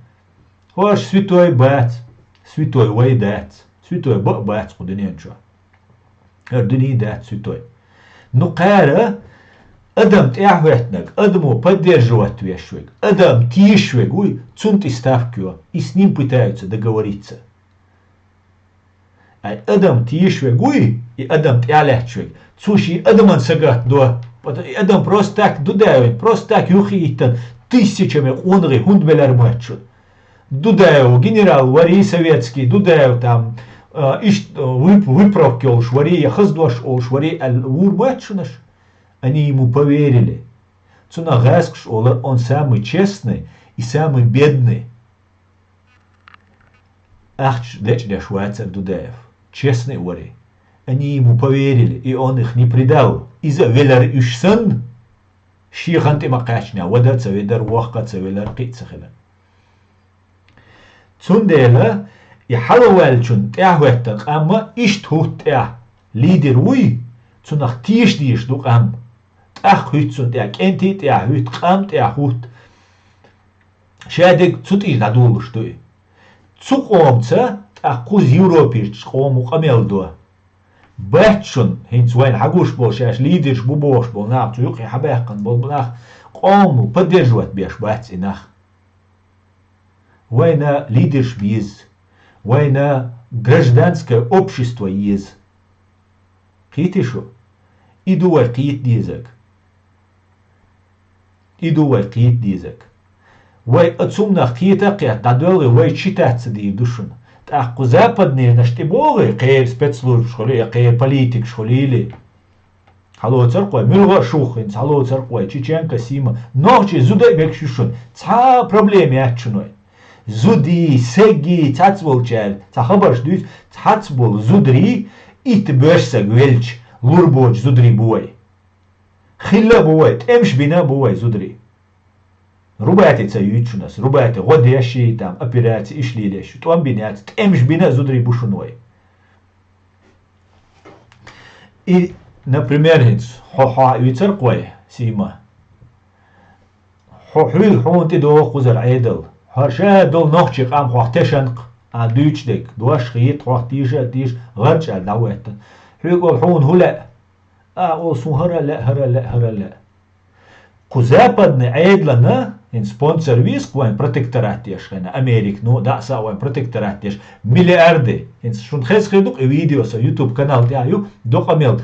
هوش святой бат, святой way дат, святой бат قدنين شو. أردني دات святой. نو قارة أدم تعهوتنك أدمو بدير جوات ويشوك أدم تيشوك وي تسنت استافكيو إسنين بتاعتها دقوريتها. أي أدم تيشوك وي أدم تعلهشوك تسوشي أدم انسقات دو أدم بروستاك دو داوين بروستاك يوخيتن тысячами онры хундбелер матчут. Дудаев, генерал, вари советский, Дудаев там, выправки олш, вари яхаздуаш олш, вари аль-урбатшунаш. Они ему поверили. Цунагаскш, он самый честный и самый бедный. Ахч, дечля швайцар Дудаев. Честный вари. Они ему поверили, и он их не предал. Из-за велер ишсан, шихан ты макачня, вода цаведар вахка цавелар кицахела. Цундела يحلوالشون تعهوتك أما إشتهوت تع ليدر وي цунах تيش ديش دوك أم تأخوت цун تاك أنتي تعهوت قام تعهوت شادك цутي دادولش دوي цуقومца تأخوز يوروبيش قومو قميل دو باتشون هنس وين حقوش بول شاش ليدرش بوبوش بول ناق تيوقي حباقن بول بناخ قومو بدرجوات بيش باتس إناخ война лидерш без, война гражданское общество есть. Китишу, иду в кит дизек. Иду в кит дизек. Вой отцумна кита кят надолго вой читаться ди душун. Так западные наши боги, кей спецслужб школе, кей политик школе. Хало церква, мирга шухин, хало церква, чеченка сима. Ночи зудай бекшушун. Ца проблеме ачуной. زودی سگی تاتبول چال تخبرش دوست تاتبول زودری ایت برسگ ولچ لوربوج زودری بوی خیلا بوی امش بینا بوی زودری رباعتی تسویچونس رباعتی غدیشی تام اپیراتی ایشلیدش تو ام بینات امش بینا زودری بوشونوی ای например هنس حا ویتر قوی سیما حویل حون تدو خوزر عیدل هرشا دول نوخشي قام خواه تشنق دوش ديك دواش خيط خواه تيش غرش على دعوات حيقول حون هلا أوصو هرا قزابد نعيد لنا إن سبونسر ويسك وين بروتكترات يشخنا أمريك نو دعسا وين بروتكترات يش ملياردي إن شون خيس خيدوك فيديو سا يوتيوب канал تاعيو دوق أميل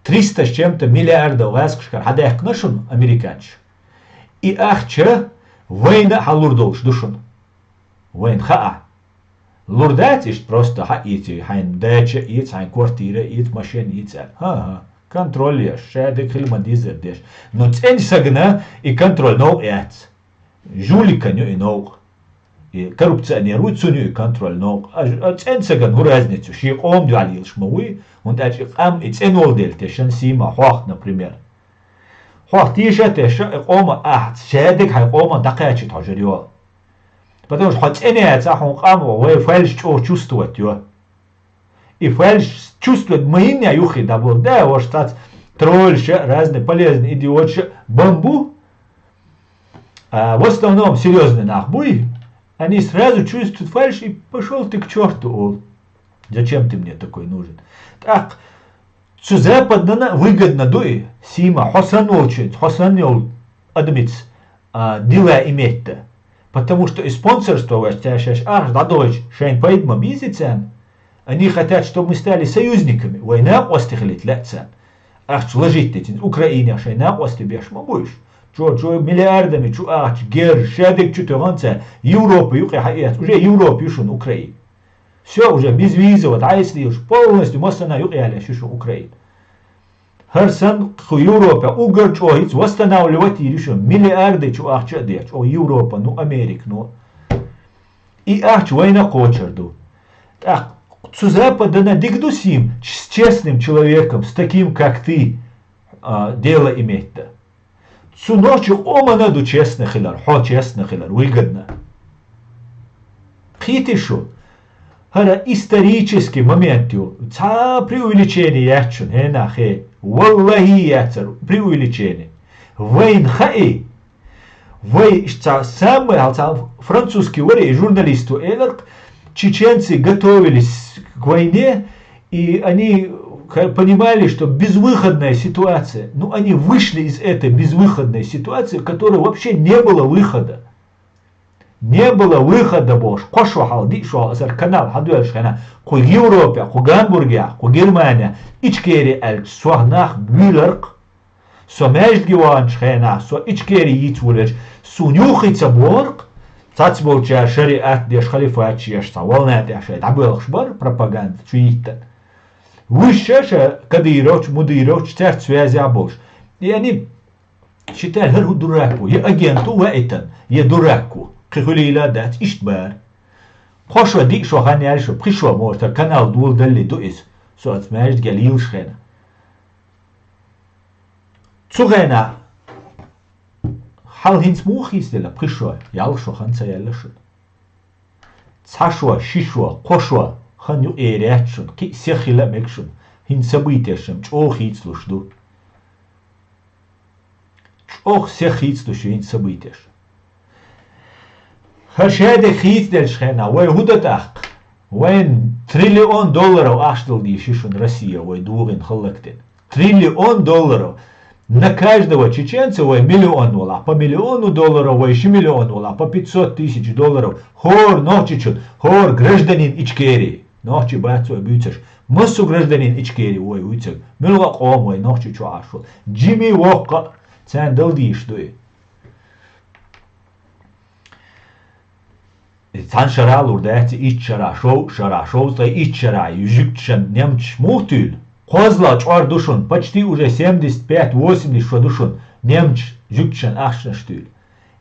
300 с чем-то миллиарда واسكشكر حدا يحكنشون أمريكانش и ахча وين حلور دولش دوشون وين خاء Лурдать ist просто хаити, хайн дача ит, хайн квартира ит, машин ит. Ха, контроль шедек хилма дизер деш. Но цен сагна и контроль ног эт. Жулика ню и ног. И коррупционеру цуню и контроль ног. А цен саган у разницу. Ши ом дюалил шмауи, он дачи ам и цен олдел тешен сима хуах, например. Хуах тиша теша ома ахт, шедек хай ома дакачи тажрио. Потому что хоть энеется хонкаму, вы фальш чувствовать его. И фальш чувствует мы не юхи дабл, да, вот стать тролльше, разные полезные идиотши, бамбу. В основном серьезные нахбуи, они сразу чувствуют фальш и пошел ты к черту, ол. Зачем ты мне такой нужен? Так, что западно выгодно дуй, сима, хосан учить, хосан нел, адмиц, дела иметь-то. Потому что и спонсорство, они хотят, чтобы мы стали союзниками. Война остыхлит лецен. Ах, сложить эти Украине, шайна остыбешь, могуешь. Чо миллиардами, чо гер, шедек, чутованца, Европа, уже Европа, юшун Украина. Все уже без визового, а если уж полностью мостана юкяля, юшун Украина. Харсан Европа угорчоить восстанавливать еще миллиарды чу ахча деч, о Европа, ну Америка, ну. И ахч война кочерду. Так, с Запада на дигдусим с честным человеком, с таким как ты, дело иметь-то. Цу ночью ома наду честно хилар, хо честно хилар, выгодно. Хитишу. Хара исторический момент, ца преувеличение ячун, хенахе. Валлахи яцер, преувеличение. Войн хаи. Вой, самый французский вари, журналисту Элерк, чеченцы готовились к войне, и они понимали, что безвыходная ситуация. Ну, они вышли из этой безвыходной ситуации, в которой вообще не было выхода. Не было выхода больше. Кошо халди шо канал хадуэлшхана ку Европе, ку Гамбурге, ку Германия, ичкери эль суахнах бюлерк, со межгиваншхена, со ичкери йитвулеш, сунюхица борг, цацболча шариат деш халифат чешса, волнат яшет, абелхшбар пропаганда чуита. Высшая кадыроч, мудыроч, царь связи обош. И они считали, я дураку, я агенту вайтан, я дураку. Кихулила дать иштбар. Пошла дик шо ханяшо, пришла может канал дул дали дуис, со отмежд галил шхена. Цугена хал хинс мухистела пришла, ял шо ханца ялшун. Цашва, шишва, кошва, ханю эрячун, ки сехила мекшун, хин событияшем, чох хицлушду. Чох сехицлушу хин событияш. Хашеде хитдел шхена, вой худатах, войн $1 триллион аштал дишишун Россия, вой дугин халактин. $1 триллион на каждого чеченца, вой $1 миллион, по $1 миллиону, вой еще $1 миллион, по $500,000. Хор ночичун, хор гражданин Ичкерии, ночи бацу обючаш, массу гражданин Ичкерии, вой уйцак, милга ком, вой ночи чу ашвал. Джимми Уокка, цен дал диш дуй. Цан шара лурдается ич шара шоу, стай ич шара, южикчан немч мухтюль. Козла чуар душун, почти уже 75-80 душун, немч жукчан ахшнаштюль.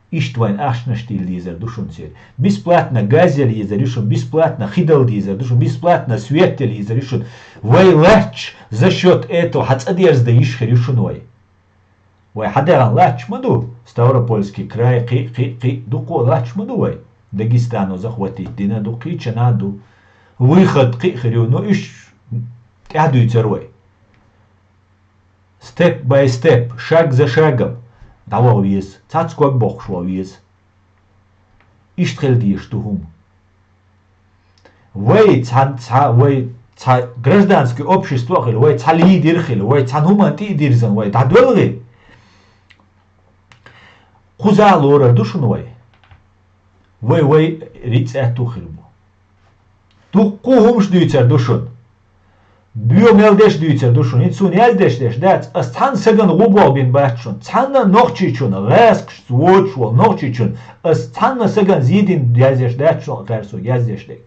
Иштвайн ахшнаштюль дизер душун сир. Бесплатно газель езер душун, бесплатно хидал дизер душун, бесплатно светель езер душун. Вай лач за счет этого хацадерзда ишхер душунвай. Вай хадеран лач маду, Ставропольский край, дуко лач маду вай. Дагестану захватить, динаду кричанаду, выход кихрю, ну иш тядуется рой. Степ бай степ, шаг за шагом, дало виз, цацкой бог шло виз. Иштрельди штугум. Вей гражданское общество, вей цалидир, вей цануманти дирзан, вей дадвелги. Куза лора душунвай. Вей рица тухилбу. Тухкугум ждуется душун. Биомелдеш дуется душун. Ицун яздеш дац. Астан саган губал бин бачун. Цанна нохчичун. Раск свочвал нохчичун. Астанна саган зидин яздеш дачун. Гарсу яздеш дек.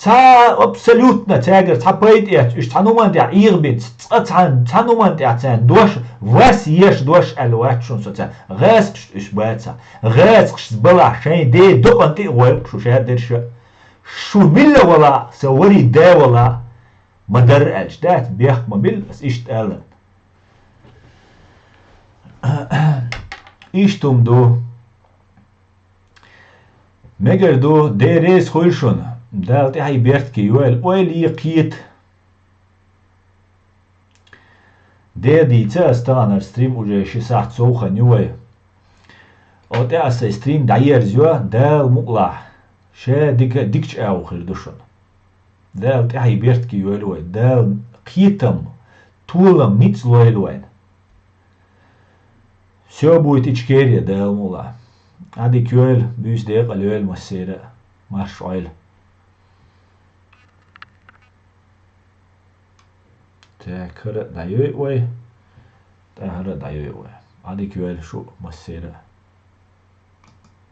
Та абсолютно тягер, та пойдет, иш тануман der ирбит, тануман der цен, дош, вас еш дош элвачун соца, геск иш баца, геск сбала, шей де допан ти уэлк шушер дерш, шумилла вала, савори де вала, мадер элч, дат бех мобил, с ишт элен. Иштум до, мегер до, де рейс хуйшун, ده هاي بيرتكي يوال يقيت ده دي تستانر ستريم уже 6 ساعة سوخة نيوال او ده اسا ستريم داير زيوا ده المقلع شا ديكش او خير دشون ده هاي بيرتكي يوال ده قيتم طولم نيتس لويلوين все будет ичкерия ده المقلع هادي كيوال بيش ديق الوال مسيرة مارش عيل det kører deg jo i, det hører deg jo i. Jeg hadde ikke vel så masse det.